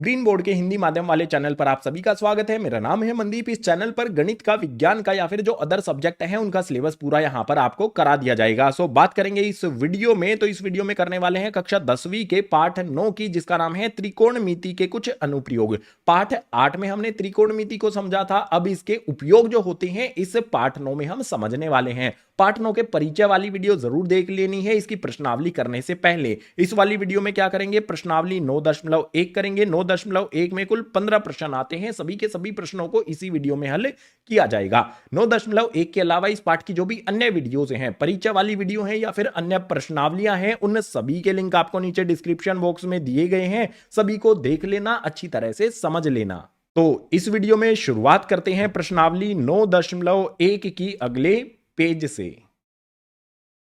Green board के हिंदी माध्यम वाले चैनल पर आप सभी का स्वागत है। मेरा नाम है मनदीप। इस चैनल पर गणित का, विज्ञान का या फिर जो अदर सब्जेक्ट है उनका सिलेबस पूरा यहां पर आपको करा दिया जाएगा। सो बात करेंगे इस वीडियो में, तो इस वीडियो में करने वाले हैं कक्षा 10वीं के पाठ 9 की, जिसका नाम है त्रिकोणमिति के कुछ अनुप्रयोग। पाठ 8 में हमने त्रिकोणमिति को समझा था, अब इसके उपयोग जो होते हैं इस पाठ 9 में हम समझने वाले हैं। पाठ 9 के परिचय वाली वीडियो जरूर देख लेनी है इसकी प्रश्नावली करने से पहले। इस वाली वीडियो में क्या करेंगे, प्रश्नावली 9.1 करेंगे। 9.1 में कुल 15 प्रश्न आते हैं, सभी के सभी प्रश्नों को इसी वीडियो में हल किया जाएगा। 9.1 के अलावा इस पाठ की जो भी अन्य वीडियोज हैं, परिचय वाली वीडियो हैं या फिर अन्य प्रश्नावलियां हैं, उन सभी के लिंक आपको नीचे डिस्क्रिप्शन बॉक्स में दिए गए हैं। सभी को देख लेना, अच्छी तरह से समझ लेना। तो इस वीडियो में शुरुआत करते हैं प्रश्नावली 9.1 की अगले पेज से।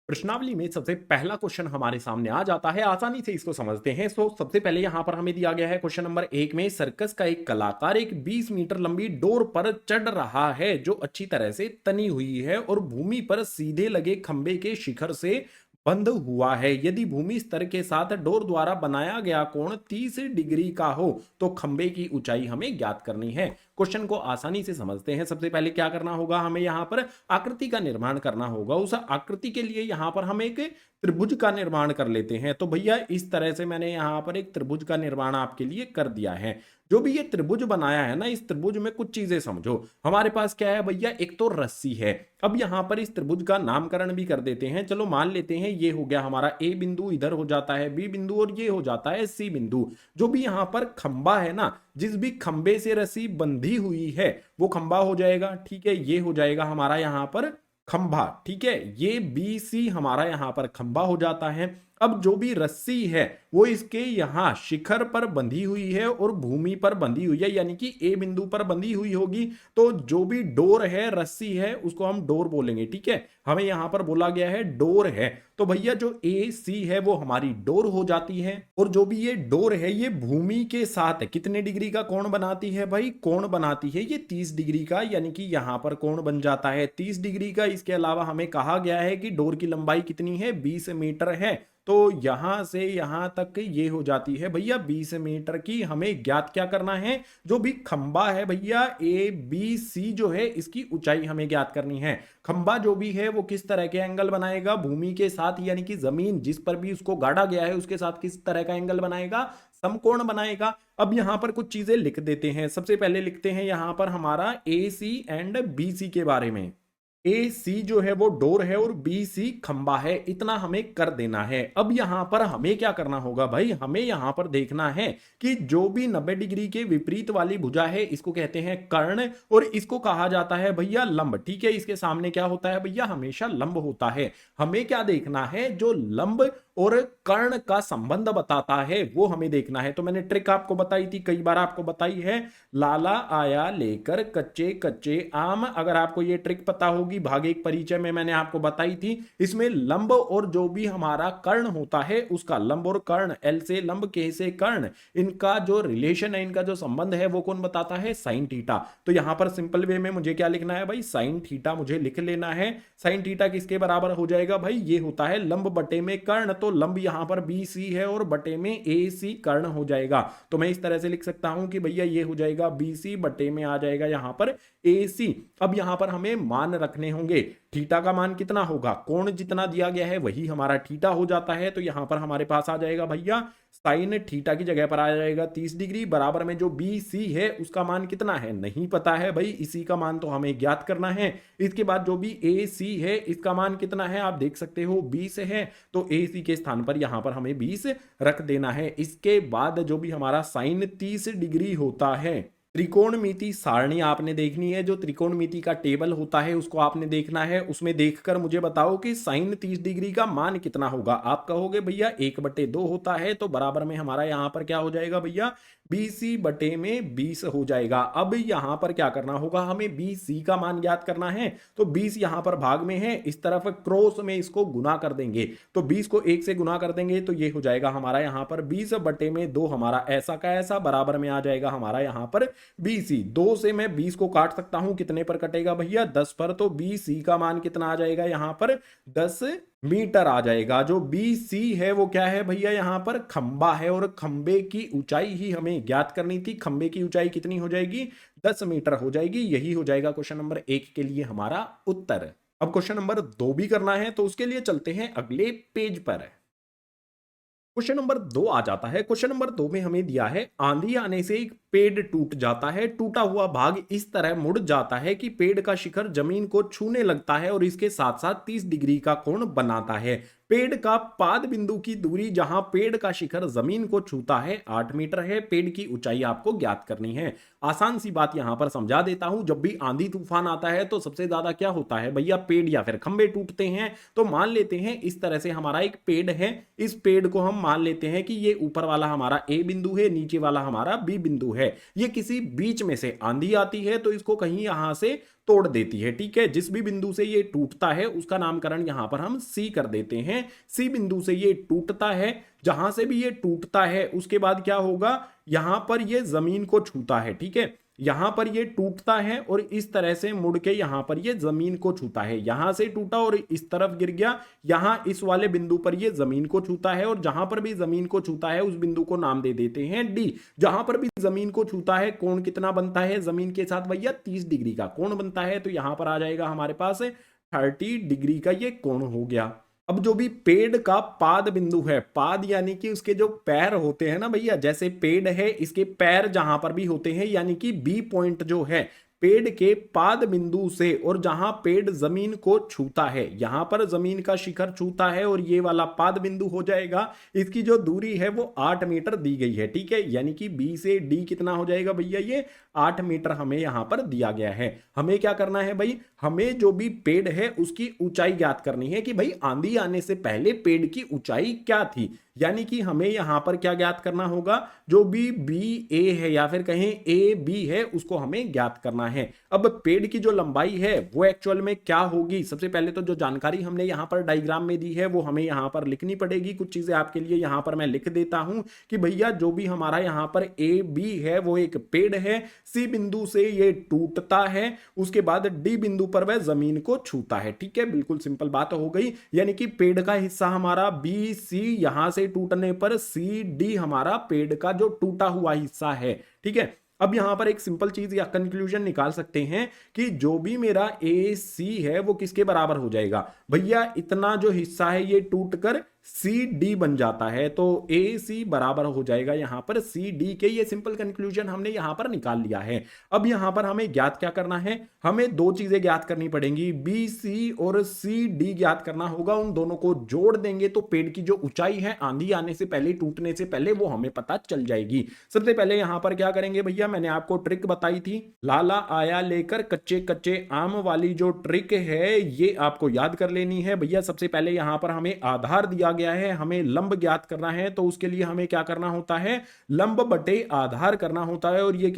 प्रश्नावली में सबसे पहला क्वेश्चन हमारे सामने आ जाता है, आसानी से इसको समझते हैं। सबसे पहले यहां पर हमें दिया गया है क्वेश्चन नंबर 1 में, सर्कस का एक कलाकार एक 20 मीटर लंबी डोर पर चढ़ रहा है जो अच्छी तरह से तनी हुई है और भूमि पर सीधे लगे खंबे के शिखर से बंद हुआ है। यदि भूमि स्तर के साथ डोर द्वारा बनाया गया कोण 30 डिग्री का हो तो खंबे की ऊंचाई हमें ज्ञात करनी है। क्वेश्चन को आसानी से समझते हैं। सबसे पहले क्या करना होगा, हमें यहां पर आकृति का निर्माण करना होगा। उस आकृति के लिए यहां पर हम एक त्रिभुज का निर्माण कर लेते हैं। तो भैया इस तरह से मैंने यहां पर एक त्रिभुज का निर्माण आपके लिए कर दिया है। जो भी ये त्रिभुज बनाया है ना, इस त्रिभुज में कुछ चीजें समझो। हमारे पास क्या है भैया, एक तो रस्सी है। अब यहां पर इस त्रिभुज का नामकरण भी कर देते हैं। चलो मान लेते हैं ये हो गया हमारा ए बिंदु, इधर हो जाता है बी बिंदु और ये हो जाता है सी बिंदु। जो भी यहां पर खंबा है ना, जिस भी खंबे से रस्सी बंधी हुई है वो खंबा हो जाएगा। ठीक है, ये हो जाएगा हमारा यहां पर खंभा। ठीक है, ये बी सी हमारा यहां पर खंबा हो जाता है। अब जो भी रस्सी है वो इसके यहां शिखर पर बंधी हुई है और भूमि पर बंधी हुई है, यानी कि ए बिंदु पर बंधी हुई होगी। तो जो भी डोर है, रस्सी है, उसको हम डोर बोलेंगे। ठीक है, हमें यहां पर बोला गया है डोर है। तो भैया जो ए सी है वो हमारी डोर हो जाती है। और जो भी ये डोर है ये भूमि के साथ कितने डिग्री का कोण बनाती है भाई, कोण बनाती है ये 30 डिग्री का, यानी कि यहां पर कोण बन जाता है 30 डिग्री का। इसके अलावा हमें कहा गया है कि डोर की लंबाई कितनी है, 20 मीटर है। तो यहां से यहां तक ये हो जाती है भैया 20 मीटर की। हमें ज्ञात क्या करना है, जो भी खंबा है भैया ए बी सी जो है इसकी ऊंचाई हमें ज्ञात करनी है। खंबा जो भी है वो किस तरह के एंगल बनाएगा, भूमि के साथ, यानी कि जमीन जिस पर भी उसको गाड़ा गया है उसके साथ किस तरह का एंगल बनाएगा, समकोण बनाएगा। अब यहां पर कुछ चीजें लिख देते हैं। सबसे पहले लिखते हैं यहां पर हमारा ए सी एंड बी सी के बारे में। ए सी जो है वो डोर है और बी सी खंबा है, इतना हमें कर देना है। अब यहां पर हमें क्या करना होगा भाई, हमें यहां पर देखना है कि जो भी 90 डिग्री के विपरीत वाली भुजा है इसको कहते हैं कर्ण और इसको कहा जाता है भैया लंब। ठीक है, इसके सामने क्या होता है भैया, हमेशा लंब होता है। हमें क्या देखना है, जो लंब और कर्ण का संबंध बताता है वो हमें देखना है। तो मैंने ट्रिक आपको बताई थी, कई बार आपको बताई है, लाला आया लेकर कच्चे कच्चे आम। अगर आपको ये ट्रिक पता होगी, भाग एक परिचय में मैंने आपको बताई थी। इसमें लंब और जो भी हमारा कर्ण होता है उसका, लंब और कर्ण, एल से लंब के से कर्ण, इनका जो रिलेशन है, इनका जो संबंध है वो कौन बताता है, साइन थीटा। तो यहां पर सिंपल वे में मुझे क्या लिखना है भाई, साइन थीटा मुझे लिख लेना है। साइन थीटा किसके बराबर हो जाएगा भाई, ये होता है लंब बटे में कर्ण। तो लंब यहां पर बी सी है और बटे में ए सी कर्ण हो जाएगा। तो मैं इस तरह से लिख सकता हूं कि भैया ये हो जाएगा बी सी बटे में आ जाएगा यहां पर ए सी। अब यहां पर हमें मान रखने होंगे। थीटा का मान कितना होगा, कोण जितना दिया गया है वही हमारा थीटा हो जाता है। तो यहां पर हमारे पास आ जाएगा भैया साइन थीटा की जगह पर आ जाएगा 30 डिग्री, बराबर में जो बी सी है उसका मान कितना है नहीं पता है भाई, इसी का मान तो हमें ज्ञात करना है। इसके बाद जो भी ए सी है इसका मान कितना है, आप देख सकते हो 20 है। तो ए सी के स्थान पर यहां पर हमें 20 रख देना है। इसके बाद जो भी हमारा साइन 30 डिग्री होता है, त्रिकोणमिति सारणी आपने देखनी है। जो त्रिकोणमिति का टेबल होता है उसको आपने देखना है। उसमें देखकर मुझे बताओ कि साइन 30 डिग्री का मान कितना होगा। आप कहोगे भैया 1/2 होता है, तो बराबर में हमारा यहां पर क्या हो जाएगा भैया, BC बटे में 20 हो जाएगा। अब यहां पर क्या करना होगा, हमें BC का मान ज्ञात करना है। तो 20 यहां पर भाग में है, इस तरफ क्रॉस में इसको गुना कर देंगे। तो 20 को 1 से गुना कर देंगे तो ये हो जाएगा हमारा यहां पर 20 बटे में 2, हमारा ऐसा का ऐसा, बराबर में आ जाएगा हमारा यहां पर BC। 2 से मैं 20 को काट सकता हूं, कितने पर कटेगा भैया, 10 पर। तो BC का मान कितना आ जाएगा यहां पर 10 मीटर आ जाएगा। जो बी सी है वो क्या है भैया, यहाँ पर खंबा है और खंबे की ऊंचाई ही हमें ज्ञात करनी थी। खंबे की ऊंचाई कितनी हो जाएगी, 10 मीटर हो जाएगी। यही हो जाएगा क्वेश्चन नंबर 1 के लिए हमारा उत्तर। अब क्वेश्चन नंबर 2 भी करना है तो उसके लिए चलते हैं अगले पेज पर। क्वेश्चन नंबर 2 आ जाता है। क्वेश्चन नंबर 2 में हमें दिया है आंधी आने से एक पेड़ टूट जाता है। टूटा हुआ भाग इस तरह मुड़ जाता है कि पेड़ का शिखर जमीन को छूने लगता है और इसके साथ साथ 30 डिग्री का कोण बनाता है। पेड़ का पाद बिंदु की दूरी जहां पेड़ का शिखर जमीन को छूता है 8 मीटर है। पेड़ की ऊंचाई आपको ज्ञात करनी है। आसान सी बात यहां पर समझा देता हूं। जब भी आंधी तूफान आता है तो सबसे ज्यादा क्या होता है भैया, पेड़ या फिर खंबे टूटते हैं। तो मान लेते हैं इस तरह से हमारा एक पेड़ है। इस पेड़ को हम मान लेते हैं कि ये ऊपर वाला हमारा ए बिंदु है, नीचे वाला हमारा बी बिंदु है। ये किसी बीच में से आंधी आती है तो इसको कहीं यहां से तोड़ देती है। ठीक है, जिस भी बिंदु से ये टूटता है उसका नामकरण यहां पर हम सी कर देते हैं। सी बिंदु से ये टूटता है, जहां से भी ये टूटता है उसके बाद क्या होगा, यहां पर ये जमीन को छूता है। ठीक है, यहां पर ये टूटता है और इस तरह से मुड़ के यहां पर ये जमीन को छूता है। यहां से टूटा और इस तरफ गिर गया, यहां इस वाले बिंदु पर ये जमीन को छूता है और जहां पर भी जमीन को छूता है उस बिंदु को नाम दे देते हैं डी। जहां पर भी जमीन को छूता है कोण कितना बनता है जमीन के साथ भैया, 30 डिग्री का कोण बनता है। तो यहां पर आ जाएगा हमारे पास 30 डिग्री का ये कोण हो गया। अब जो भी पेड़ का पाद बिंदु है, पाद यानी कि उसके जो पैर होते हैं ना भैया, जैसे पेड़ है इसके पैर जहां पर भी होते हैं, यानी कि बी पॉइंट जो है पेड़ के पाद बिंदु से और जहां पेड़ जमीन को छूता है, यहां पर जमीन का शिखर छूता है और ये वाला पाद बिंदु हो जाएगा। इसकी जो दूरी है वो 8 मीटर दी गई है। ठीक है, यानी कि बी से डी कितना हो जाएगा भैया, ये 8 मीटर हमें यहां पर दिया गया है। हमें क्या करना है भाई, हमें जो भी पेड़ है उसकी ऊंचाई ज्ञात करनी है कि भाई आंधी आने से पहले पेड़ की ऊंचाई क्या थी। यानी कि हमें यहां पर क्या ज्ञात करना होगा, जो भी बी ए है या फिर कहें ए बी है उसको हमें ज्ञात करना है। अब पेड़ की जो लंबाई है वो एक्चुअल में क्या होगी, सबसे पहले तो जो जानकारी हमने यहां पर डायग्राम में दी है वो हमें यहां पर लिखनी पड़ेगी। कुछ चीजें आपके लिए यहां पर मैं लिख देता हूं कि भैया जो भी हमारा यहां पर ए बी है वो एक पेड़ है। सी बिंदु से ये टूटता है, उसके बाद डी बिंदु पर वह जमीन को छूता है। ठीक है, बिल्कुल सिंपल बात हो गई। यानी कि पेड़ का हिस्सा हमारा बी सी, यहां से टूटने पर सी डी हमारा पेड़ का जो टूटा हुआ हिस्सा है। ठीक है, अब यहां पर एक सिंपल चीज या कंक्लूजन निकाल सकते हैं कि जो भी मेरा ए सी है वो किसके बराबर हो जाएगा भैया, इतना जो हिस्सा है ये टूटकर सी डी बन जाता है। तो ए सी बराबर हो जाएगा यहां पर सी डी के। ये सिंपल कंक्लूजन हमने यहां पर निकाल लिया है। अब यहां पर हमें ज्ञात क्या करना है, हमें दो चीजें ज्ञात करनी पड़ेंगी, बी सी और सी डी ज्ञात करना होगा। उन दोनों को जोड़ देंगे तो पेड़ की जो ऊंचाई है आंधी आने से पहले, टूटने से पहले, वो हमें पता चल जाएगी। सबसे पहले यहां पर क्या करेंगे भैया, मैंने आपको ट्रिक बताई थी, लाला आया लेकर कच्चे कच्चे आम वाली जो ट्रिक है ये आपको याद कर लेनी है भैया। सबसे पहले यहां पर हमें आधार दिया गया है, हमें लंब ज्ञात करना है। तो उसके लिए हमें क्या करना होता है, लंब बटे आधार करना होता है। और ये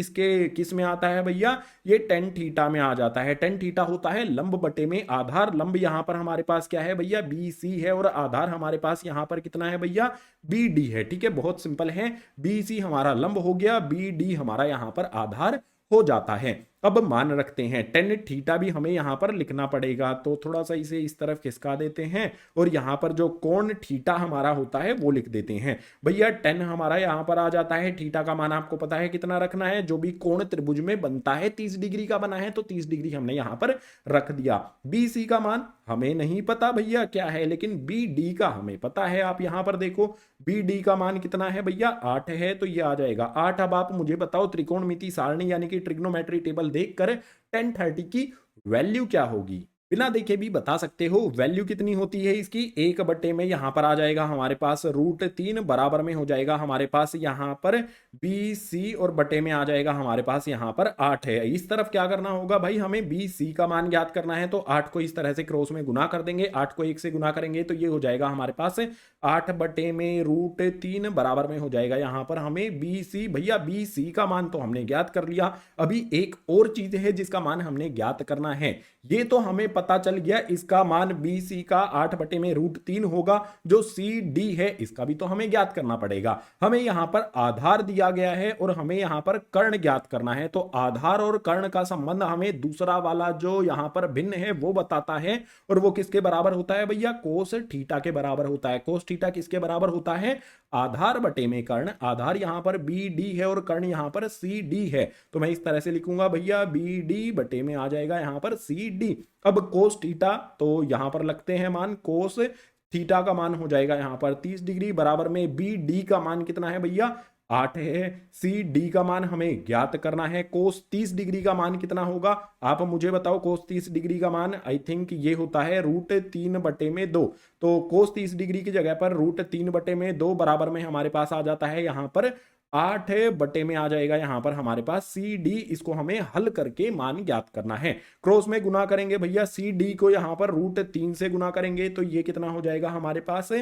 किस में आता है भैया, ये टेन थीटा में आ जाता है। टेन थीटा होता है लंब बटे में आधार। लंब यहां पर हमारे पास क्या है भैया, बी सी है और आधार हमारे पास यहां पर कितना है भैया, बी डी है। ठीक है, बहुत सिंपल है, बी सी हमारा लंब हो गया, बी डी हमारा यहां पर आधार हो जाता है। अब मान रखते हैं टेन थीटा भी हमें यहां पर लिखना पड़ेगा। तो थोड़ा सा इसे इस तरफ खिसका देते हैं और यहां पर जो कोण थीटा हमारा होता है वो लिख देते हैं भैया। टेन हमारा यहां पर आ जाता है, थीटा का मान आपको पता है कितना रखना है, जो भी कोण त्रिभुज में बनता है 30 डिग्री का बना है तो 30 डिग्री हमने यहां पर रख दिया। बी सी का मान हमें नहीं पता भैया क्या है, लेकिन बी डी का हमें पता है। आप यहां पर देखो बी डी का मान कितना है भैया, 8 है, तो ये आ जाएगा 8। अब आप मुझे बताओ त्रिकोणमिति सारणी यानी कि ट्रिग्नोमेट्री टेबल देखकर 1030 की वैल्यू क्या होगी, बिना देखे भी बता सकते हो। वैल्यू कितनी होती है इसकी, 1 बटे में यहां पर आ जाएगा हमारे पास √3 बराबर में हो जाएगा हमारे पास यहां पर बी सी और बटे में आ जाएगा हमारे पास यहां पर 8 है। इस तरफ क्या करना होगा भाई, हमें बी सी का मान ज्ञात करना है। तो 8 को इस तरह से क्रॉस में गुना कर देंगे, 8 को 1 से गुना करेंगे तो ये हो जाएगा हमारे पास 8 बटे में √3 बराबर में हो जाएगा यहां पर हमें बी सी। भैया बी सी का मान तो हमने ज्ञात कर लिया। अभी एक और चीज है जिसका मान हमने ज्ञात करना है। ये तो हमें पता चल गया इसका मान बी सी का 8/√3 होगा। जो सी डी है इसका भी तो हमें ज्ञात करना पड़ेगा। हमें यहां पर आधार दिया गया है और हमें यहां पर कर्ण ज्ञात करना है। तो आधार और कर्ण का संबंध हमें दूसरा वाला जो यहां पर भिन्न है वो बताता है, और वो किसके बराबर होता है भैया? कोस थीटा के बराबर होता है। कोस थीटा किसके बराबर होता है? आधार बटे में कर्ण। आधार यहां पर बी डी है और कर्ण यहां पर सी डी है, तो मैं इस तरह से लिखूंगा भैया, बी डी बटे में आ जाएगा यहां पर सी डी। अब कोस थीटा तो यहां पर लगते हैं मान, कोस थीटा का मान हो जाएगा यहां पर 30 डिग्री, बराबर में बी डी का मान कितना है भैया? 8 है। सी डी का मान हमें ज्ञात करना है। कोस 30 डिग्री का मान कितना होगा? आप मुझे बताओ। कोस 30 डिग्री का मान आई थिंक ये होता है √3/2। तो कोस 30 डिग्री की जगह पर √3/2 बराबर में हमारे पास आ जाता है यहां पर 8 बटे में आ जाएगा यहां पर हमारे पास सी डी। इसको हमें हल करके मान ज्ञात करना है। क्रॉस में गुना करेंगे भैया, सी डी को यहां पर √3 से गुना करेंगे तो ये कितना हो जाएगा हमारे पास?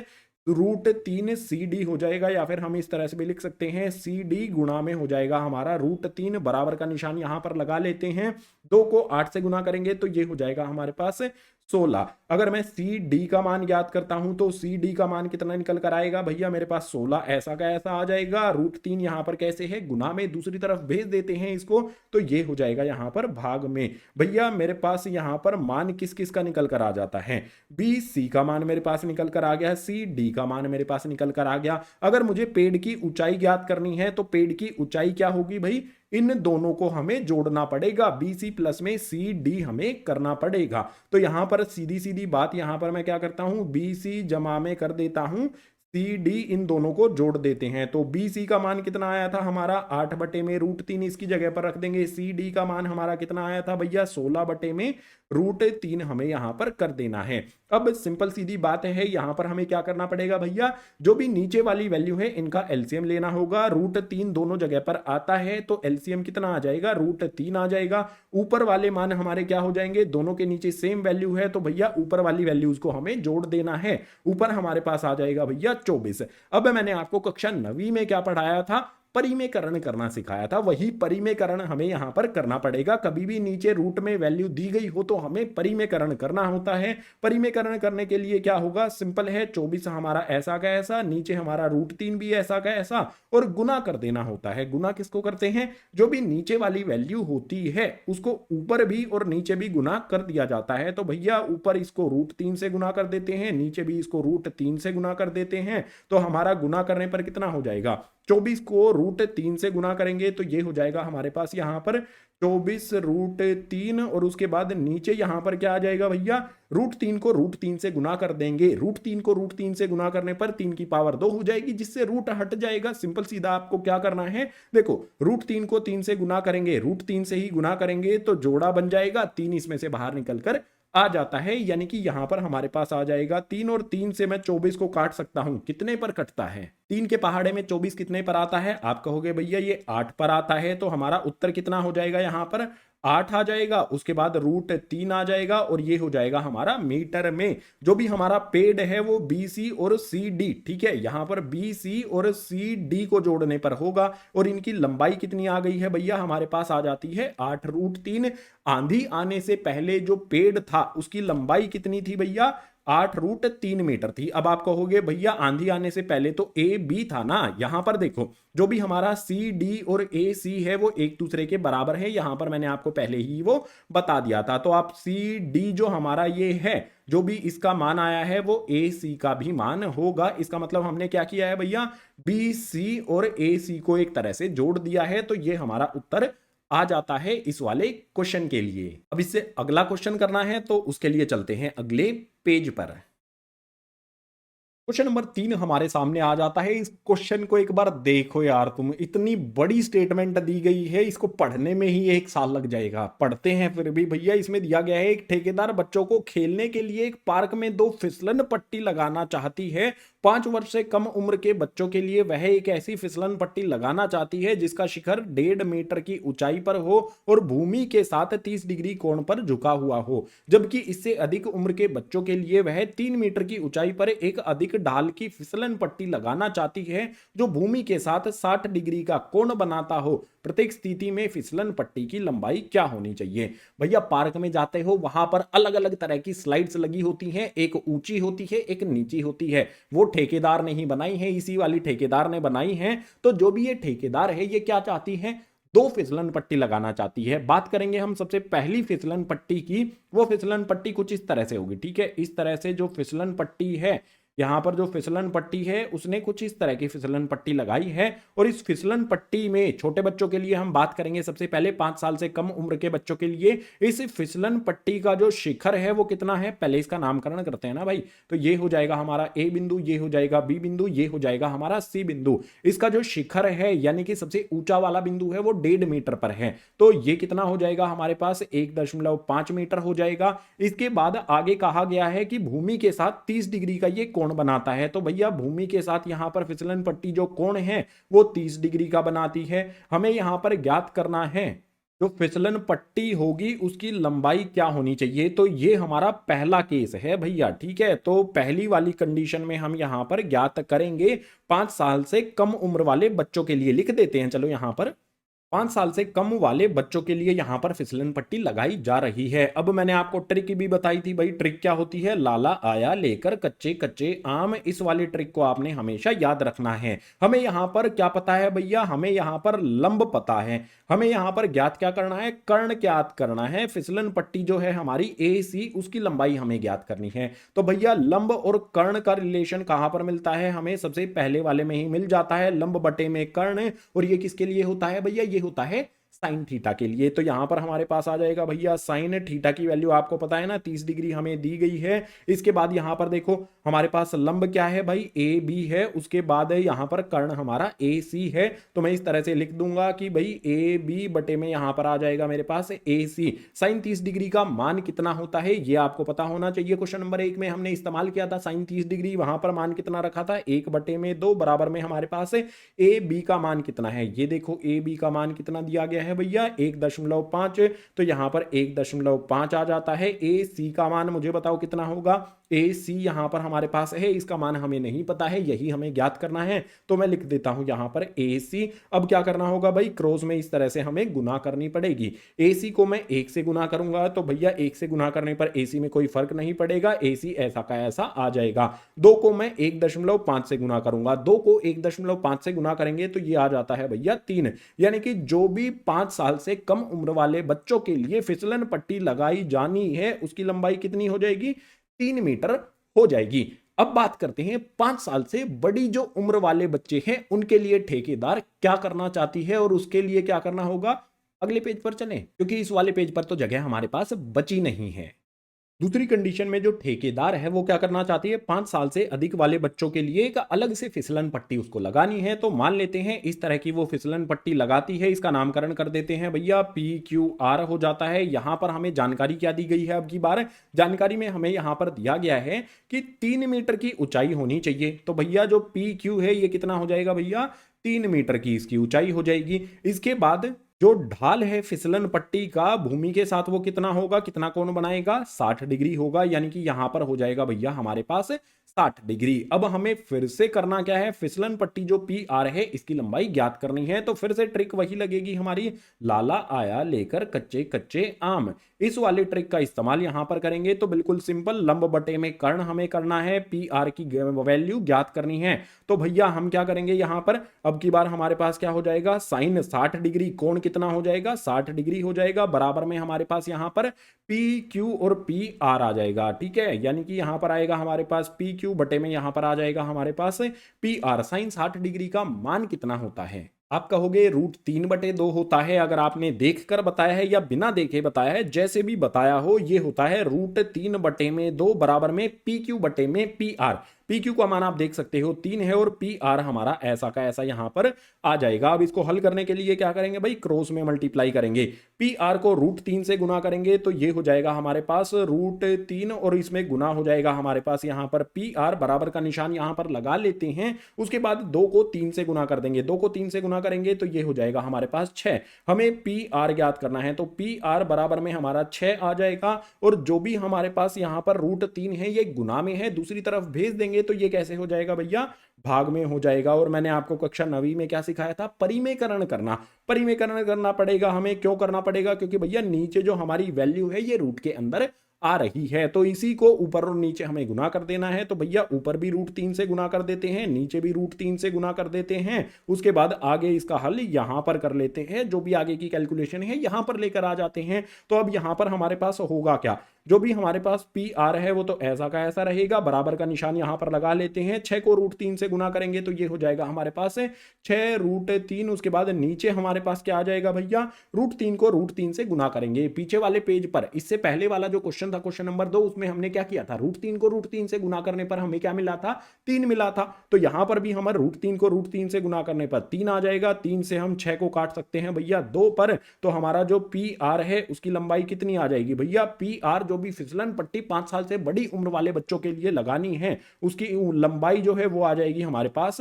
√3 सी डी हो जाएगा, या फिर हम इस तरह से भी लिख सकते हैं सी डी गुणा में हो जाएगा हमारा √3, बराबर का निशान यहां पर लगा लेते हैं। 2 को 8 से गुना करेंगे तो ये हो जाएगा हमारे पास 16। अगर मैं सी डी का मान ज्ञात करता हूं तो सी डी का मान कितना निकल कर आएगा भैया? मेरे पास 16 ऐसा का ऐसा आ जाएगा। √3 यहां पर कैसे है? गुना में दूसरी तरफ भेज देते हैं इसको, तो ये हो जाएगा यहां पर भाग में। भैया मेरे पास यहां पर मान किस किस का निकल कर आ जाता है? बी सी का मान मेरे पास निकल कर आ गया, सी डी का मान मेरे पास निकल कर आ गया। अगर मुझे पेड़ की ऊंचाई ज्ञात करनी है तो पेड़ की ऊंचाई क्या होगी भाई? इन दोनों को हमें जोड़ना पड़ेगा, बी सी प्लस में सी डी हमें करना पड़ेगा। तो यहां पर सीधी सीधी बात, यहां पर मैं क्या करता हूं? बी सी जमा में कर देता हूं सी डी, इन दोनों को जोड़ देते हैं। तो बी सी का मान कितना आया था हमारा? 8/√3, इसकी जगह पर रख देंगे। सी डी का मान हमारा कितना आया था भैया? 16/√3 हमें यहां पर कर देना है। अब सिंपल सीधी बात है, यहां पर हमें क्या करना पड़ेगा भैया? जो भी नीचे वाली वैल्यू है इनका एलसीएम लेना होगा। √3 दोनों जगह पर आता है तो एलसीएम कितना आ जाएगा? √3 आ जाएगा। ऊपर वाले मान हमारे क्या हो जाएंगे? दोनों के नीचे सेम वैल्यू है तो भैया ऊपर वाली वैल्यूज को हमें जोड़ देना है। ऊपर हमारे पास आ जाएगा भैया 24। अब मैंने आपको कक्षा 9वीं में क्या पढ़ाया था? परिमेकरण करना सिखाया था। वही परिमेकरण हमें यहां पर करना पड़ेगा। कभी भी नीचे रूट में वैल्यू दी गई हो तो हमें परिमेकरण करना होता है। परिमेकरण करने के लिए क्या होगा? सिंपल है, 24 हमारा ऐसा का ऐसा, नीचे हमारा √3 भी ऐसा का ऐसा, और गुना कर देना होता है। गुना किसको करते हैं? जो भी नीचे वाली वैल्यू होती है उसको ऊपर भी और नीचे भी गुना कर दिया जाता है। तो भैया ऊपर इसको √3 से गुना कर देते हैं, नीचे भी इसको √3 से गुना कर देते हैं। तो हमारा गुना करने पर कितना हो जाएगा? 24 को √3 से गुना करेंगे तो ये हो जाएगा हमारे पास यहां पर 24√3, और उसके बाद नीचे यहां पर क्या आ जाएगा भैया? √3 को √3 से गुना कर देंगे। √3 को √3 से गुना करने पर 3 की पावर 2 हो जाएगी, जिससे रूट हट जाएगा। सिंपल सीधा आपको क्या करना है? देखो, √3 को 3 से गुना करेंगे, √3 से ही गुना करेंगे तो जोड़ा बन जाएगा, 3 इसमें से बाहर निकल कर आ जाता है। यानी कि यहां पर हमारे पास आ जाएगा 3, और 3 से मैं 24 को काट सकता हूं। कितने पर कटता है? 3 के पहाड़े में 24 कितने पर आता है? आप कहोगे भैया ये 8 पर आता है। तो हमारा उत्तर कितना हो जाएगा? यहां पर 8 आ जाएगा। उसके बाद √3 आ जाएगा, और ये हो जाएगा हमारा मीटर में। जो भी हमारा पेड़ है वो बी सी और सी डी, ठीक है, यहां पर बी सी और सी डी को जोड़ने पर होगा। और इनकी लंबाई कितनी आ गई है भैया? हमारे पास आ जाती है 8√3। आंधी आने से पहले जो पेड़ था उसकी लंबाई कितनी थी भैया? 8√3 मीटर थी। अब आप कहोगे भैया आंधी आने से पहले तो ए बी था ना। यहां पर देखो, जो भी हमारा सी डी और ए सी है वो एक दूसरे के बराबर है। यहां पर मैंने आपको पहले ही वो बता दिया था। तो आप सी डी जो हमारा ये है, जो भी इसका मान आया है वो ए सी का भी मान होगा। इसका मतलब हमने क्या किया है भैया? बी सी और ए सी को एक तरह से जोड़ दिया है। तो ये हमारा उत्तर आ जाता है इस वाले क्वेश्चन के लिए। अब इससे अगला क्वेश्चन करना है तो उसके लिए चलते हैं अगले पेज पर। क्वेश्चन नंबर 3 हमारे सामने आ जाता है। इस क्वेश्चन को एक बार देखो यार तुम, इतनी बड़ी स्टेटमेंट दी गई है, इसको पढ़ने में ही 1 साल लग जाएगा। पढ़ते हैं फिर भी भैया। इसमें दिया गया है, एक ठेकेदार बच्चों को खेलने के लिए एक पार्क में 2 फिसलन पट्टी लगाना चाहती है। 5 वर्ष से कम उम्र के बच्चों के लिए वह एक ऐसी फिसलन पट्टी लगाना चाहती है जिसका शिखर 1.5 मीटर की ऊंचाई पर हो और भूमि के साथ 30 डिग्री कोण पर झुका हुआ हो, जबकि इससे अधिक उम्र के बच्चों के लिए वह 3 मीटर की ऊंचाई पर एक अधिक ढाल की फिसलन पट्टी लगाना चाहती है जो भूमि के साथ 60 डिग्री का कोण बनाता हो। प्रत्येक स्थिति में फिसलन पट्टी की लंबाई क्या होनी चाहिए? भैया पार्क में जाते हो, वहां पर अलग अलग तरह की स्लाइड्स लगी होती हैं, एक ऊंची होती है, एक नीची होती है। वो ठेकेदार ने ही बनाई है, इसी वाली ठेकेदार ने बनाई है। तो जो भी ये ठेकेदार है, ये क्या चाहती है? 2 फिसलन पट्टी लगाना चाहती है। बात करेंगे हम सबसे पहली फिसलन पट्टी की। वो फिसलन पट्टी कुछ इस तरह से होगी, ठीक है। इस तरह से जो फिसलन पट्टी है, यहां पर जो फिसलन पट्टी है उसने कुछ इस तरह की फिसलन पट्टी लगाई है। और इस फिसलन पट्टी में छोटे बच्चों के लिए हम बात करेंगे सबसे पहले 5 साल से कम उम्र के बच्चों के लिए इस फिसलन पट्टी का जो शिखर है वो कितना है, पहले इसका नामकरण करते हैं ना भाई। तो ये हो जाएगा हमारा ए बिंदु, ये हो जाएगा बी बिंदु, ये हो जाएगा हमारा सी बिंदु। इसका जो शिखर है यानी कि सबसे ऊंचा वाला बिंदु है वो 1.5 मीटर पर है। तो ये कितना हो जाएगा हमारे पास, 1.5 मीटर हो जाएगा। इसके बाद आगे कहा गया है कि भूमि के साथ 30 डिग्री का ये कोण बनाता है। तो भैया भूमि के साथ यहां पर फिसलन पट्टी जो कोण है वो 30 डिग्री का बनाती है। हमें यहां पर ज्ञात करना है जो फिसलन पट्टी होगी उसकी लंबाई क्या होनी चाहिए। तो ये हमारा पहला केस है भैया, ठीक है। तो पहली वाली कंडीशन में हम यहां पर ज्ञात करेंगे 5 साल से कम उम्र वाले बच्चों के लिए। लिख देते हैं चलो यहां पर 5 साल से कम वाले बच्चों के लिए यहां पर फिसलन पट्टी लगाई जा रही है। अब मैंने आपको ट्रिक भी बताई थी भाई, ट्रिक क्या होती है, लाला आया लेकर कच्चे कच्चे आम। इस वाली ट्रिक को आपने हमेशा याद रखना है। हमें यहां पर क्या पता है भैया, हमें यहां पर लंब पता है। हमें यहां पर ज्ञात क्या करना है, कर्ण ज्ञात करना है। फिसलन पट्टी जो है हमारी ए सी, उसकी लंबाई हमें ज्ञात करनी है। तो भैया लंब और कर्ण का रिलेशन कहां पर मिलता है, हमें सबसे पहले वाले में ही मिल जाता है, लंब बटे में कर्ण। और ये किसके लिए होता है भैया, ये होता है साइन थीटा के लिए। तो यहां पर हमारे पास आ जाएगा भैया साइन थीटा की वैल्यू आपको पता है ना, 30 डिग्री हमें दी गई है। इसके बाद यहां पर देखो हमारे पास लंब क्या है भाई, ए बी है। उसके बाद यहां पर कर्ण हमारा ए सी है। तो मैं इस तरह से लिख दूंगा कि भाई ए बी बटे में यहां पर आ जाएगा मेरे पास ए सी। साइन 30 डिग्री का मान कितना होता है ये आपको पता होना चाहिए। क्वेश्चन नंबर 1 में हमने इस्तेमाल किया था साइन 30 डिग्री, वहां पर मान कितना रखा था, 1/2 बराबर में हमारे पास ए बी का मान कितना है। ये देखो ए बी का मान कितना दिया गया है भैया, 1.5। तो यहां पर 1.5 आ जाता है। ए सी का मान मुझे बताओ कितना होगा, ए सी यहां पर हमारे पास है, इसका मान हमें नहीं पता है, यही हमें ज्ञात करना है। तो मैं लिख देता हूं यहां पर ए सी। अब क्या करना होगा भाई, क्रॉस में इस तरह से हमें गुना करनी पड़ेगी। ए सी को मैं 1 से गुना करूंगा तो भैया 1 से गुना करने पर ए सी में कोई फर्क नहीं पड़ेगा, ए सी ऐसा का ऐसा आ जाएगा। 2 को मैं 1.5 से गुना करूंगा, 2 को 1.5 से गुना करेंगे तो ये आ जाता है भैया 3। यानी कि जो भी 5 साल से कम उम्र वाले बच्चों के लिए फिसलन पट्टी लगाई जानी है उसकी लंबाई कितनी हो जाएगी, 3 मीटर हो जाएगी। अब बात करते हैं 5 साल से बड़ी जो उम्र वाले बच्चे हैं उनके लिए ठेकेदार क्या करना चाहती है और उसके लिए क्या करना होगा। अगले पेज पर चलें, क्योंकि इस वाले पेज पर तो जगह हमारे पास बची नहीं है। दूसरी कंडीशन में जो ठेकेदार है वो क्या करना चाहती है, 5 साल से अधिक वाले बच्चों के लिए एक अलग से फिसलन पट्टी उसको लगानी है। तो मान लेते हैं इस तरह की वो फिसलन पट्टी लगाती है। इसका नामकरण कर देते हैं भैया PQR हो जाता है। यहां पर हमें जानकारी क्या दी गई है, अब की बार जानकारी में हमें यहां पर दिया गया है कि 3 मीटर की ऊंचाई होनी चाहिए। तो भैया जो PQ है ये कितना हो जाएगा भैया, 3 मीटर की इसकी ऊंचाई हो जाएगी। इसके बाद जो ढाल है फिसलन पट्टी का भूमि के साथ वो कितना होगा, कितना कोण बनाएगा, 60 डिग्री होगा। यानी कि यहां पर हो जाएगा भैया हमारे पास 60 डिग्री। अब हमें फिर से करना क्या है, फिसलन पट्टी जो PR है इसकी लंबाई ज्ञात करनी है। तो फिर से ट्रिक वही लगेगी हमारी, लाला आया लेकर कच्चे कच्चे आम। इस वाले ट्रिक का इस्तेमाल यहां पर करेंगे। तो बिल्कुल सिंपल, लंब बटे में कर्ण हमें करना है, PR की वैल्यू ज्ञात करनी है। तो भैया हम क्या करेंगे यहां पर, अब की बार हमारे पास क्या हो जाएगा, साइन 60 डिग्री, कोण कितना हो जाएगा, 60 डिग्री हो जाएगा। बराबर में हमारे पास यहां पर PQ और PR आ जाएगा, ठीक है। यानी कि यहां पर आएगा हमारे पास PQ बटे में यहां पर आ जाएगा हमारे पास PR। साइन 60 डिग्री का मान कितना होता है, आप कहोगे √3/2 होता है। अगर आपने देखकर बताया है या बिना देखे बताया है, जैसे भी बताया हो, ये होता है √3/2 बराबर में PQ बटे में PR। पी क्यू का मान आप देख सकते हो 3 है और पी आर हमारा ऐसा का ऐसा यहां पर आ जाएगा। अब इसको हल करने के लिए क्या करेंगे भाई, क्रॉस में मल्टीप्लाई करेंगे। पी आर को √3 से गुना करेंगे तो ये हो जाएगा हमारे पास √3 और इसमें गुना हो जाएगा हमारे पास यहां पर पी आर, बराबर का निशान यहां पर लगा लेते हैं। उसके बाद 2 को 3 से गुना कर देंगे, 2 को 3 से गुना करेंगे तो ये हो जाएगा हमारे पास 6। हमें पी आर ज्ञात करना है तो पी आर बराबर में हमारा 6 आ जाएगा और जो भी हमारे पास यहां पर √3 है ये गुना में है, दूसरी तरफ भेज देंगे तो ये कैसे हो जाएगा भैया, भाग में हो जाएगा। और मैंने आपको कक्षा 9वीं में क्या सिखाया था, परिमेयकरण करना। परिमेयकरण करना पड़ेगा हमें, क्यों करना पड़ेगा, क्योंकि भैया नीचे जो हमारी वैल्यू है ये रूट के अंदर आ रही है, तो इसी को ऊपर और नीचे हमें गुना कर देना है। तो भैया ऊपर भी √3 से गुना कर देते हैं, नीचे भी √3 से गुना कर देते हैं। उसके बाद आगे इसका हल यहां पर कर लेते हैं, जो भी आगे की कैलकुलेशन है यहां पर लेकर आ जाते हैं। तो अब यहां पर हमारे पास होगा क्या, जो भी हमारे पास पी आर है वो तो ऐसा का ऐसा रहेगा, बराबर का निशान यहां पर लगा लेते हैं। 6 को √3 से गुना करेंगे तो ये हो जाएगा हमारे पास 6√3। उसके बाद नीचे हमारे पास क्या आ जाएगा भैया, √3 को √3 से गुना करेंगे। पीछे वाले पेज पर इससे पहले वाला जो क्वेश्चन था, क्वेश्चन नंबर 2, उसमें हमने क्या किया था, √3 को √3 से गुना करने पर हमें क्या मिला था, 3 मिला था। तो यहां पर भी हम √3 को √3 से गुना करने पर 3 आ जाएगा। 3 से हम 6 को काट सकते हैं भैया 2 पर, तो हमारा जो पी आर है उसकी लंबाई कितनी आ जाएगी भैया, पी आर जो भी फिसलन पट्टी 5 साल से बड़ी उम्र वाले बच्चों के लिए लगानी है उसकी लंबाई जो है वो आ जाएगी हमारे पास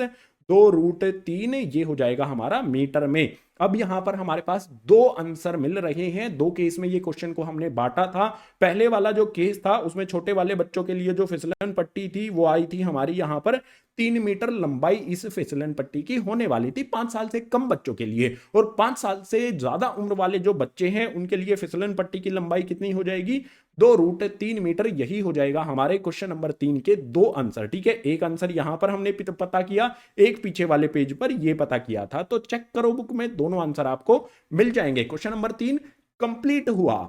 2√3, ये हो जाएगा हमारा मीटर में। अब यहां पर हमारे पास 2 आंसर मिल रहे हैं। 2 केस में ये क्वेश्चन को हमने बांटा था। पहले वाला जो केस था उसमें छोटे वाले बच्चों के लिए जो फिसलन पट्टी थी वो आई थी हमारी यहां पर 3 मीटर लंबाई इस फिसलन पट्टी की होने वाली थी 5 साल से कम बच्चों के लिए, और 5 साल से ज्यादा उम्र वाले जो बच्चे हैं उनके लिए फिसलन पट्टी की लंबाई कितनी हो जाएगी, 2√3 मीटर। यही हो जाएगा हमारे क्वेश्चन नंबर 3 के 2 आंसर। ठीक है, एक आंसर यहां पर हमने पता किया, एक पीछे वाले पेज पर यह पता किया था। तो चेक करो बुक में, दोनों आंसर आपको मिल जाएंगे। क्वेश्चन नंबर 3 कंप्लीट हुआ।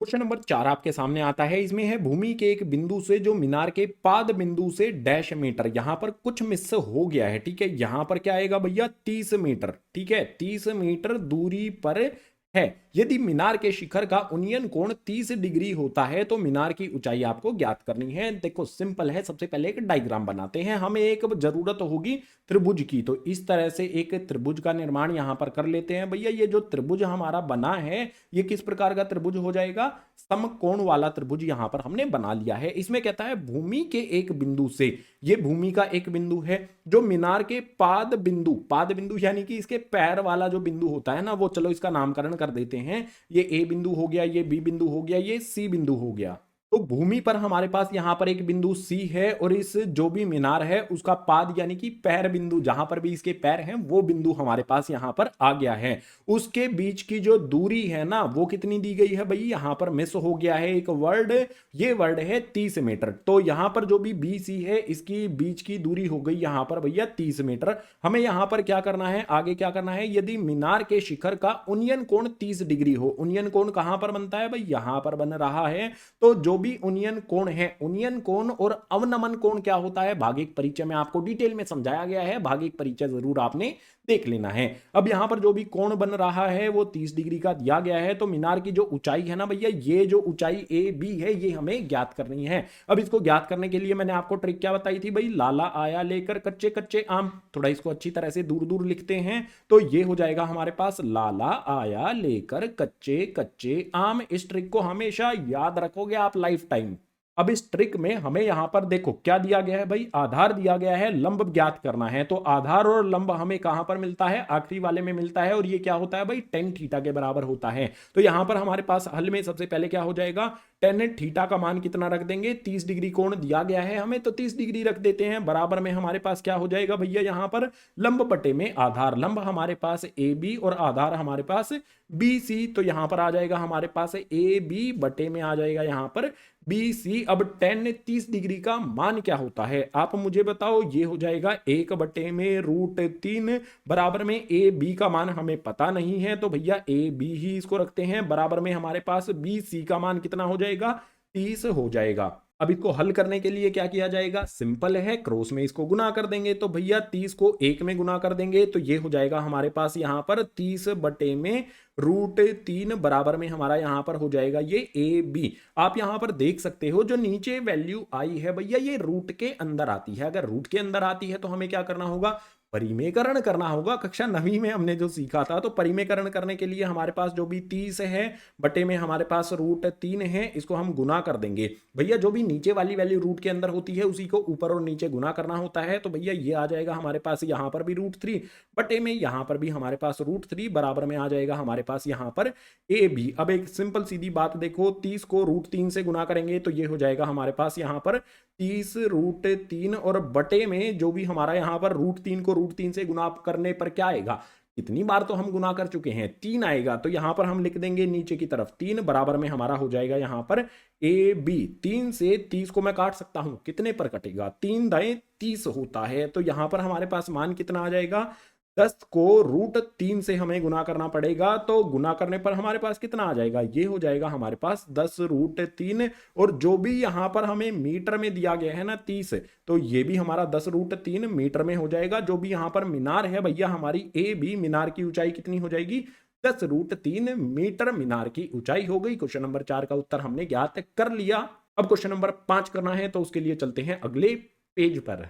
क्वेश्चन नंबर 4 आपके सामने आता है। इसमें है भूमि के एक बिंदु से जो मीनार के पाद बिंदु से डैश मीटर, यहां पर कुछ मिस हो गया है। ठीक है, यहां पर क्या आएगा भैया, 30 मीटर। ठीक है, 30 मीटर दूरी पर है। यदि मीनार के शिखर का उन्नयन कोण 30 डिग्री होता है तो मीनार की ऊंचाई आपको ज्ञात करनी है। देखो सिंपल है, सबसे पहले एक डायग्राम बनाते हैं। हमें एक जरूरत होगी त्रिभुज की, तो इस तरह से एक त्रिभुज का निर्माण यहां पर कर लेते हैं। भैया ये जो त्रिभुज हमारा बना है ये किस प्रकार का त्रिभुज हो जाएगा, समकोण वाला त्रिभुज यहां पर हमने बना लिया है। इसमें कहता है भूमि के एक बिंदु से, ये भूमि का एक बिंदु है जो मीनार के पाद बिंदु, पाद बिंदु यानी कि इसके पैर वाला जो बिंदु होता है ना, वो चलो इसका नामकरण कर देते हैं। ये ए बिंदु हो गया, ये बी बिंदु हो गया, ये सी बिंदु हो गया। तो भूमि पर हमारे पास यहां पर एक बिंदु सी है और इस जो भी मीनार है उसका पाद यानी कि पैर बिंदु, जहां पर भी इसके पैर हैं वो बिंदु हमारे पास यहां पर आ गया है। उसके बीच की जो दूरी है ना वो कितनी दी गई है भाई, यहां पर मिस हो गया है एक वर्ड, ये वर्ड है 30 मीटर। तो यहां पर जो भी बी सी है इसकी बीच की दूरी हो गई यहां पर भैया 30 मीटर। हमें यहां पर क्या करना है, आगे क्या करना है, यदि मीनार के शिखर का उन्नयन कोण 30 डिग्री हो, उन्नयन कोण कहां पर बनता है भाई, यहां पर बन रहा है। तो जो भी उन्नयन कोण है, उन्नयन कोण और अवनमन कोण क्या होता है, भागिक परिचय में आपको डिटेल में समझाया गया है, भागिक परिचय जरूर आपने देख लेना है। अब यहां पर जो भी कोण बन रहा है वो 30 डिग्री का दिया गया है। तो मीनार की जो ऊंचाई है ना भैया, ये जो ऊंचाई ए बी है ये हमें ज्ञात करनी है। अब इसको ज्ञात करने के लिए मैंने आपको ट्रिक क्या बताई थी भाई, लाला आया लेकर कच्चे कच्चे आम, थोड़ा इसको अच्छी तरह से दूर दूर लिखते हैं तो ये हो जाएगा हमारे पास लाला आया लेकर कच्चे कच्चे आम। इस ट्रिक को हमेशा याद रखोगे आप लाइफ टाइम। अब इस ट्रिक में हमें यहां पर देखो क्या दिया गया है भाई, आधार दिया गया है, लंब ज्ञात करना है। तो आधार और लंब हमें कहां पर मिलता है, आखिरी वाले में मिलता है, और ये क्या होता है भाई, tan थीटा के बराबर होता है। तो यहां पर हमारे पास हल में सबसे पहले क्या हो जाएगा, tan थीटा का मान कितना रख देंगे, 30 डिग्री कोण दिया गया है हमें तो 30 डिग्री रख देते हैं। बराबर में हमारे पास क्या हो जाएगा भैया, यहां पर लंब बटे में आधार, लंब हमारे पास ए बी और आधार हमारे पास बी सी। तो यहां पर आ जाएगा हमारे पास ए बी बटे में आ जाएगा यहां पर बी सी। अब tan 30 डिग्री का मान क्या होता है आप मुझे बताओ, ये हो जाएगा 1 बटे में √3, बराबर में ए बी का मान हमें पता नहीं है तो भैया ए बी ही इसको रखते हैं। बराबर में हमारे पास बी सी का मान कितना हो जाएगा, 30 हो जाएगा। अब इसको हल करने के लिए क्या किया जाएगा, सिंपल है, क्रॉस में इसको गुना कर देंगे। तो भैया 30 को 1 में गुना कर देंगे तो ये हो जाएगा हमारे पास यहाँ पर 30 बटे में √3 बराबर में हमारा यहाँ पर हो जाएगा ये ए बी। आप यहाँ पर देख सकते हो जो नीचे वैल्यू आई है भैया ये रूट के अंदर आती है। अगर रूट के अंदर आती है तो हमें क्या करना होगा, परिमेयकरण करना होगा। कक्षा 9वीं में हमने जो सीखा था, तो परिमेयकरण करने के लिए हमारे पास जो भी 30 है बटे में हमारे पास √3 है, इसको हम गुना कर देंगे। भैया जो भी नीचे वाली वैल्यू रूट के अंदर होती है उसी को ऊपर और नीचे गुना करना होता है। तो भैया ये आ जाएगा हमारे पास यहाँ पर भी √3 बटे में यहाँ पर भी हमारे पास √3 बराबर में आ जाएगा हमारे पास यहाँ पर ए बी। अब एक सिंपल सीधी बात देखो, 30 को √3 से गुना करेंगे तो ये हो जाएगा हमारे पास यहाँ पर 30 √3 और बटे में जो भी हमारा यहाँ पर √3 को √3 से गुना करने पर क्या आएगा, कितनी बार तो हम गुना कर चुके हैं, 3 आएगा। तो यहां पर हम लिख देंगे नीचे की तरफ 3 बराबर में हमारा हो जाएगा यहां पर ए बी। 3 से 30 को मैं काट सकता हूं, कितने पर कटेगा, 3 दाएं 30 होता है। तो यहां पर हमारे पास मान कितना आ जाएगा, 10 को √3 से हमें गुना करना पड़ेगा। तो गुना करने पर हमारे पास कितना आ जाएगा, ये हो जाएगा हमारे पास 10 √3 और जो भी यहां पर हमें मीटर में दिया गया है ना 30, तो ये भी हमारा 10 √3 मीटर में हो जाएगा। जो भी यहां पर मीनार है भैया हमारी ए बी, मीनार की ऊंचाई कितनी हो जाएगी, 10 √3 मीटर मीनार की ऊंचाई हो गई। क्वेश्चन नंबर 4 का उत्तर हमने ज्ञात कर लिया। अब क्वेश्चन नंबर 5 करना है, तो उसके लिए चलते हैं अगले पेज पर।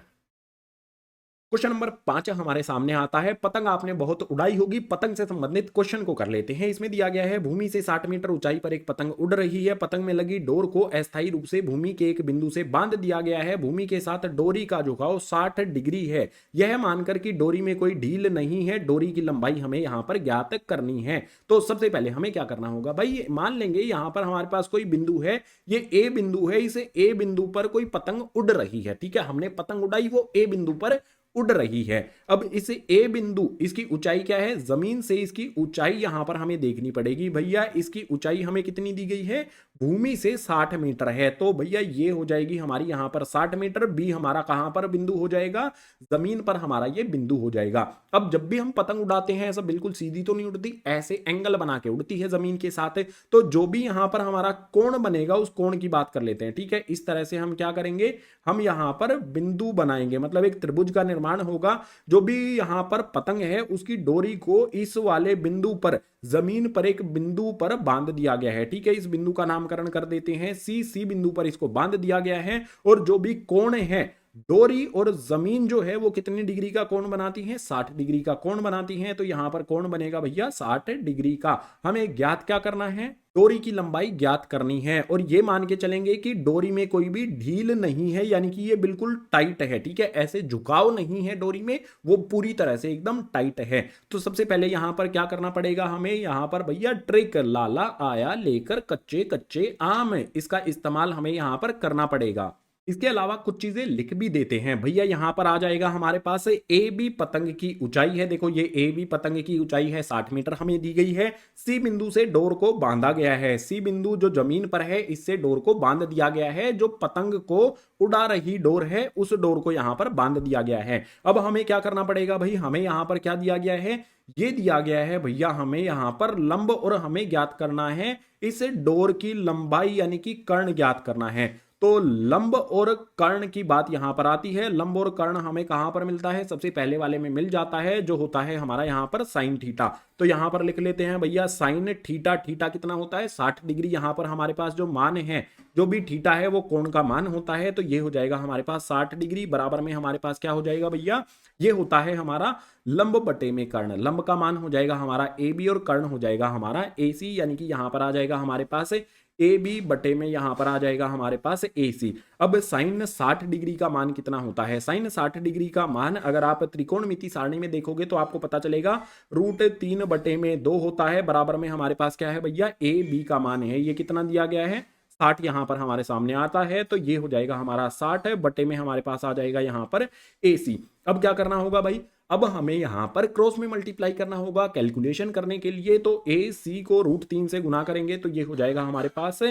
क्वेश्चन नंबर 5 हमारे सामने आता है, पतंग आपने बहुत उड़ाई होगी, पतंग से संबंधित क्वेश्चन को कर लेते हैं। इसमें दिया गया है भूमि से 60 मीटर ऊंचाई पर एक पतंग उड़ रही है। पतंग में लगी डोर को अस्थायी रूप से भूमि के एक बिंदु से बांध दिया गया है। भूमि के साथ डोरी का झुकाव 60 डिग्री है। यह मानकर कि डोरी में कोई ढील नहीं है, डोरी की लंबाई हमें यहाँ पर ज्ञात करनी है। तो सबसे पहले हमें क्या करना होगा भाई, मान लेंगे यहाँ पर हमारे पास कोई बिंदु है, ये ए बिंदु है, इसे ए बिंदु पर कोई पतंग उड़ रही है। ठीक है, हमने पतंग उड़ाई, वो ए बिंदु पर उड़ रही है। अब इस ए बिंदु, इसकी ऊंचाई क्या है, जमीन से इसकी ऊंचाई यहां पर हमें देखनी पड़ेगी। भैया इसकी ऊंचाई हमें कितनी दी गई है, भूमि से 60 मीटर है। तो भैया ये हो जाएगी हमारी यहां पर 60 मीटर। बी हमारा कहां पर बिंदु हो जाएगा, जमीन पर हमारा ये बिंदु हो जाएगा। अब जब भी हम पतंग उड़ाते हैं ऐसा बिल्कुल सीधी तो नहीं उड़ती, ऐसे एंगल बना के उड़ती है जमीन के साथ। तो जो भी यहां पर हमारा कोण बनेगा उस कोण की बात कर लेते हैं। ठीक है, इस तरह से हम क्या करेंगे, हम यहां पर बिंदु बनाएंगे, मतलब एक त्रिभुज का निर्माण होगा। जो भी यहां पर पतंग है उसकी डोरी को इस वाले बिंदु पर, जमीन पर एक बिंदु पर बांध दिया गया है। ठीक है, इस बिंदु का नामकरण कर देते हैं सी बिंदु पर इसको बांध दिया गया है। और जो भी कोण है, डोरी और जमीन जो है वो कितनी डिग्री का कोण बनाती है, 60 डिग्री का कोण बनाती है। तो यहां पर कोण बनेगा भैया 60 डिग्री का। हमें ज्ञात क्या करना है, डोरी की लंबाई ज्ञात करनी है। और ये मान के चलेंगे कि डोरी में कोई भी ढील नहीं है, यानी कि ये बिल्कुल टाइट है। ठीक है, ऐसे झुकाव नहीं है डोरी में, वो पूरी तरह से एकदम टाइट है। तो सबसे पहले यहां पर क्या करना पड़ेगा हमें, यहां पर भैया ट्रिक, लाला आया लेकर कच्चे कच्चे आम, इसका इस्तेमाल हमें यहां पर करना पड़ेगा। इसके अलावा कुछ चीजें लिख भी देते हैं। भैया यहां पर आ जाएगा हमारे पास ए बी पतंग की ऊंचाई है। देखो ये ए बी पतंग की ऊंचाई है 60 मीटर हमें दी गई है। सी बिंदु से डोर को बांधा गया है, सी बिंदु जो जमीन पर है इससे डोर को बांध दिया गया है। जो पतंग को उड़ा रही डोर है उस डोर को यहां पर बांध दिया गया है। अब हमें क्या करना पड़ेगा भाई, हमें यहां पर क्या दिया गया है, ये दिया गया है भैया हमें यहां पर लंब, और हमें ज्ञात करना है इस डोर की लंबाई, यानी कि कर्ण ज्ञात करना है। तो लंब और कर्ण की बात यहां पर आती है। लंब और कर्ण हमें कहां पर मिलता है, सबसे पहले वाले में मिल जाता है, जो होता है हमारा यहां पर साइन थीटा। तो यहां पर लिख लेते हैं भैया साइन थीटा, थीटा कितना होता है 60 डिग्री। यहां पर हमारे पास जो मान है, जो भी थीटा है वो कोण का मान होता है। तो ये हो जाएगा हमारे पास 60 डिग्री बराबर में हमारे पास क्या हो जाएगा भैया, ये होता है हमारा लंब बटे में कर्ण। लंब का मान हो जाएगा हमारा ए बी और कर्ण हो जाएगा हमारा ए सी, यानी कि यहां पर आ जाएगा हमारे पास ए बी बटे में यहां पर आ जाएगा हमारे पास ए सी। अब साइन 60 डिग्री का मान कितना होता है, साइन 60 डिग्री का मान अगर आप त्रिकोणमिति सारणी में देखोगे तो आपको पता चलेगा √3 बटे में 2 होता है। बराबर में हमारे पास क्या है भैया, ए बी का मान है, ये कितना दिया गया है 60 यहां पर हमारे सामने आता है। तो ये हो जाएगा हमारा 60 बटे में हमारे पास आ जाएगा यहां पर ए सी। अब क्या करना होगा भाई, अब हमें यहां पर क्रॉस में मल्टीप्लाई करना होगा कैलकुलेशन करने के लिए। तो ए सी को √3 से गुना करेंगे तो ये हो जाएगा हमारे पास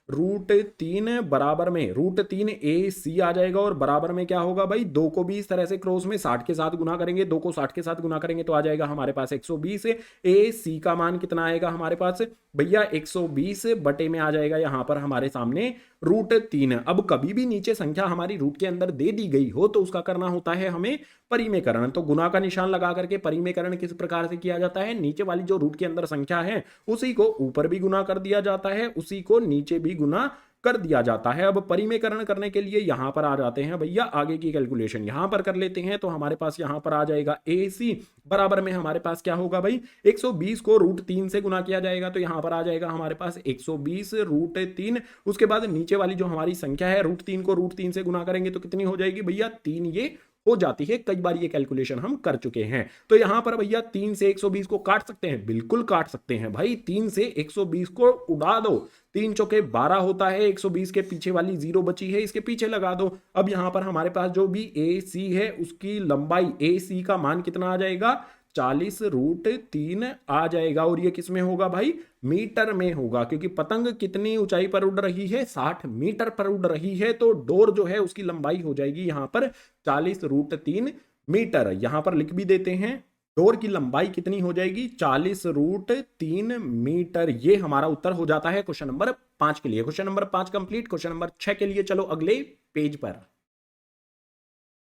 √3 बराबर में √3 AC आ जाएगा और बराबर में क्या होगा भाई, 2 को भी इस तरह से क्रॉस में 60 के साथ गुना करेंगे, 2 को 60 के साथ गुना करेंगे तो आ जाएगा हमारे पास 120। AC का मान कितना आएगा हमारे पास भैया, 120 बटे में आ जाएगा यहाँ पर हमारे सामने √3। अब कभी भी नीचे संख्या हमारी रूट के अंदर दे दी गई हो तो उसका करना होता है हमें परिमेयकरण। तो गुना का निशान लगा करके परिमेयकरण किस प्रकार से किया जाता है, नीचे वाली जो रूट के अंदर संख्या है उसी को ऊपर भी गुना कर दिया जाता है, उसी को नीचे भी गुना कर दिया जाता है। अब परिमेयकरण करने के लिए यहां पर आ जाते हैं भैया, आगे की कैलकुलेशन यहां पर कर लेते हैं। तो हमारे पास यहां पर आ जाएगा AC बराबर में हमारे पास क्या होगा भाई, 120 को √3 से गुना किया जाएगा तो यहां पर आ जाएगा हमारे पास 120 √3। उसके बाद नीचे वाली जो हमारी संख्या है √3 को √3 से गुना करेंगे तो कितनी हो जाएगी भैया, 3 ये हो जाती है। कई बार ये कैलकुलेशन हम कर चुके हैं। तो यहां पर भैया 3 से 120 को काट सकते हैं, बिल्कुल काट सकते हैं भाई, 3 से 120 को उड़ा दो, 3 चौके 12 होता है, 120 के पीछे वाली 0 बची है इसके पीछे लगा दो। अब यहां पर हमारे पास जो भी AC है उसकी लंबाई AC का मान कितना आ जाएगा, 40 √3 आ जाएगा। और ये किस में होगा भाई, मीटर में होगा, क्योंकि पतंग कितनी ऊंचाई पर उड़ रही है, 60 मीटर पर उड़ रही है। तो डोर जो है उसकी लंबाई हो जाएगी यहां पर 40 √3 मीटर। यहां पर लिख भी देते हैं, डोर की लंबाई कितनी हो जाएगी, 40 √3 मीटर। ये हमारा उत्तर हो जाता है क्वेश्चन नंबर 5 के लिए। Question number 5 complete. Question number 6 के लिए चलो अगले पेज पर।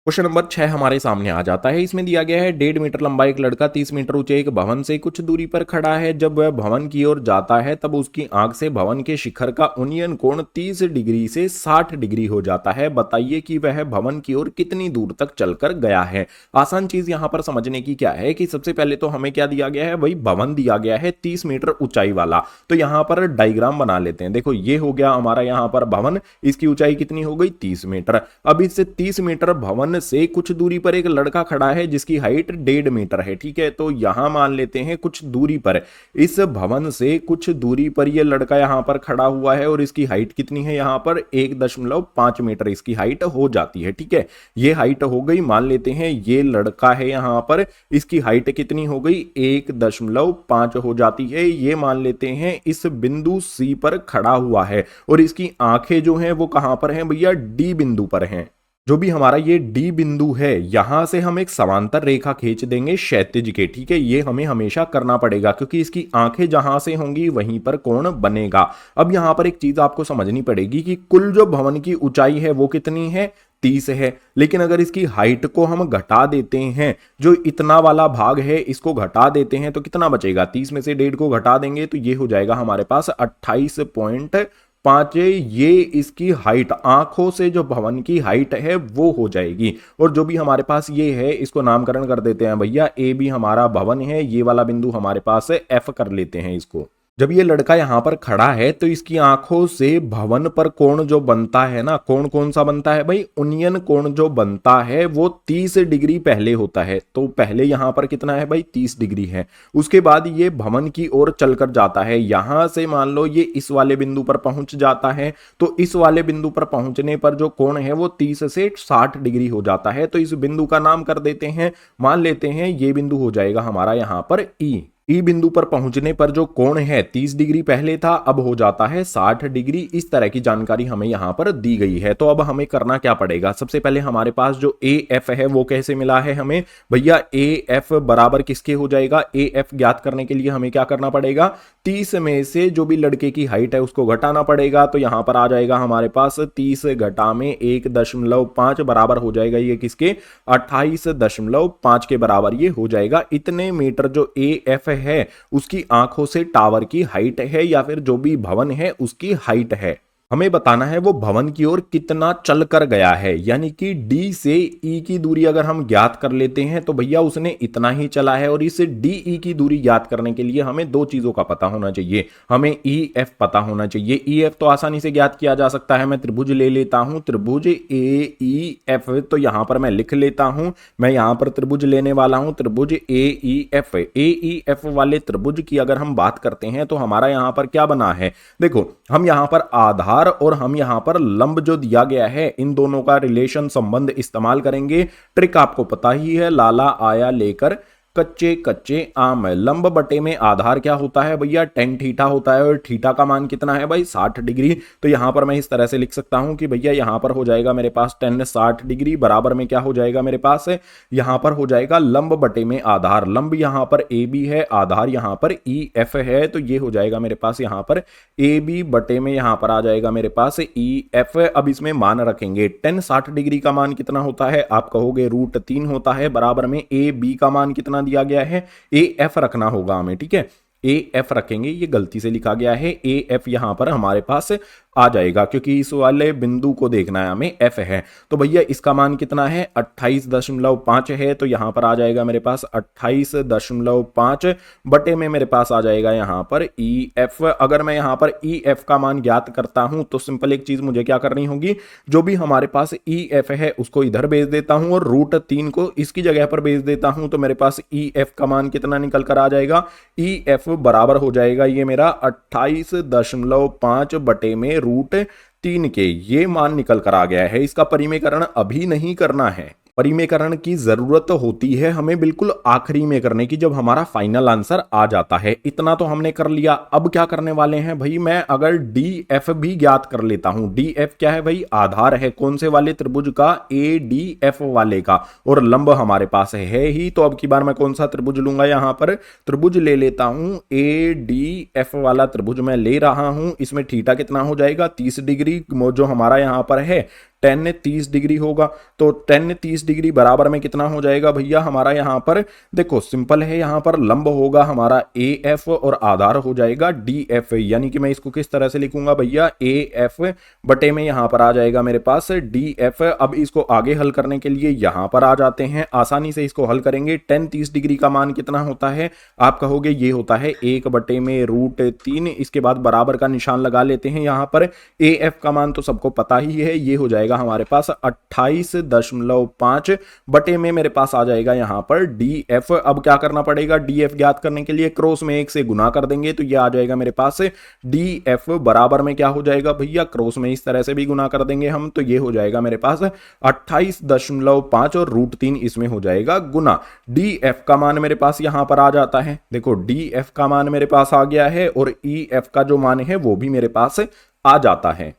क्वेश्चन नंबर 6 हमारे सामने आ जाता है। इसमें दिया गया है 1.5 मीटर लंबा एक लड़का 30 मीटर ऊंचे एक भवन से कुछ दूरी पर खड़ा है। जब वह भवन की ओर जाता है तब उसकी आंख से भवन के शिखर का उन्नयन कोण 30 डिग्री से 60 डिग्री हो जाता है। बताइए कि वह भवन की ओर कितनी दूर तक चलकर गया है। आसान चीज यहां पर समझने की क्या है कि सबसे पहले तो हमें क्या दिया गया है भाई, भवन दिया गया है 30 मीटर ऊंचाई वाला। तो यहां पर डायग्राम बना लेते हैं। देखो ये हो गया हमारा यहां पर भवन, इसकी ऊंचाई कितनी हो गई 30 मीटर। अब इससे 30 मीटर भवन से कुछ दूरी पर एक लड़का खड़ा है जिसकी हाइट 1.5 मीटर है। ठीक है, तो यहां मान लेते हैं कुछ दूरी पर, इस भवन से कुछ दूरी पर यह लड़का यहां पर खड़ा हुआ है और इसकी हाइट कितनी है, यहां पर 1.5 मीटर इसकी हाइट हो जाती है। ठीक है, ये हाइट हो गई। मान लेते हैं ये लड़का है यहां पर, इसकी हाइट कितनी हो गई 1.5 हो जाती है। ये मान लेते हैं इस बिंदु C पर खड़ा हुआ है और इसकी आंखें जो हैं वो कहां पर हैं भैया, D बिंदु पर हैं। जो भी हमारा ये D बिंदु है यहां से हम एक समांतर रेखा खींच देंगे क्षैतिज के। ठीक है, ये हमें हमेशा करना पड़ेगा क्योंकि इसकी आंखें जहां से होंगी वहीं पर कोण बनेगा। अब यहां पर एक चीज आपको समझनी पड़ेगी कि कुल जो भवन की ऊंचाई है वो कितनी है, 30 है। लेकिन अगर इसकी हाइट को हम घटा देते हैं, जो इतना वाला भाग है इसको घटा देते हैं तो कितना बचेगा, 30 में से 1.5 को घटा देंगे तो ये हो जाएगा हमारे पास 28.5। ये इसकी हाइट, आंखों से जो भवन की हाइट है वो हो जाएगी। और जो भी हमारे पास ये है इसको नामकरण कर देते हैं भैया, A भी हमारा भवन है, ये वाला बिंदु हमारे पास है F कर लेते हैं इसको। जब ये लड़का यहां पर खड़ा है तो इसकी आंखों से भवन पर कोण जो बनता है ना, कोण कौन सा बनता है भाई, उन्नयन कोण जो बनता है वो 30 डिग्री पहले होता है। तो पहले यहां पर कितना है भाई, 30 डिग्री है। उसके बाद ये भवन की ओर चलकर जाता है, यहां से मान लो ये इस वाले बिंदु पर पहुंच जाता है। तो इस वाले बिंदु पर पहुंचने पर जो कोण है वो 30 से 60 डिग्री हो जाता है। तो इस बिंदु का नाम कर देते हैं, मान लेते हैं ये बिंदु हो जाएगा हमारा यहां पर ई बिंदु पर पहुंचने पर जो कोण है 30 डिग्री पहले था, अब हो जाता है 60 डिग्री। इस तरह की जानकारी हमें यहां पर दी गई है। तो अब हमें करना क्या पड़ेगा, सबसे पहले हमारे पास जो AF है वो कैसे मिला है हमें भैया, AF बराबर किसके हो जाएगा, AF ज्ञात करने के लिए हमें क्या करना पड़ेगा, 30 में से जो भी लड़के की हाइट है उसको घटाना पड़ेगा। तो यहां पर आ जाएगा हमारे पास 30 घटा में 1.5 बराबर हो जाएगा ये किसके, 28.5 के बराबर ये हो जाएगा। इतने मीटर जो AF है उसकी आंखों से टावर की हाइट है या फिर जो भी भवन है उसकी हाइट है। हमें बताना है वो भवन की ओर कितना चल कर गया है, यानी कि D से E की दूरी अगर हम ज्ञात कर लेते हैं तो भैया उसने इतना ही चला है। और इस DE की दूरी ज्ञात करने के लिए हमें दो चीजों का पता होना चाहिए, हमें EF पता होना चाहिए। EF तो आसानी से ज्ञात किया जा सकता है, मैं त्रिभुज ले लेता हूं, त्रिभुज AEF। तो यहां पर मैं लिख लेता हूं, मैं यहां पर त्रिभुज लेने वाला हूं, त्रिभुज AEF। AEF वाले त्रिभुज की अगर हम बात करते हैं तो हमारा यहां पर क्या बना है, देखो हम यहां पर आधार और हम यहां पर लंब जो दिया गया है इन दोनों का रिलेशन संबंध इस्तेमाल करेंगे। ट्रिक आपको पता ही है, लाला आया लेकर कच्चे कच्चे आम। लंब बटे में आधार क्या होता है भैया, टेन थीटा होता है, और थीटा का मान कितना है भाई 60 डिग्री। तो यहां पर मैं इस तरह से लिख सकता हूं कि भैया यहां पर हो जाएगा मेरे पास टेन 60 डिग्री बराबर में क्या हो जाएगा मेरे पास, यहां पर हो जाएगा लंब बटे में आधार। लंब यहां पर ए बी है, आधार यहां पर ई एफ है, तो ये हो जाएगा मेरे पास यहां पर ए बी बटे में यहां पर आ जाएगा मेरे पास ई एफ। अब इसमें मान रखेंगे, टेन 60 डिग्री का मान कितना होता है, आप कहोगे √3 होता है, बराबर में ए बी का मान कितना दिया गया है, ए एफ रखना होगा हमें, ठीक है, ए एफ रखेंगे, ये गलती से लिखा गया है, ए एफ यहां पर हमारे पास आ जाएगा क्योंकि इस वाले बिंदु को देखना है हमें, एफ है। तो भैया इसका मान कितना है 28.5 है, तो यहां पर आ जाएगा मेरे पास 28.5 बटे में मेरे पास आ जाएगा यहां पर ई एफ। अगर मैं यहां पर ई एफ का मान ज्ञात करता हूं तो सिंपल एक चीज मुझे क्या करनी होगी, जो भी हमारे पास ई एफ है उसको इधर भेज देता हूं और √3 को इसकी जगह पर भेज देता हूं, तो मेरे पास ई एफ का मान कितना निकल कर आ जाएगा, ई एफ बराबर हो जाएगा ये मेरा 28.5 बटे में √3 के, ये मान निकल कर आ गया है। इसका परिमेयकरण अभी नहीं करना है, परिमेयकरण की जरूरत होती है हमें बिल्कुल आखिरी में करने की, जब हमारा फाइनल आंसर आ जाता है। इतना तो हमने कर लिया, अब क्या करने वाले हैं भाई, मैं अगर डी एफ भी ज्ञात कर लेता हूं। डी एफ क्या है भाई, आधार है, कौन से वाले त्रिभुज का, ए डी एफ वाले का, और लंब हमारे पास है ही। तो अब की बार मैं कौन सा त्रिभुज लूंगा, यहां पर त्रिभुज ले लेता हूं, ए डी एफ वाला त्रिभुज मैं ले रहा हूं। इसमें थीटा कितना हो जाएगा 30 डिग्री, जो हमारा यहां पर है टेन 30 डिग्री होगा, तो टेन 30 डिग्री बराबर में कितना हो जाएगा भैया हमारा, यहां पर देखो सिंपल है, यहां पर लंब होगा हमारा ए एफ और आधार हो जाएगा डी एफ। यानी कि मैं इसको किस तरह से लिखूंगा भैया, ए एफ बटे में यहां पर आ जाएगा मेरे पास डी एफ। अब इसको आगे हल करने के लिए यहां पर आ जाते हैं, आसानी से इसको हल करेंगे। टेन 30 डिग्री का मान कितना होता है, आप कहोगे ये होता है 1 बटे में √3। इसके बाद बराबर का निशान लगा लेते हैं, यहां पर ए एफ का मान तो सबको पता ही है, ये हो जाएगा हमारे पास 28.5 बटे में मेरे पास आ जाएगा यहां पर डी एफ। अब क्या करना पड़ेगा, डी एफ ज्ञात करने के लिए क्रॉस में 1 से गुना कर देंगे, तो ये आ जाएगा मेरे पास डी एफ बराबर में क्या हो जाएगा भैया, क्रॉस में इस तरह से भी गुना कर देंगे हम, तो ये हो जाएगा मेरे पास 28.5 और √3 इसमें हो जाएगा गुना। डी एफ का मान मेरे पास यहां पर आ जाता है, देखो डी एफ का मान मेरे पास आ गया है और ई एफ का जो मान है वो भी मेरे पास आ जाता है।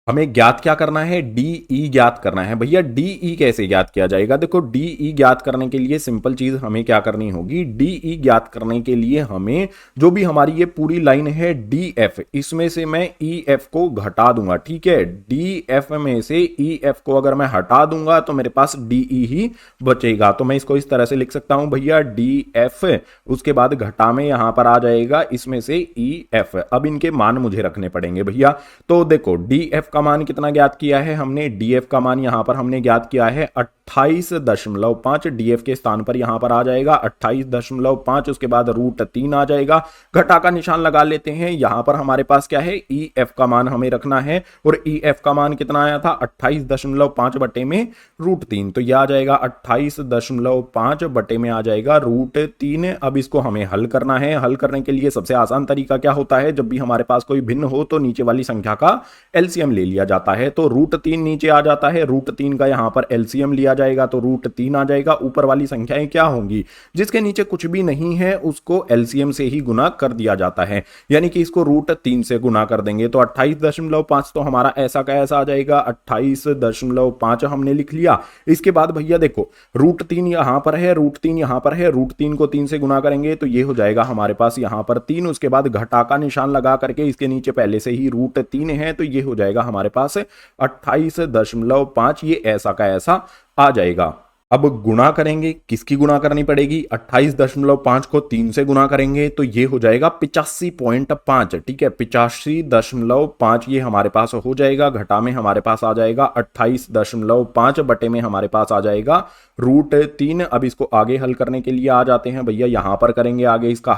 हमें ज्ञात क्या करना है, डी ई ज्ञात करना है। भैया डी ई कैसे ज्ञात किया जाएगा, देखो डी ई ज्ञात करने के लिए सिंपल चीज हमें क्या करनी होगी, डी ई ज्ञात करने के लिए हमें जो भी हमारी ये पूरी लाइन है डी एफ, इसमें से मैं ई एफ को घटा दूंगा, ठीक है। डी एफ में से ई एफ को अगर मैं हटा दूंगा तो मेरे पास डी ई ही बचेगा। तो मैं इसको इस तरह से लिख सकता हूं भैया, डी एफ उसके बाद घटा में यहां पर आ जाएगा इसमें से ई एफ। अब इनके मान मुझे रखने पड़ेंगे भैया, तो देखो डी एफ का मान कितना ज्ञात किया है हमने, डीएफ का मान यहां पर हमने ज्ञात किया है 28.5। डीएफ के स्थान पर यहां पर आ जाएगा 28.5, उसके बाद √3 आ जाएगा, घटा का निशान लगा लेते हैं। यहां पर हमारे पास क्या है, ई एफ का मान हमें रखना है, और ई एफ का मान कितना आया था 28.5 बटे में √3, तो यह आ जाएगा 28.5 बटे में आ जाएगा √3। अब इसको हमें हल करना है। हल करने के लिए सबसे आसान तरीका क्या होता है, जब भी हमारे पास कोई भिन्न हो तो नीचे वाली संख्या का एलसीएम ले लिया जाता है। तो √3 नीचे आ जाता है, √3 का यहां पर एलसीएम लिया जाएगा तो √3 आ जाएगा। ऊपर वाली संख्याएं क्या होंगी, जिसके नीचे कुछ भी नहीं है उसको एलसीएम से ही गुना कर दिया जाता है, यानी कि इसको √3 से गुना कर देंगे तो 28.5 तो हमारा ऐसा का ऐसा आ जाएगा, 28.5 हमने लिख लिया। इसके बाद भैया देखो √3 यहां पर है, √3 यहां पर है, √3 को 3 से गुना करेंगे तो ये हो जाएगा हमारे पास यहां पर 3, उसके बाद घटा का निशान लगा करके इसके नीचे पहले से ही √3 है, तो ये हो जाएगा हमारे पास 28.5, ये ऐसा का ऐसा आ जाएगा। अब गुणा करेंगे, किसकी गुणा करनी पड़ेगी, 28.5 को 3 से गुणा करेंगे तो ये हो जाएगा 85.5, ठीक है, 85.5 ये हमारे पास हो जाएगा। घटा में हमारे पास आ जाएगा 28.5 बटे में हमारे पास आ जाएगा √3। अब इसको आगे हल करने के लिए आ जाते हैं भैया, यहां पर करेंगे आगे इसका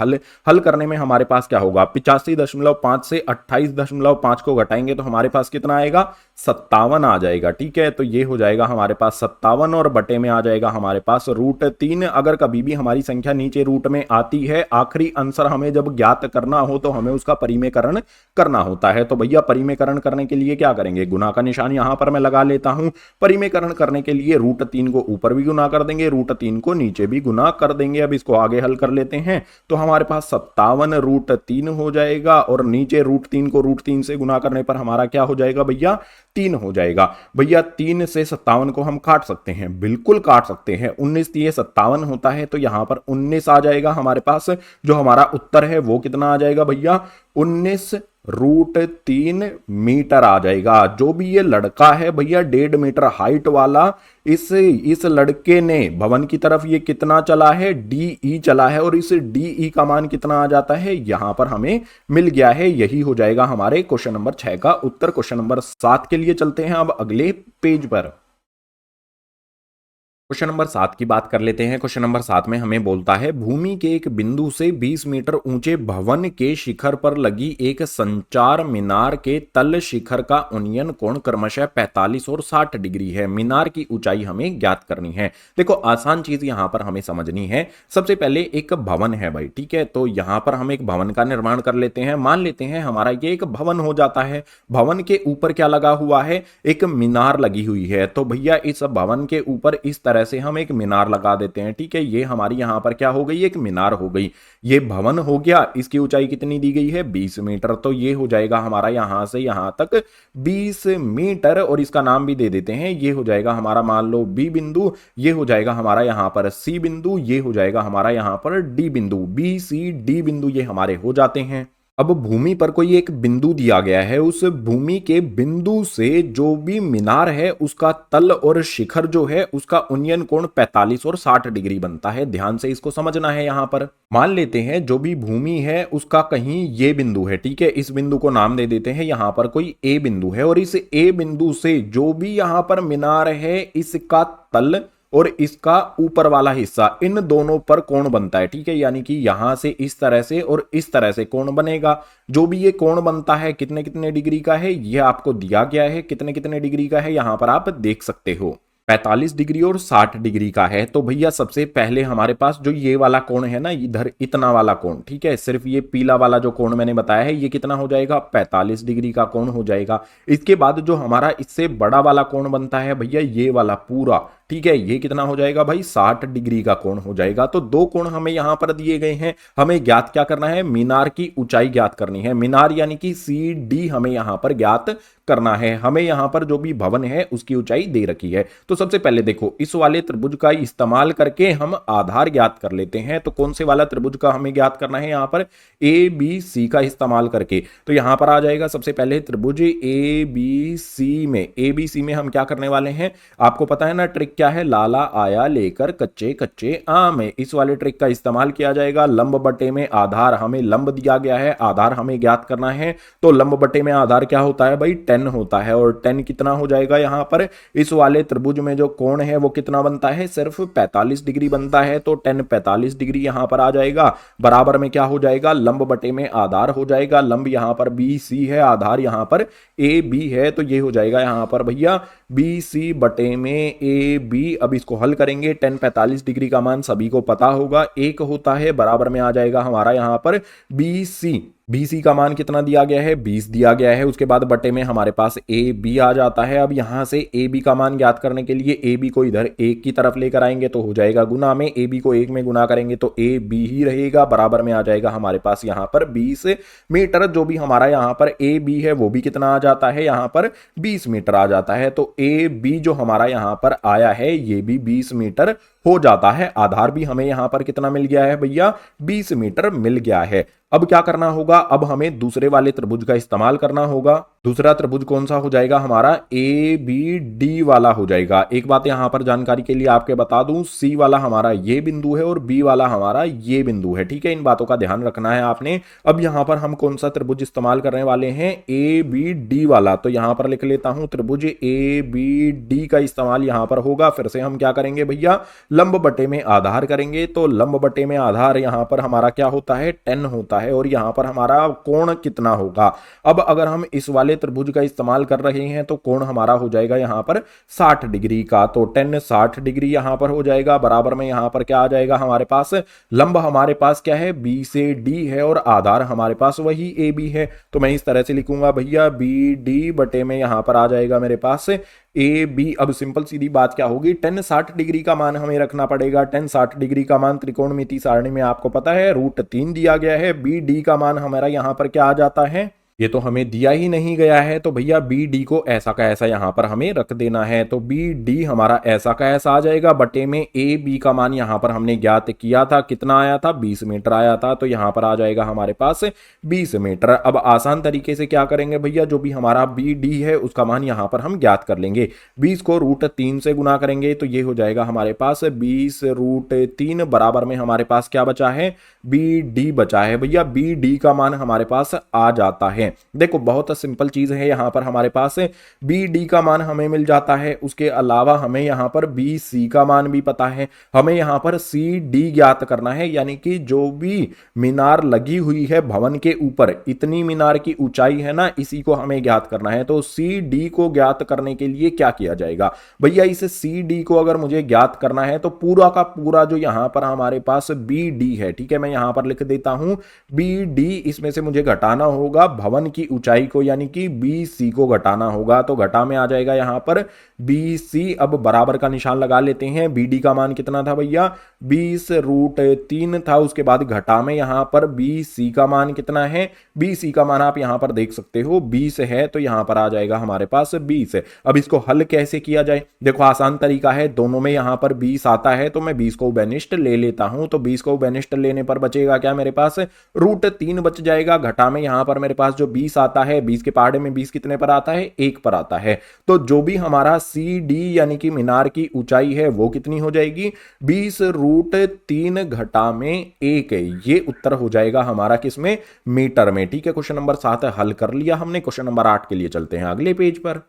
हल करने में हमारे पास क्या होगा, 85.5 से 28.5 को घटाएंगे तो हमारे पास कितना आएगा, 57 आ जाएगा, ठीक है। तो ये हो जाएगा हमारे पास 57 और बटे में आ जाएगा हमारे पास √3। अगर कभी भी हमारी संख्या नीचे रूट में आती है, आखिरी आंसर हमें जब ज्ञात करना हो तो हमें उसका परिमेयकरण करना होता है। तो भैया परिमेयकरण करने के लिए क्या करेंगे, गुना का निशान यहां पर मैं लगा लेता हूं। परिमेयकरण करने के लिए √3 को ऊपर भी गुना कर देंगे, √3 को नीचे भी गुना कर देंगे। अब इसको आगे हल कर लेते हैं तो हमारे पास 57 √3 हो जाएगा और नीचे √3 को √3 से गुना करने पर हमारा क्या हो जाएगा भैया, 3 हो जाएगा। भैया 3 से 57 को हम काट सकते हैं, बिल्कुल काट सकते हैं। 19 दिए 57 होता है तो यहां पर 19 आ जाएगा हमारे पास। जो हमारा उत्तर है वो कितना आ जाएगा भैया, 19√3 मीटर आ जाएगा। जो भी ये लड़का है भैया 1.5 मीटर हाइट वाला, इस लड़के ने भवन की तरफ ये कितना चला है, DE चला है, और इस DE का मान कितना आ जाता है, यहां पर हमें मिल गया है। यही हो जाएगा हमारे क्वेश्चन नंबर 6 का उत्तर। क्वेश्चन नंबर 7 के लिए चलते हैं अब अगले पेज पर। क्वेश्चन नंबर 7 की बात कर लेते हैं। क्वेश्चन नंबर 7 में हमें बोलता है भूमि के एक बिंदु से 20 मीटर ऊंचे भवन के शिखर पर लगी एक संचार मीनार के तल शिखर का उन्नयन कोण क्रमशः 45 और 60 डिग्री है। मीनार की ऊंचाई हमें ज्ञात करनी है। देखो आसान चीज यहां पर हमें समझनी है। सबसे पहले एक भवन है भाई, ठीक है, तो यहां पर हम एक भवन का निर्माण कर लेते हैं। मान लेते हैं हमारा ये एक भवन हो जाता है। भवन के ऊपर क्या लगा हुआ है, एक मीनार लगी हुई है। तो भैया इस भवन के ऊपर इस तरह से हम एक मीनार लगा देते हैं, ठीक है। ये हमारी यहां पर क्या हो गई, एक मीनार हो गई। ये भवन हो गया, इसकी ऊंचाई कितनी दी गई है, 20 मीटर। तो ये हो जाएगा हमारा यहां से यहां तक 20 मीटर, और इसका नाम भी दे देते हैं। ये हो जाएगा हमारा मान लो B बिंदु, ये हो जाएगा हमारा यहां पर C बिंदु, ये हो जाएगा हमारा यहां पर D बिंदु। BCD बिंदु ये हमारे हो जाते हैं। अब भूमि पर कोई एक बिंदु दिया गया है, उस भूमि के बिंदु से जो भी मीनार है उसका तल और शिखर जो है उसका उन्नयन कोण 45 और 60 डिग्री बनता है। ध्यान से इसको समझना है। यहां पर मान लेते हैं जो भी भूमि है उसका कहीं ये बिंदु है, ठीक है। इस बिंदु को नाम दे देते हैं, यहां पर कोई A बिंदु है, और इस A बिंदु से जो भी यहां पर मीनार है इसका तल और इसका ऊपर वाला हिस्सा, इन दोनों पर कोण बनता है, ठीक है। यानी कि यहां से इस तरह से और इस तरह से कोण बनेगा। जो भी ये कोण बनता है कितने कितने डिग्री का है, ये आपको दिया गया है। कितने कितने डिग्री का है यहां पर आप देख सकते हो, 45 डिग्री और 60 डिग्री का है। तो भैया सबसे पहले हमारे पास जो ये वाला कोण है ना, इधर इतना वाला कोण, ठीक है, सिर्फ ये पीला वाला जो कोण मैंने बताया है ये कितना हो जाएगा, 45 डिग्री का कोण हो जाएगा। इसके बाद जो हमारा इससे बड़ा वाला कोण बनता है भैया ये वाला पूरा, ठीक है, ये कितना हो जाएगा भाई, 60 डिग्री का कोण हो जाएगा। तो दो कोण हमें यहां पर दिए गए हैं। हमें ज्ञात क्या करना है, मीनार की ऊंचाई ज्ञात करनी है। मीनार यानी कि CD हमें यहां पर ज्ञात करना है। हमें यहां पर जो भी भवन है उसकी ऊंचाई दे रखी है। तो सबसे पहले देखो इस वाले त्रिभुज का इस्तेमाल करके हम आधार ज्ञात कर लेते हैं। तो कौन से वाला त्रिभुज का हमें ज्ञात करना है, यहां पर ABC का इस्तेमाल करके। तो यहां पर आ जाएगा सबसे पहले त्रिभुज ABC में हम क्या करने वाले हैं, आपको पता है ना ट्रिक क्या है, लाला आया लेकर कच्चे कच्चे आम है। इस वाले ट्रिक का इस्तेमाल किया जाएगा। लंब बटे में आधार, हमें लंब दिया गया है, आधार हमें ज्ञात करना है। तो लंब बटे में आधार क्या होता है भाई, 10 होता है। और 10 कितना हो जाएगा यहां पर, इस वाले त्रिभुज में जो कोण है वो कितना बनता है, सिर्फ 45 डिग्री बनता है। तो 10 45 डिग्री यहां पर आ जाएगा। बराबर में क्या हो जाएगा, लंब बटे में आधार हो जाएगा। लंब यहां पर BC है, आधार यहां पर AB है। तो ये हो जाएगा यहां पर भैया BC बटे में AB। अब इसको हल करेंगे, 10 45 डिग्री का मान सभी को पता होगा 1 होता है। बराबर में आ जाएगा हमारा यहां पर BC का मान कितना दिया गया है, 20 दिया गया है। उसके बाद बटे में हमारे पास AB आ जाता है। अब यहां से AB का मान ज्ञात करने के लिए AB को इधर 1 की तरफ लेकर आएंगे तो हो जाएगा गुना में, AB को 1 में गुना करेंगे तो AB ही रहेगा। बराबर में आ जाएगा हमारे पास यहां पर 20 मीटर। जो भी हमारा यहां पर AB है वो भी कितना आ जाता है, यहां पर 20 मीटर आ जाता है। तो AB जो हमारा यहां पर आया है ये भी 20 मीटर हो जाता है। आधार भी हमें यहां पर कितना मिल गया है भैया, 20 मीटर मिल गया है। अब क्या करना होगा, अब हमें दूसरे वाले त्रिभुज का इस्तेमाल करना होगा। दूसरा त्रिभुज कौन सा हो जाएगा हमारा, ABD वाला हो जाएगा। एक बात यहां पर जानकारी के लिए आपके बता दूं, C वाला हमारा ये बिंदु है और B वाला हमारा ये बिंदु है, ठीक है। इन बातों का ध्यान रखना है आपने। अब यहां पर हम कौन सा त्रिभुज इस्तेमाल करने वाले हैं, ABD वाला। तो यहां पर लिख लेता हूं, त्रिभुज ABD का इस्तेमाल यहां पर होगा। फिर से हम क्या करेंगे भैया, लंब बटे में आधार करेंगे। तो लंब बटे में आधार यहां पर हमारा क्या होता है, 10 होता है। और यहां पर हमारा कोण कितना होगा। अब अगर हम इस वाले वाले त्रिभुज का इस्तेमाल कर रहे हैं तो कोण हमारा हो जाएगा यहाँ पर 60 डिग्री का। तो 10 60 डिग्री यहाँ पर हो जाएगा। बराबर में यहाँ पर क्या आ जाएगा हमारे पास, लंब हमारे पास क्या है, बी से डी है और आधार हमारे पास वही ए बी है। तो मैं इस तरह से लिखूंगा भैया, बी डी बटे में यहाँ पर आ जाएगा मेरे पास ए बी। अब सिंपल सीधी बात क्या होगी, 10 60 डिग्री का मान हमें रखना पड़ेगा। 10 60 डिग्री का मान त्रिकोणमिति सारणी में आपको पता है √3 दिया गया है। बी डी का मान हमारा यहाँ पर क्या आ जाता है, ये तो हमें दिया ही नहीं गया है, तो भैया बी डी को ऐसा का ऐसा यहां पर हमें रख देना है। तो बी डी हमारा ऐसा का ऐसा आ जाएगा, बटे में ए बी का मान यहां पर हमने ज्ञात किया था, कितना आया था, 20 मीटर आया था। तो यहां पर आ जाएगा हमारे पास 20 मीटर। अब आसान तरीके से क्या करेंगे भैया, जो भी हमारा बी डी है उसका मान यहां पर हम ज्ञात कर लेंगे। 20 को √3 से गुना करेंगे तो ये हो जाएगा हमारे पास 20 √3। बराबर में हमारे पास क्या बचा है, बी डी बचा है। भैया बी डी का मान हमारे पास आ जाता है। देखो बहुत सिंपल चीज है, यहां पर हमारे पास बी डी का मान हमें मिल जाता है। उसके अलावा हमें यहां पर बी सी का मान भी पता है। हमें यहां पर सी डी ज्ञात करना है, यानी कि जो भी मीनार लगी हुई है भवन के ऊपर, इतनी मीनार की ऊंचाई है ना, इसी को हमें ज्ञात करना है। तो सी डी को ज्ञात करने के लिए क्या किया जाएगा भैया, इस सी डी को अगर मुझे ज्ञात करना है तो पूरा का पूरा जो यहां पर हमारे पास बी डी है, ठीक है, मैं यहां पर लिख देता हूं बी डी, इसमें से मुझे घटाना होगा भवन की ऊंचाई को, यानी कि बी सी को घटाना होगा। तो घटा में आ जाएगा यहां पर बी सी। अब बराबर का निशान लगा लेते हैं। बी डी का मान कितना था भैया, 20 √3 था। उसके बाद घटा में यहां पर बी सी का मान कितना है, बी सी का मान आप यहां पर देख सकते हो 20 है, तो यहां पर आ जाएगा हमारे पास 20। अब इसको हल कैसे किया जाए, देखो आसान तरीका है, दोनों में यहां पर 20 आता है तो मैं 20 को उभयनिष्ठ ले लेता हूं। तो 20 को उभयनिष्ठ लेने पर बचेगा क्या मेरे पास, √3 बच जाएगा। घटा में यहां पर मेरे पास जो 20 आता है, 20 के पहाड़े में 20 कितने पर आता है, 1 पर आता है। तो जो भी हमारा सी डी यानी कि मीनार की ऊंचाई है वो कितनी हो जाएगी, 20 √3 घटा में 1। ये उत्तर हो जाएगा हमारा किसमें, मीटर में। ठीक है, क्वेश्चन नंबर 7 हल कर लिया हमने। क्वेश्चन नंबर 8 के लिए चलते हैं अगले पेज पर।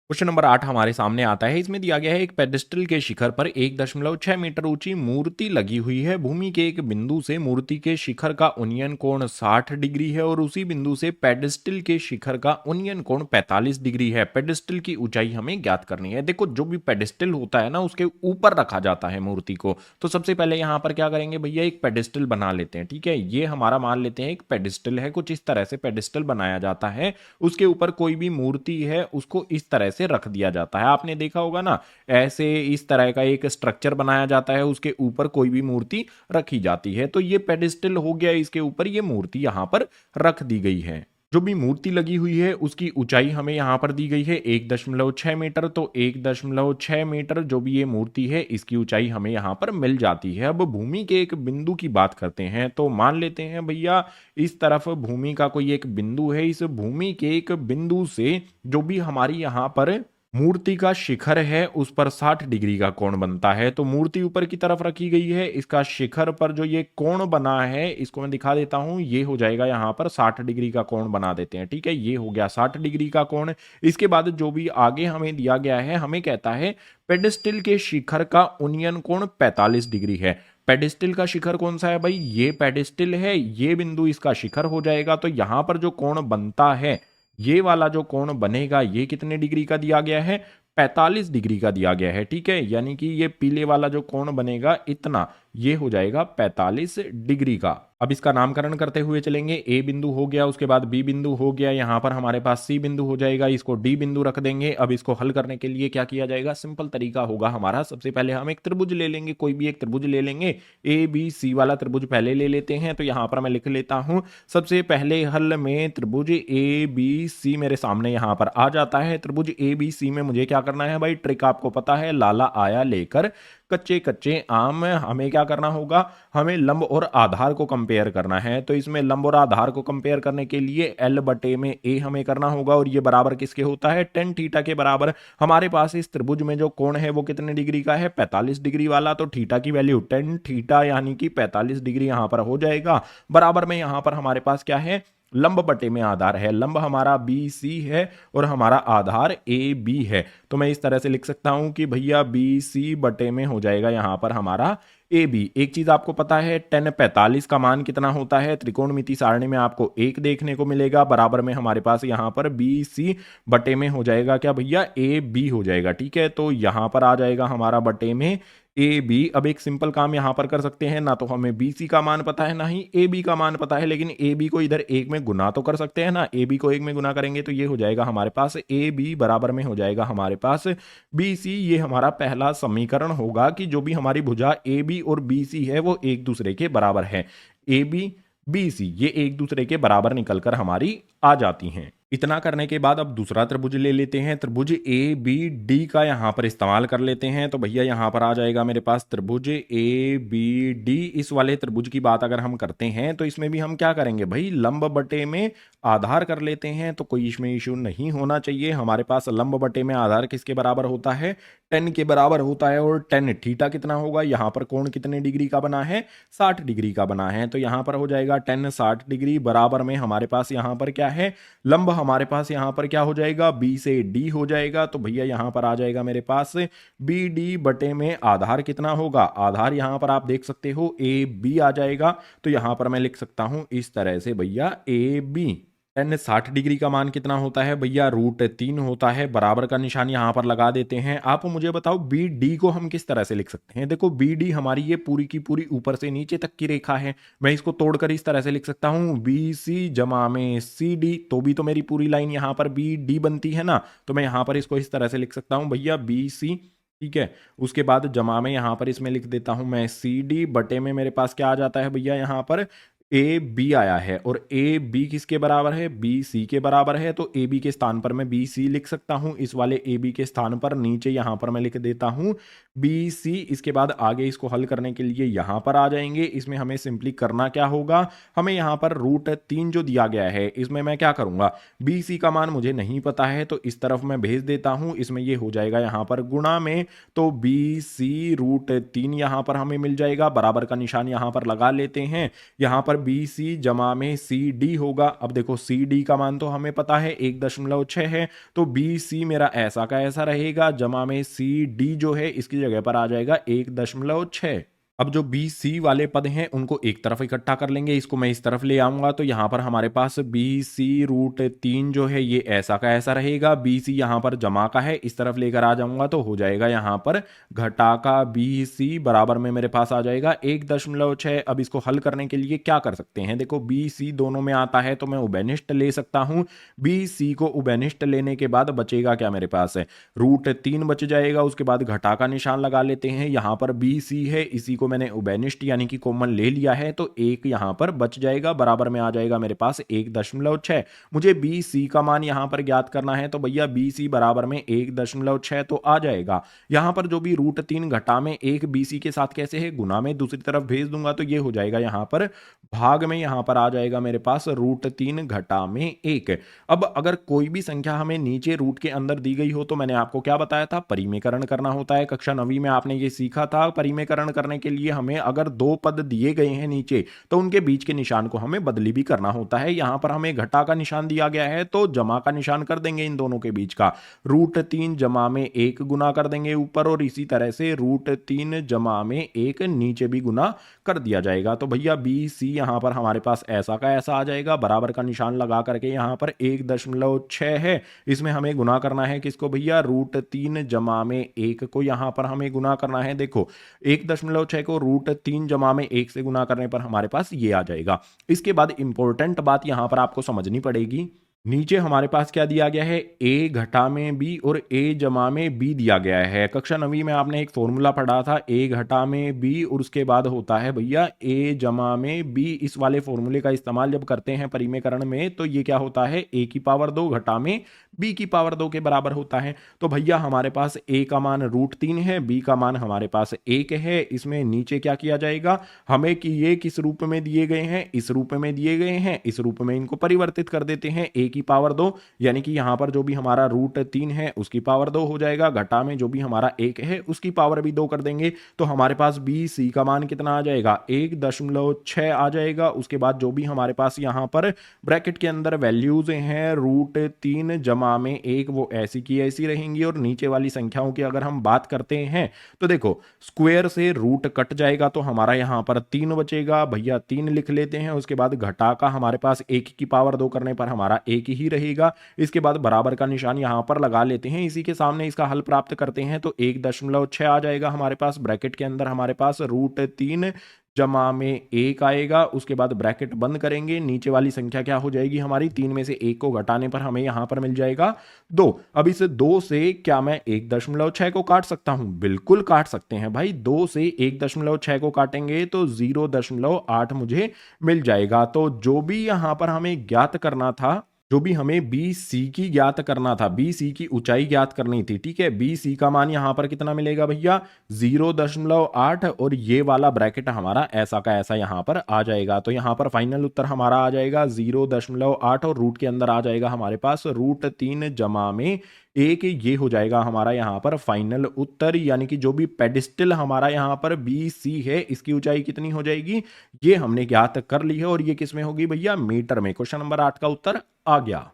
क्वेश्चन नंबर 8 हमारे सामने आता है। इसमें दिया गया है एक पेडिस्टल के शिखर पर 1.6 मीटर ऊंची मूर्ति लगी हुई है। भूमि के एक बिंदु से मूर्ति के शिखर का उन्नयन कोण 60 डिग्री है और उसी बिंदु से पेडिस्टल के शिखर का उन्नयन कोण 45 डिग्री है। पेडिस्टल की ऊंचाई हमें ज्ञात करनी है। देखो जो भी पेडिस्टल होता है ना, उसके ऊपर रखा जाता है मूर्ति को। तो सबसे पहले यहां पर क्या करेंगे भैया, एक पेडिस्टल बना लेते हैं। ठीक है, ये हमारा मान लेते हैं एक पेडिस्टल है, कुछ इस तरह से पेडिस्टल बनाया जाता है। उसके ऊपर कोई भी मूर्ति है उसको इस तरह से रख दिया जाता है। आपने देखा होगा ना, ऐसे इस तरह का एक स्ट्रक्चर बनाया जाता है, उसके ऊपर कोई भी मूर्ति रखी जाती है। तो ये पेडिस्टल हो गया, इसके ऊपर ये मूर्ति यहां पर रख दी गई है। जो भी मूर्ति लगी हुई है उसकी ऊंचाई हमें यहां पर दी गई है 1.6 मीटर। तो 1.6 मीटर जो भी ये मूर्ति है इसकी ऊंचाई हमें यहां पर मिल जाती है। अब भूमि के एक बिंदु की बात करते हैं। तो मान लेते हैं भैया इस तरफ भूमि का कोई एक बिंदु है। इस भूमि के एक बिंदु से जो भी हमारी यहां पर मूर्ति का शिखर है उस पर 60 डिग्री का कोण बनता है। तो मूर्ति ऊपर की तरफ रखी गई है, इसका शिखर पर जो ये कोण बना है इसको मैं दिखा देता हूं। ये हो जाएगा यहां पर 60 डिग्री का कोण बना देते हैं। ठीक है, ये हो गया 60 डिग्री का कोण। इसके बाद जो भी आगे हमें दिया गया है, हमें कहता है पेडिस्टल के शिखर का उन्नयन कोण 45 डिग्री है। पेडिस्टल का शिखर कौन सा है भाई, ये पेडिस्टल है, ये बिंदु इसका शिखर हो जाएगा। तो यहां पर जो कोण बनता है, ये वाला जो कोण बनेगा, ये कितने डिग्री का दिया गया है, 45 डिग्री का दिया गया है। ठीक है, यानी कि ये पीले वाला जो कोण बनेगा इतना, ये हो जाएगा 45 डिग्री का। अब इसका नामकरण करते हुए चलेंगे। ए बिंदु हो गया, उसके बाद बी बिंदु हो गया, यहां पर हमारे पास सी बिंदु हो जाएगा, इसको डी बिंदु रख देंगे। अब इसको हल करने के लिए क्या किया जाएगा, सिंपल तरीका होगा हमारा। सबसे पहले हम एक त्रिभुज ले लेंगे, कोई भी एक त्रिभुज ले लेंगे। ए बी सी वाला त्रिभुज पहले ले लेते हैं। तो यहां पर मैं लिख लेता हूं, सबसे पहले हल में त्रिभुज ए बी सी मेरे सामने यहां पर आ जाता है। त्रिभुज ए बी सी में मुझे क्या करना है भाई, ट्रिक आपको पता है, लाला आया लेकर कच्चे कच्चे आम। हमें क्या करना होगा, हमें लंब और आधार को कंपेयर करना है। तो इसमें लंब और आधार को कंपेयर करने के लिए L बटे में A हमें करना होगा, और ये बराबर किसके होता है, tan थीटा के बराबर। हमारे पास इस त्रिभुज में जो कोण है वो कितने डिग्री का है, 45 डिग्री वाला। तो थीटा की वैल्यू tan थीटा यानी कि 45 डिग्री यहां पर हो जाएगा। बराबर में यहां पर हमारे पास क्या है, लंब बटे में आधार है, लंब हमारा बी सी है और हमारा आधार ए बी है। तो मैं इस तरह से लिख सकता हूं कि भैया बी सी बटे में हो जाएगा यहां पर हमारा ए बी। एक चीज आपको पता है tan 45 का मान कितना होता है, त्रिकोणमिति सारणी में आपको 1 देखने को मिलेगा, बराबर में हमारे पास यहां पर बी सी बटे में हो जाएगा क्या भैया, ए बी हो जाएगा। ठीक है, तो यहां पर आ जाएगा हमारा बटे में ए बी। अब एक सिंपल काम यहां पर कर सकते हैं, ना तो हमें बी सी का मान पता है ना ही ए बी का मान पता है, लेकिन ए बी को इधर एक में गुना तो कर सकते हैं ना। ए बी को एक में गुना करेंगे तो ये हो जाएगा हमारे पास ए बी बराबर में हो जाएगा हमारे पास बी सी। ये हमारा पहला समीकरण होगा कि जो भी हमारी भुजा ए बी और बी सी है वो एक दूसरे के बराबर है। ए बी बी सी ये एक दूसरे के बराबर निकलकर हमारी आ जाती हैं। इतना करने के बाद अब दूसरा त्रिभुज ले लेते हैं, त्रिभुज ए बी डी का यहां पर इस्तेमाल कर लेते हैं। तो भैया यहां पर आ जाएगा मेरे पास त्रिभुज ए बी डी। इस वाले त्रिभुज की बात अगर हम करते हैं तो इसमें भी हम क्या करेंगे भाई, लंब बटे में आधार कर लेते हैं। तो कोई इसमें इश्यू नहीं होना चाहिए। हमारे पास लंब बटे में आधार किसके बराबर होता है, tan के बराबर होता है। और tan थीटा कितना होगा, यहां पर कोण कितने डिग्री का बना है, 60 डिग्री का बना है। तो यहां पर हो जाएगा tan 60 डिग्री बराबर में हमारे पास यहां पर क्या है, लंब हमारे पास यहां पर क्या हो जाएगा, बी से डी हो जाएगा। तो भैया यहां पर आ जाएगा मेरे पास बी डी बटे में आधार कितना होगा, आधार यहां पर आप देख सकते हो ए बी आ जाएगा। तो यहां पर मैं लिख सकता हूं इस तरह से भैया ए बी। tan 60 डिग्री का मान कितना होता है भैया, √3 होता है। बराबर का निशान यहां पर लगा देते हैं। आप मुझे बताओ बी डी को हम किस तरह से लिख सकते हैं। देखो बी डी हमारी ये पूरी की पूरी ऊपर से नीचे तक की रेखा है। मैं इसको तोड़कर इस तरह से लिख सकता हूं बी सी जमा में सी डी। तो भी तो मेरी पूरी लाइन यहां पर बी डी बनती है ना। तो मैं यहां पर इसको इस तरह से लिख सकता हूं भैया बी सी। ठीक है, उसके बाद जमा में यहां पर इसमें लिख देता हूं मैं सी डी बटे में मेरे पास क्या आ जाता है भैया, यहां पर ए बी आया है। और ए बी किसके बराबर है, बी सी के बराबर है। तो ए बी के स्थान पर मैं बी सी लिख सकता हूं। इस वाले ए बी के स्थान पर नीचे यहां पर मैं लिख देता हूं बी सी। इसके बाद आगे इसको हल करने के लिए यहां पर आ जाएंगे। इसमें हमें सिंपली करना क्या होगा, हमें यहां पर √3 जो दिया गया है इसमें मैं क्या करूंगा, बी सी का मान मुझे नहीं पता है तो इस तरफ मैं भेज देता हूं। इसमें ये हो जाएगा यहां पर गुणा में, तो बी सी √3 यहां पर हमें मिल जाएगा। बराबर का निशान यहां पर लगा लेते हैं। यहां पर बी सी जमा में सी डी होगा। अब देखो सी डी का मान तो हमें पता है 1.6 है। तो बी सी मेरा ऐसा का ऐसा रहेगा, जमा में सी डी जो है इसकी जगह पर आ जाएगा 1.6। अब जो बी सी वाले पद हैं उनको एक तरफ इकट्ठा कर लेंगे। इसको मैं इस तरफ ले आऊंगा तो यहां पर हमारे पास बी सी √3 जो है ये ऐसा का ऐसा रहेगा। बी सी यहां पर जमा का है, इस तरफ लेकर आ जाऊंगा तो हो जाएगा यहां पर घटा का बी सी बराबर में मेरे पास आ जाएगा 1.6। अब इसको हल करने के लिए क्या कर सकते हैं, देखो बी सी दोनों में आता है तो मैं उभयनिष्ठ ले सकता हूं। बी सी को उभयनिष्ठ लेने के बाद बचेगा क्या मेरे पास है, √3 बच जाएगा। उसके बाद घटा का निशान लगा लेते हैं। यहां पर बी सी है, इसी को मैंने उभयनिष्ठ यानी कि कॉमन ले लिया है तो एक यहां पर बच जाएगा। बराबर में आ जाएगा मेरे पास 1.6। मुझे बी सी का मान यहां पर ज्ञात करना है तो भैया बी सी बराबर में 1.6 तो आ जाएगा। यहां पर जो भी √3 घटा में एक बी सी के साथ कैसे है, गुना में दूसरी तरफ भेज दूंगा तो ये हो जाएगा यहां पर भाग में। यहां पर आ जाएगा मेरे पास √3 घटा में 1। अब अगर कोई भी संख्या हमें नीचे रूट के अंदर दी गई हो तो मैंने आपको क्या बताया था, परिमेयकरण करना होता है। कक्षा 9वीं में आपने ये सीखा था। परिमेयकरण करने के लिए हमें अगर दो पद दिए गए हैं नीचे तो उनके बीच के निशान को हमें बदली भी करना होता है। यहां पर हमें घटा का निशान दिया गया है तो जमा का निशान कर देंगे इन दोनों के बीच का। √3 जमा में 1 गुना कर देंगे ऊपर, और इसी तरह से √3 जमा में 1 नीचे भी गुना कर दिया जाएगा। तो भैया बी सी यहां पर हमारे पास ऐसा का ऐसा आ जाएगा। बराबर का निशान लगा करके यहां पर 1.6 है, इसमें हमें गुना करना है किसको भैया, √3 जमा में 1 को यहां पर हमें गुना करना है। देखो 1.6 को √3 जमा में 1 से गुना करने पर हमारे पास ये आ जाएगा। इसके बाद इंपॉर्टेंट बात यहां पर आपको समझनी पड़ेगी। नीचे हमारे पास क्या दिया गया है, a घटा में b और a जमा में b दिया गया है। कक्षा 9वीं में आपने एक फॉर्मूला पढ़ा था, a घटा में b और उसके बाद होता है भैया a जमा में b। इस वाले फॉर्मूले का इस्तेमाल जब करते हैं परिमेयकरण में तो ये क्या होता है, a की पावर 2 घटा में b की पावर 2 के बराबर होता है। तो भैया हमारे पास a का मान √3 है, b का मान हमारे पास 1 है। इसमें नीचे क्या किया जाएगा, हमें कि ये किस रूप में दिए गए हैं, इस रूप में दिए गए हैं, इस रूप में इनको परिवर्तित कर देते हैं। a की पावर 2, यानी कि यहाँ पर जो भी हमारा √3 है उसकी पावर 2 हो जाएगा, घटा में जो भी हमारा 1 है उसकी पावर भी 2 कर देंगे, तो हमारे पास बी सी का मान कितना आ जाएगा 1.6 आ जाएगा। उसके बाद जो भी हमारे पास यहाँ पर ब्रैकेट के अंदर वैल्यूज हैं √3 जमा में 1 वो ऐसी की ऐसी रहेंगी। और नीचे वाली संख्याओं की अगर हम बात करते हैं तो देखो स्क्वायर से रूट कट जाएगा तो हमारा यहाँ पर 3 बचेगा, भैया 3 लिख लेते हैं। उसके बाद घटा का हमारे पास 1 की पावर 2 करने पर हमारा 1 ही रहेगा। इसके बाद बराबर का निशान यहाँ पर लगा लेते हैं, इसी के सामने इसका हल प्राप्त करते हैं तो 1.6 आ जाएगा हमारे पास। ब्रैकेट के अंदर हमारे पास √3 जमा में 1 आएगा। उसके बाद ब्रैकेट बंद करेंगे, नीचे वाली संख्या क्या हो जाएगी हमारी 3 में से 1 को घटाने पर हमें यहां पर मिल जाएगा 2। अब इस 2 से क्या मैं 1.6 को काट सकता हूं? बिल्कुल काट सकते हैं भाई। 2 से 1.6 को काटेंगे तो 0.8 मुझे मिल जाएगा। तो जो भी यहां पर हमें ज्ञात करना था, जो भी हमें बी सी की ज्ञात करना था, बी सी की ऊंचाई ज्ञात करनी थी, ठीक है, बी सी का मान यहां पर कितना मिलेगा भैया 0.8, और ये वाला ब्रैकेट हमारा ऐसा का ऐसा यहां पर आ जाएगा। तो यहां पर फाइनल उत्तर हमारा आ जाएगा 0.8 और रूट के अंदर आ जाएगा हमारे पास √3 जमा में 1। ये हो जाएगा हमारा यहाँ पर फाइनल उत्तर, यानी कि जो भी पेडिस्टल हमारा यहाँ पर बी सी है इसकी ऊंचाई कितनी हो जाएगी ये हमने ज्ञात कर ली है। और ये किस में होगी भैया? मीटर में। क्वेश्चन नंबर 8 का उत्तर आ गया।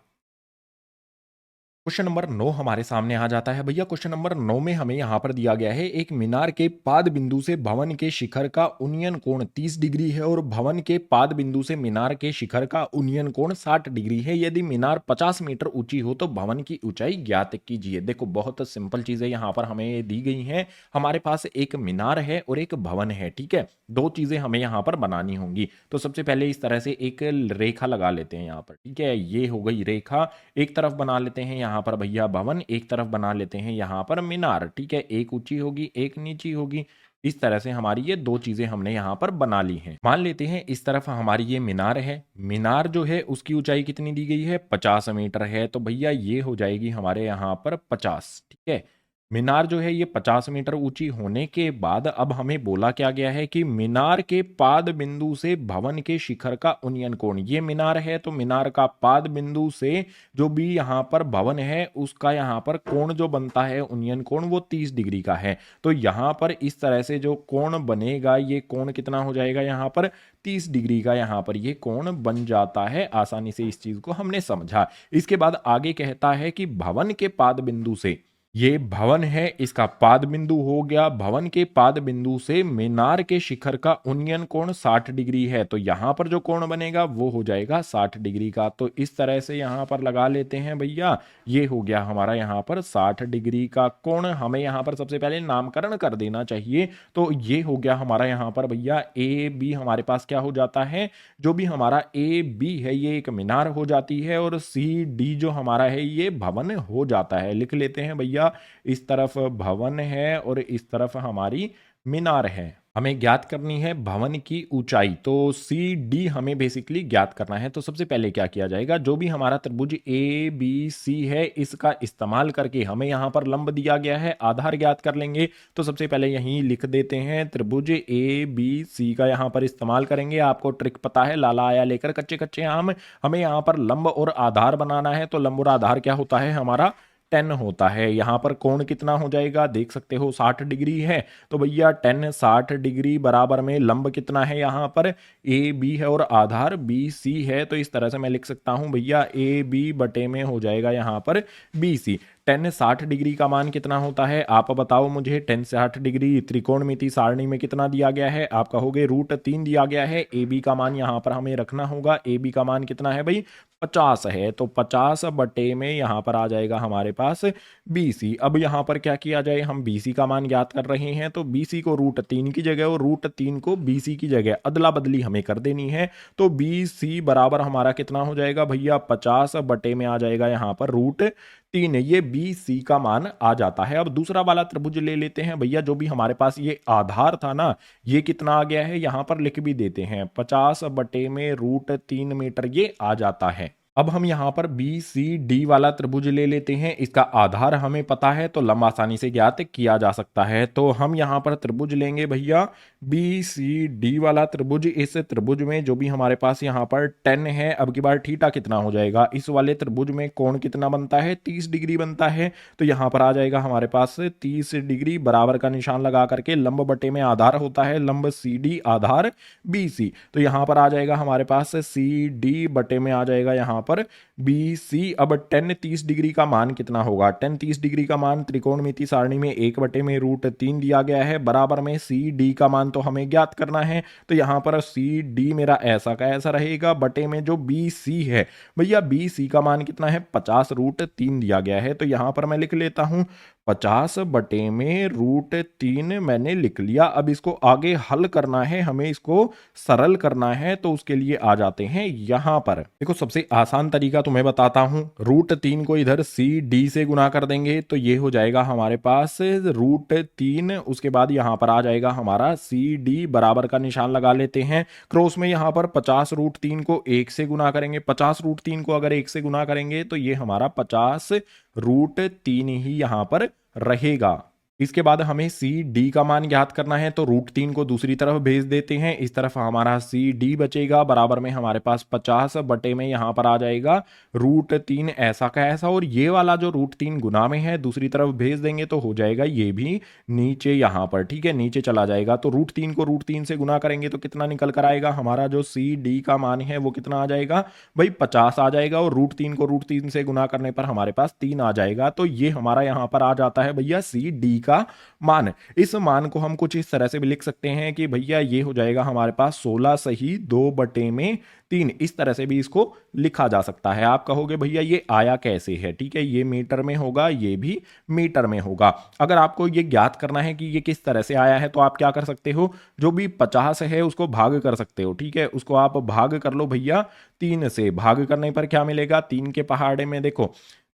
क्वेश्चन नंबर 9 हमारे सामने आ जाता है भैया। क्वेश्चन नंबर 9 में हमें यहां पर दिया गया है एक मीनार के पाद बिंदु से भवन के शिखर का उन्नयन कोण 30 डिग्री है और भवन के पाद बिंदु से मीनार के शिखर का उन्नयन कोण 60 डिग्री है। यदि मीनार 50 मीटर ऊंची हो तो भवन की ऊंचाई ज्ञात कीजिए। देखो बहुत सिंपल चीजें यहां पर हमें दी गई हैं। हमारे पास एक मीनार है और एक भवन है, ठीक है, दो चीजें हमें यहां पर बनानी होंगी। तो सबसे पहले इस तरह से एक रेखा लगा लेते हैं यहां पर, ठीक है, ये हो गई रेखा। एक तरफ बना लेते हैं यहाँ पर भैया भवन, एक तरफ बना लेते हैं यहाँ पर मीनार, ठीक है, एक ऊंची होगी एक नीची होगी। इस तरह से हमारी ये दो चीजें हमने यहाँ पर बना ली हैं। मान लेते हैं इस तरफ हमारी ये मीनार है, मीनार जो है उसकी ऊंचाई कितनी दी गई है 50 मीटर है। तो भैया ये हो जाएगी हमारे यहाँ पर 50, ठीक है। मीनार जो है ये 50 मीटर ऊंची होने के बाद अब हमें बोला क्या गया है कि मीनार के पाद बिंदु से भवन के शिखर का उन्नयन कोण, ये मीनार है तो मीनार का पाद बिंदु से जो भी यहाँ पर भवन है उसका यहाँ पर कोण जो बनता है उन्नयन कोण वो 30 डिग्री का है। तो यहाँ पर इस तरह से जो कोण बनेगा ये कोण कितना हो जाएगा यहाँ पर 30 डिग्री का यहाँ पर ये कोण बन जाता है। आसानी से इस चीज को हमने समझा। इसके बाद आगे कहता है कि भवन के पाद बिंदु से, ये भवन है इसका पाद बिंदु हो गया, भवन के पाद बिंदु से मीनार के शिखर का उन्नयन कोण 60 डिग्री है। तो यहां पर जो कोण बनेगा वो हो जाएगा 60 डिग्री का। तो इस तरह से यहां पर लगा लेते हैं भैया, ये हो गया हमारा यहां पर 60 डिग्री का कोण। हमें यहां पर सबसे पहले नामकरण कर देना चाहिए। तो ये हो गया हमारा यहां पर भैया ए बी, हमारे पास क्या हो जाता है, जो भी हमारा ए बी है ये एक मीनार हो जाती है और सी डी जो हमारा है ये भवन हो जाता है। लिख लेते हैं भैया, इस तरफ भवन है और इस तरफ हमारी मीनार है। हमें ज्ञात करनी है भवन की ऊंचाई, तो सी डी हमें बेसिकली ज्ञात करना है। तो सबसे पहले क्या किया जाएगा, जो भी हमारा त्रिभुज ए बी सी है इसका इस्तेमाल करके हमें यहां पर लंब दिया गया है, आधार ज्ञात कर लेंगे। तो सबसे पहले यहीं लिख देते हैं त्रिभुज ए बी सी का यहां पर इस्तेमाल करेंगे। आपको ट्रिक पता है, लाला आया लेकर कच्चे कच्चे आम। हमें यहां पर लंब और आधार बनाना है। तो लंब और आधार क्या होता है हमारा 10 होता है। यहां पर कोण कितना हो जाएगा देख सकते हो 60 डिग्री है। तो भैया 10 60 डिग्री बराबर में लंब कितना है, यहां पर ए बी है और आधार बी सी है। तो इस तरह से मैं लिख सकता हूं भैया ए बी बटे में हो जाएगा यहां पर बी सी। 10 60 डिग्री का मान कितना होता है आप बताओ मुझे। 10 60 डिग्री त्रिकोणमिति सारणी में कितना दिया गया है, आप कहोगे √3 दिया गया है। ए बी का मान यहां पर हमें रखना होगा। ए बी का मान कितना है भाई 50 है। तो 50 बटे में यहां पर आ जाएगा हमारे पास BC। अब यहां पर क्या किया जाए, हम BC का मान ज्ञात कर रहे हैं तो BC को √3 की जगह और √3 को BC की जगह अदला बदली हमें कर देनी है। तो BC बराबर हमारा कितना हो जाएगा भैया 50 बटे में आ जाएगा यहां पर √3। ये BC का मान आ जाता है। अब दूसरा वाला त्रिभुज ले लेते हैं भैया, जो भी हमारे पास ये आधार था ना ये कितना आ गया है यहां पर लिख भी देते हैं 50 बटे में √3 मीटर ये आ जाता है। अब हम यहाँ पर बी सी डी वाला त्रिभुज ले लेते हैं। इसका आधार हमें पता है तो लंब आसानी से ज्ञात किया जा सकता है। तो हम यहाँ पर त्रिभुज लेंगे भैया बी सी डी वाला त्रिभुज। इस त्रिभुज में जो भी हमारे पास यहाँ पर 10 है, अब की बार थीटा कितना हो जाएगा, इस वाले त्रिभुज में कोण कितना बनता है, 30 डिग्री बनता है। तो यहाँ पर आ जाएगा हमारे पास 30 डिग्री, बराबर का निशान लगा करके लंब बटे में आधार होता है, लंब सी डी आधार बी सी। तो यहाँ पर आ जाएगा हमारे पास सी डी बटे में आ जाएगा यहाँ पर बी सी। अब 10 30 डिग्री का मान कितना होगा, 10 30 डिग्री का मान त्रिकोणमिति सारणी में 1/√3 दिया गया है, बराबर में सी डी का मान तो हमें ज्ञात करना है। तो यहाँ पर सी डी मेरा ऐसा का ऐसा रहेगा, बटे में जो बी सी है भैया, बी सी का मान कितना है 50√3 दिया गया है। तो यहाँ पर मैं लिख लेता हूँ 50 बटे में √3 मैंने लिख लिया। अब इसको आगे हल करना है, हमें इसको सरल करना है, तो उसके लिए आ जाते हैं यहां पर। देखो सबसे आसान तरीका तुम्हें बताता हूं, √3 को इधर सी डी से गुना कर देंगे तो ये हो जाएगा हमारे पास √3। उसके बाद यहां पर आ जाएगा हमारा सी डी, बराबर का निशान लगा लेते हैं। क्रॉस में यहां पर 50√3 को 1 से गुना करेंगे, 50√3 को अगर 1 से गुना करेंगे तो ये हमारा 50√3 ही यहां पर रहेगा। इसके बाद हमें सी डी का मान ज्ञात करना है, तो √3 को दूसरी तरफ भेज देते हैं, इस तरफ हमारा सी डी बचेगा, बराबर में हमारे पास 50 बटे में यहाँ पर आ जाएगा √3 ऐसा का ऐसा। और ये वाला जो √3 गुना में है दूसरी तरफ भेज देंगे तो हो जाएगा ये भी नीचे यहाँ पर, ठीक है, नीचे चला जाएगा। तो √3 को √3 से गुना करेंगे तो कितना निकल कर आएगा, हमारा जो सी डी का मान है वो कितना आ जाएगा भाई 50 आ जाएगा, और √3 को √3 से गुना करने पर हमारे पास 3 आ जाएगा। तो ये हमारा यहाँ पर आ जाता है भैया सी डी का मान। इस मान को हम कुछ इस तरह से भी लिख सकते हैं कि भैया ये हो जाएगा हमारे पास 16 सही 2/3। इस तरह से भी इसको लिखा जा सकता है। आप कहोगे भैया ये आया कैसे है, ठीक है, ये मीटर में होगा, ये भी मीटर में होगा। अगर आपको ये ज्ञात करना है कि ये किस तरह से आया है तो आप क्या कर सकते हो, जो भी 50 है उसको भाग कर सकते हो, ठीक है, उसको आप भाग कर लो भैया 3 से। भाग करने पर क्या मिलेगा, 3 के पहाड़े में देखो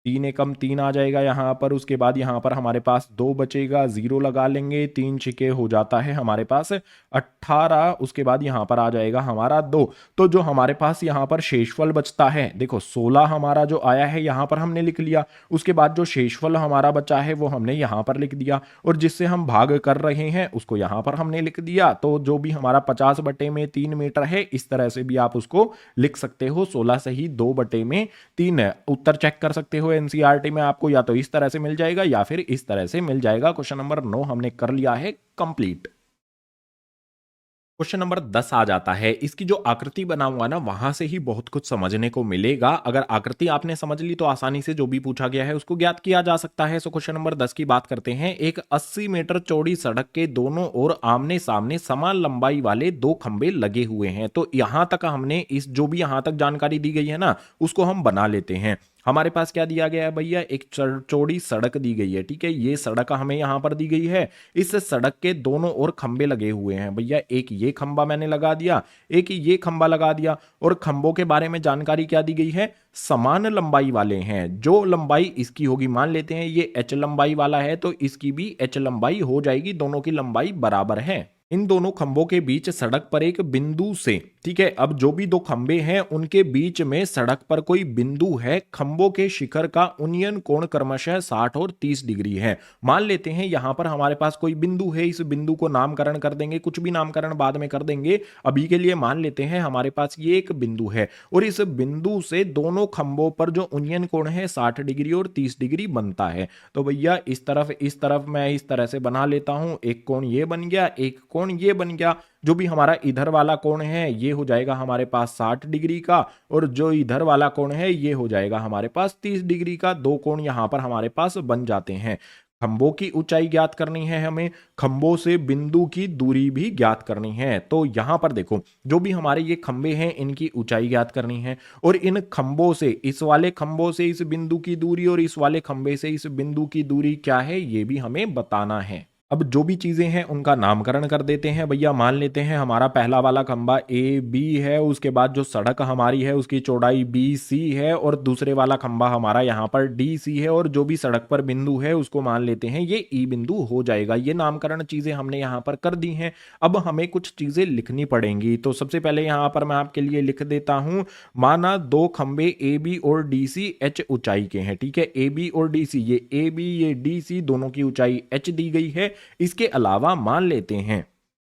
3 एकम 3 आ जाएगा यहाँ पर। उसके बाद यहाँ पर हमारे पास 2 बचेगा, 0 लगा लेंगे, 3 छिके हो जाता है हमारे पास 18। उसके बाद यहाँ पर आ जाएगा हमारा 2। तो जो हमारे पास यहाँ पर शेषफल बचता है, देखो 16 हमारा जो आया है यहाँ पर हमने लिख लिया। उसके बाद जो शेषफल हमारा बचा है वो हमने यहाँ पर लिख दिया, और जिससे हम भाग कर रहे हैं उसको यहाँ पर हमने लिख दिया। तो जो भी हमारा 50/3 मीटर है, इस तरह से भी आप उसको लिख सकते हो, 16 सही 2/3। उत्तर चेक कर सकते हो एनसीईआरटी में, आपको या तो इस तरह से मिल जाएगा या फिर इस तरह से मिल जाएगा। क्वेश्चन नंबर 9 हमने कर लिया है कंप्लीट। क्वेश्चन नंबर 10 आ जाता है। इसकी जो आकृति बना हुआ ना, वहां से ही बहुत कुछ समझने को मिलेगा। अगर आकृति आपने समझ ली तो आसानी से जो भी पूछा गया है उसको ज्ञात किया जा सकता है। सो क्वेश्चन नंबर 10 की बात करते हैं। एक 80 मीटर चौड़ी सड़क के दोनों ओर आमने सामने समान लंबाई वाले 2 खंबे लगे हुए हैं। तो यहां तक हमने इस जो भी यहां तक जानकारी दी गई है ना, उसको हम बना लेते हैं। हमारे पास क्या दिया गया है भैया, एक चौड़ी सड़क दी गई है, ठीक है, ये सड़क हमें यहां पर दी गई है। इस सड़क के दोनों ओर खंबे लगे हुए हैं भैया, एक ये खंबा मैंने लगा दिया, एक ये खंबा लगा दिया। और खंबों के बारे में जानकारी क्या दी गई है, समान लंबाई वाले हैं। जो लंबाई इसकी होगी, मान लेते हैं ये h लंबाई वाला है तो इसकी भी h लंबाई हो जाएगी, दोनों की लंबाई बराबर है। इन दोनों खंभों के बीच सड़क पर एक बिंदु से, ठीक है, अब जो भी 2 खंबे हैं उनके बीच में सड़क पर कोई बिंदु है। खंभों के शिखर का उन्नयन कोण क्रमशः 60 और 30 डिग्री है। मान लेते हैं यहां पर हमारे पास कोई बिंदु है, इस बिंदु को नामकरण कर देंगे, कुछ भी नामकरण बाद में कर देंगे, अभी के लिए मान लेते हैं हमारे पास ये एक बिंदु है, और इस बिंदु से दोनों खंभों पर जो उन्नयन कोण है 60 डिग्री और 30 डिग्री बनता है। तो भैया इस तरफ मैं इस तरह से बना लेता हूं, एक कोण ये बन गया, एक कोण ये बन गया। जो भी हमारा इधर वाला कोण है ये हो जाएगा हमारे पास 60 डिग्री का, और जो इधर वाला कोण है ये हो जाएगा हमारे पास 30 डिग्री का। 2 कोण यहां पर हमारे पास बन जाते हैं। खंभों की ऊंचाई ज्ञात करनी है हमें, खंभों से बिंदु की दूरी भी ज्ञात करनी है। तो यहां पर देखो जो भी हमारे ये खंभे हैं इनकी ऊंचाई ज्ञात करनी है, और इन खंभों से, इस वाले खंभों से इस बिंदु की दूरी और इस वाले खंभे से इस बिंदु की दूरी क्या है ये भी हमें बताना है। अब जो भी चीज़ें हैं उनका नामकरण कर देते हैं भैया। मान लेते हैं हमारा पहला वाला खंबा ए बी है, उसके बाद जो सड़क हमारी है उसकी चौड़ाई बी सी है, और दूसरे वाला खंबा हमारा यहाँ पर डी सी है, और जो भी सड़क पर बिंदु है उसको मान लेते हैं ये ई बिंदु हो जाएगा। ये नामकरण चीज़ें हमने यहाँ पर कर दी हैं। अब हमें कुछ चीज़ें लिखनी पड़ेंगी। तो सबसे पहले यहाँ पर मैं आपके लिए लिख देता हूँ, माना दो खंबे ए बी और डी सी एच ऊंचाई के हैं। ठीक है, ए बी और डी सी, ये ए बी ये डी सी दोनों की ऊंचाई एच दी गई है। इसके अलावा मान लेते हैं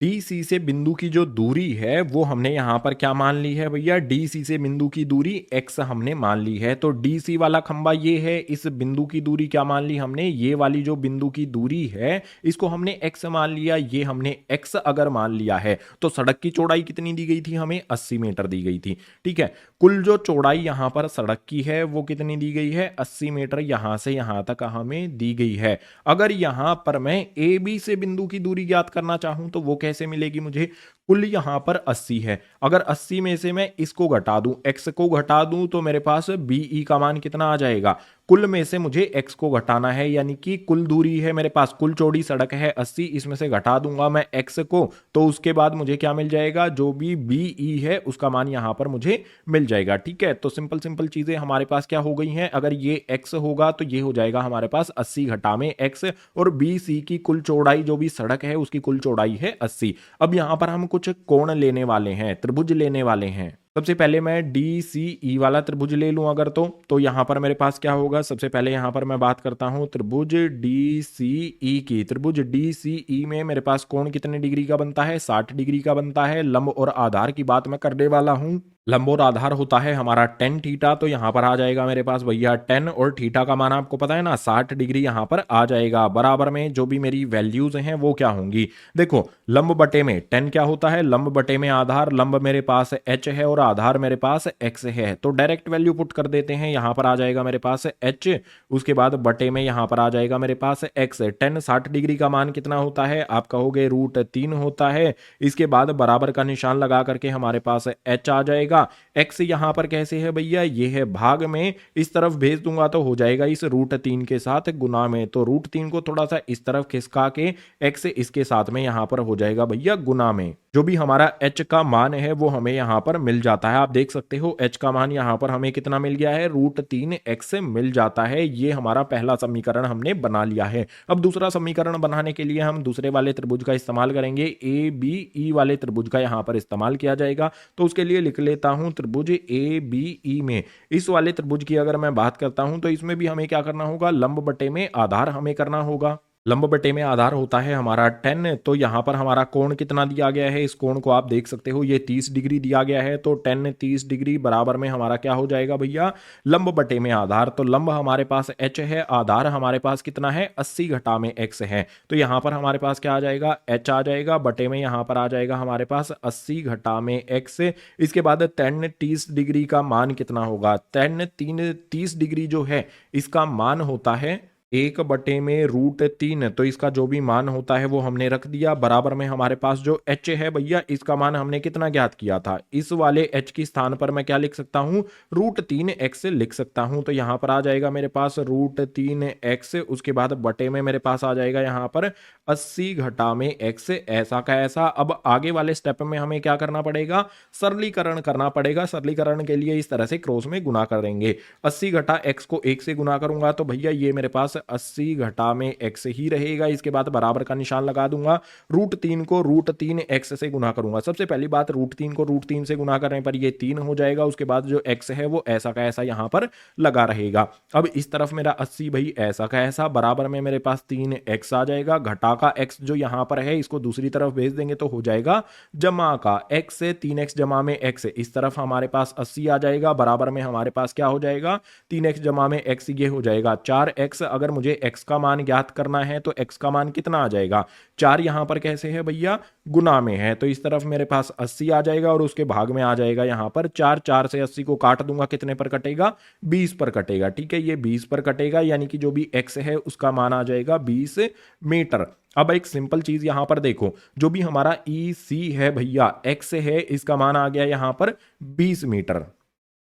डी सी से बिंदु की जो दूरी है वो हमने यहां पर क्या मान ली है भैया, डी सी से बिंदु की दूरी x हमने मान ली है। तो डी सी वाला खंबा ये है, इस बिंदु की दूरी क्या मान ली हमने, ये वाली जो बिंदु की दूरी है इसको हमने x मान लिया। ये हमने x अगर मान लिया है तो सड़क की चौड़ाई कितनी दी गई थी हमें, 80 मीटर दी गई थी। ठीक है, कुल जो चौड़ाई यहां पर सड़क की है वो कितनी दी गई है, 80 मीटर यहां से यहां तक हमें दी गई है। अगर यहां पर मैं ए बी से बिंदु की दूरी ज्ञात करना चाहूं तो वो कैसे मिलेगी मुझे, कुल यहां पर 80 है, अगर 80 में से मैं इसको घटा दूं, x को घटा दूं, तो मेरे पास बीई का मान कितना आ जाएगा, कुल में से मुझे x को घटाना है, यानी कि कुल दूरी है मेरे पास, कुल चौड़ी सड़क है 80, इसमें से घटा दूंगा मैं x को, तो उसके बाद मुझे क्या मिल जाएगा, जो भी बीई है उसका मान यहां पर मुझे मिल जाएगा। ठीक है, तो सिंपल सिंपल चीजें हमारे पास क्या हो गई हैं, अगर ये x होगा तो ये हो जाएगा हमारे पास 80 घटा में x, और बी सी की कुल चौड़ाई जो भी सड़क है उसकी कुल चौड़ाई है 80। अब यहां पर हम कुछ कोण लेने वाले हैं, त्रिभुज लेने वाले हैं। सबसे पहले मैं डी सी ई वाला त्रिभुज ले लूं अगर तो यहां पर मेरे पास क्या होगा, सबसे पहले यहां पर मैं बात करता हूं त्रिभुज डी सी ई की। त्रिभुज डी सी ई में मेरे पास कोण कितने डिग्री का बनता है, 60 डिग्री का बनता है। लंब और आधार की बात मैं करने वाला हूं। लंब और आधार होता है हमारा टेन थीटा, तो यहां पर आ जाएगा मेरे पास भैया 10, और थीटा का मान आपको पता है ना 60 डिग्री यहां पर आ जाएगा। बराबर में जो भी मेरी वैल्यूज हैं वो क्या होंगी, देखो लंब बटे में 10 क्या होता है, लंब बटे में आधार, लंब मेरे पास h है और आधार मेरे पास x है, तो डायरेक्ट वैल्यू पुट कर देते हैं। यहां पर आ जाएगा मेरे पास h, उसके बाद बटे में यहां पर आ जाएगा मेरे पास x। 10 60 डिग्री का मान कितना होता है, आप कहोगे √3 होता है। इसके बाद बराबर का निशान लगा करके हमारे पास h आ जाएगा। x यहां पर कैसे है भैया, ये है भाग में, इस तरफ भेज दूंगा तो हो जाएगा इस √3 के साथ गुना में, तो √3 को थोड़ा सा इस तरफ खिसका के x इसके साथ में यहां पर हो जाएगा भैया गुना में। जो भी हमारा h का मान है वो हमें यहां पर मिल जाता है। आप देख सकते हो h का मान यहां पर हमें कितना मिल गया है, √3x मिल जाता है। ये हमारा पहला समीकरण हमने बना लिया है। अब दूसरा समीकरण बनाने के लिए हम दूसरे वाले त्रिभुज का इस्तेमाल करेंगे, ए बी ई वाले त्रिभुज का यहां पर इस्तेमाल किया जाएगा। तो उसके लिए लिख लेता हूं त्रिभुज ए बी ई में, इस वाले त्रिभुज की अगर मैं बात करता हूं तो इसमें भी हमें क्या करना होगा, लंब बटे में आधार हमें करना होगा। लंब बटे में आधार होता है हमारा 10, तो यहां पर हमारा कोण कितना दिया गया है, इस कोण को आप देख सकते हो ये 30 डिग्री दिया गया है, तो 10 30 डिग्री बराबर में हमारा क्या हो जाएगा भैया, लंब बटे में आधार। तो लंब हमारे पास h है, आधार हमारे पास कितना है 80 घटा में x है, तो यहां पर हमारे पास क्या आ जाएगा, h आ जाएगा, बटे में यहां पर आ जाएगा हमारे पास 80 घटा में x। इसके बाद 10 30 डिग्री का मान कितना होगा, 10 30 डिग्री जो है इसका मान होता है 1 बटे में √3, तो इसका जो भी मान होता है वो हमने रख दिया। बराबर में हमारे पास जो h है भैया इसका मान हमने कितना ज्ञात किया था, इस वाले h के स्थान पर मैं क्या लिख सकता हूँ, √3x लिख सकता हूँ। तो यहाँ पर आ जाएगा मेरे पास √3x, उसके बाद बटे में मेरे पास आ जाएगा यहाँ पर 80 घटा में x, ऐसा का ऐसा। अब आगे वाले स्टेप में हमें क्या करना पड़ेगा, सरलीकरण करना पड़ेगा। सरलीकरण के लिए इस तरह से क्रॉस में गुना करेंगे, 80 घटा x को 1 से गुना करूंगा तो भैया ये मेरे पास 80 घटा में x ही रहेगा। इसके बाद बराबर का निशान लगा दूंगा, √3 को √3x से गुना करूंगा। सबसे पहली बात √3 को √3 से गुना करने पर ये 3 हो जाएगा, उसके बाद जो x है वो ऐसा का ऐसा यहां पर लगा रहेगा। अब इस तरफ मेरा 80 भाई ऐसा का ऐसा, बराबर में मेरे पास 3x आ जाएगा, घटा का x जो यहां पर है इसको दूसरी तरफ भेज देंगे तो हो जाएगा जमा का x से 3x जमा में x, इस तरफ हमारे पास 80 आ जाएगा, बराबर में हमारे पास क्या हो जाएगा 3x जमा में x, ये हो जाएगा 4x। अगर मुझे x का मान ज्ञात करना है तो x का मान कितना आ जाएगा, 4 यहां पर कैसे है भैया गुना में है, तो इस तरफ मेरे पास 80 आ जाएगा और उसके भाग में आ जाएगा यहां पर 4। 4 से 80 को काट दूंगा, कितने पर कटेगा 20 पर कटेगा। ठीक है, ये 20 पर कटेगा, यानी कि जो भी x है उसका मान आ जाएगा 20 मीटर। अब एक सिंपल चीज यहां पर देखो, जो भी हमारा EC है भैया x है इसका मान आ गया यहां पर 20 मीटर।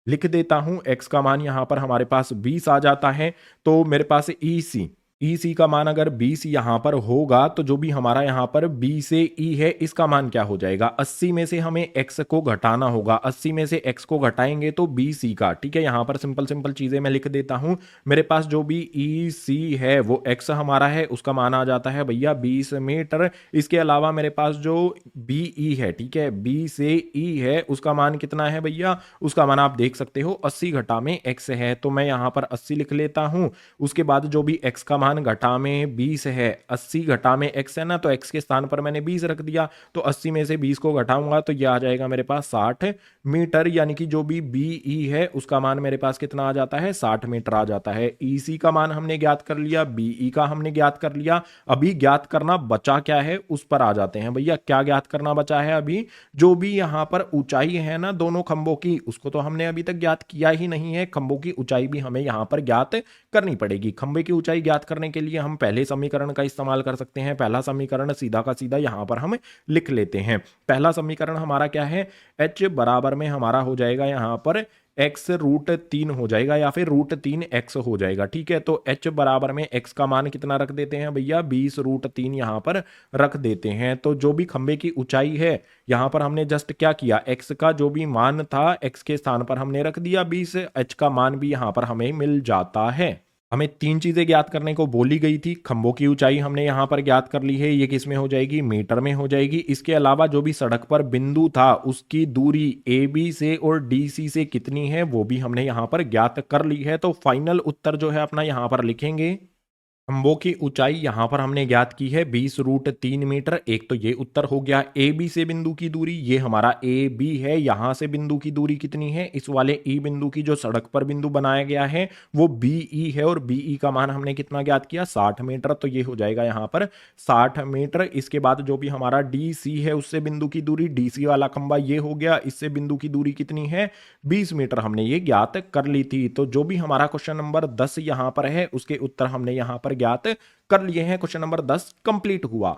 लिख देता हूं x का मान यहां पर हमारे पास 20 आ जाता है, तो मेरे पास EC ई सी का मान अगर 20 यहाँ पर होगा तो जो भी हमारा यहाँ पर बी से ई है इसका मान क्या हो जाएगा, 80 में से हमें x को घटाना होगा, 80 में से x को घटाएंगे तो बी सी का, ठीक है। यहाँ पर सिंपल सिंपल चीजें मैं लिख देता हूँ। मेरे पास जो भी ई सी है वो x हमारा है, उसका मान आ जाता है भैया 20 मीटर। इसके अलावा मेरे पास जो बी ई है, ठीक है, बी से ई है, उसका मान कितना है भैया, उसका मान आप देख सकते हो 80 घटा में x है, तो मैं यहाँ पर 80 लिख लेता हूँ। उसके बाद जो भी x का मान घटा में 20 है, 80 घटा में x है ना, तो x के स्थान पर मैंने 20 रख दिया, तो 80 में से 20 को घटाऊंगा तो यह आ जाएगा मेरे पास 60 मीटर। यानी कि जो भी बी ई है उसका मान मेरे पास कितना आ जाता है, 60 मीटर आ जाता है। ई सी का मान हमने ज्ञात कर लिया, बी ई का हमने ज्ञात कर लिया। अभी ज्ञात करना बचा क्या है उस पर आ जाते हैं भैया। क्या ज्ञात करना बचा है अभी, जो भी यहाँ पर ऊंचाई है ना दोनों खंभों की, उसको तो हमने अभी तक ज्ञात किया ही नहीं है। खंभों की ऊंचाई भी हमें यहाँ पर ज्ञात करनी पड़ेगी। खंभे की ऊंचाई ज्ञात करने के लिए हम पहले समीकरण का इस्तेमाल कर सकते हैं। पहला समीकरण सीधा का सीधा यहाँ पर हम लिख लेते हैं। पहला समीकरण हमारा क्या है, h बराबर में हमारा हो जाएगा यहाँ पर x √3 हो जाएगा या फिर √3x हो जाएगा, ठीक है। तो h बराबर में x का मान कितना रख देते हैं भैया, 20√3 यहाँ पर रख देते हैं। तो जो भी खंबे की ऊंचाई है यहाँ पर हमने जस्ट क्या किया, x का जो भी मान था x के स्थान पर हमने रख दिया 20, h का मान भी यहाँ पर हमें मिल जाता है। हमें तीन चीजें ज्ञात करने को बोली गई थी। खंभों की ऊंचाई हमने यहां पर ज्ञात कर ली है, ये किस में हो जाएगी, मीटर में हो जाएगी। इसके अलावा जो भी सड़क पर बिंदु था उसकी दूरी ए बी से और डी सी से कितनी है वो भी हमने यहां पर ज्ञात कर ली है। तो फाइनल उत्तर जो है अपना यहां पर लिखेंगे। खंभों की ऊंचाई यहां पर हमने ज्ञात की है 20√3 मीटर। एक तो ये उत्तर हो गया। ए बी से बिंदु की दूरी, ये हमारा ए बी है, यहां से बिंदु की दूरी कितनी है, इस वाले ई बिंदु की जो सड़क पर बिंदु बनाया गया है वो बी ई है, और बी ई का मान हमने कितना ज्ञात किया, 60 मीटर। तो ये हो जाएगा यहाँ पर 60 मीटर। इसके बाद जो भी हमारा डी सी है उससे बिंदु की दूरी, डी सी वाला खंभा ये हो गया, इससे बिंदु की दूरी कितनी है, 20 मीटर हमने ये ज्ञात कर ली थी। तो जो भी हमारा क्वेश्चन नंबर 10 यहाँ पर है उसके उत्तर हमने यहाँ पर ज्ञात कर लिए हैं। क्वेश्चन नंबर 10 कंप्लीट हुआ।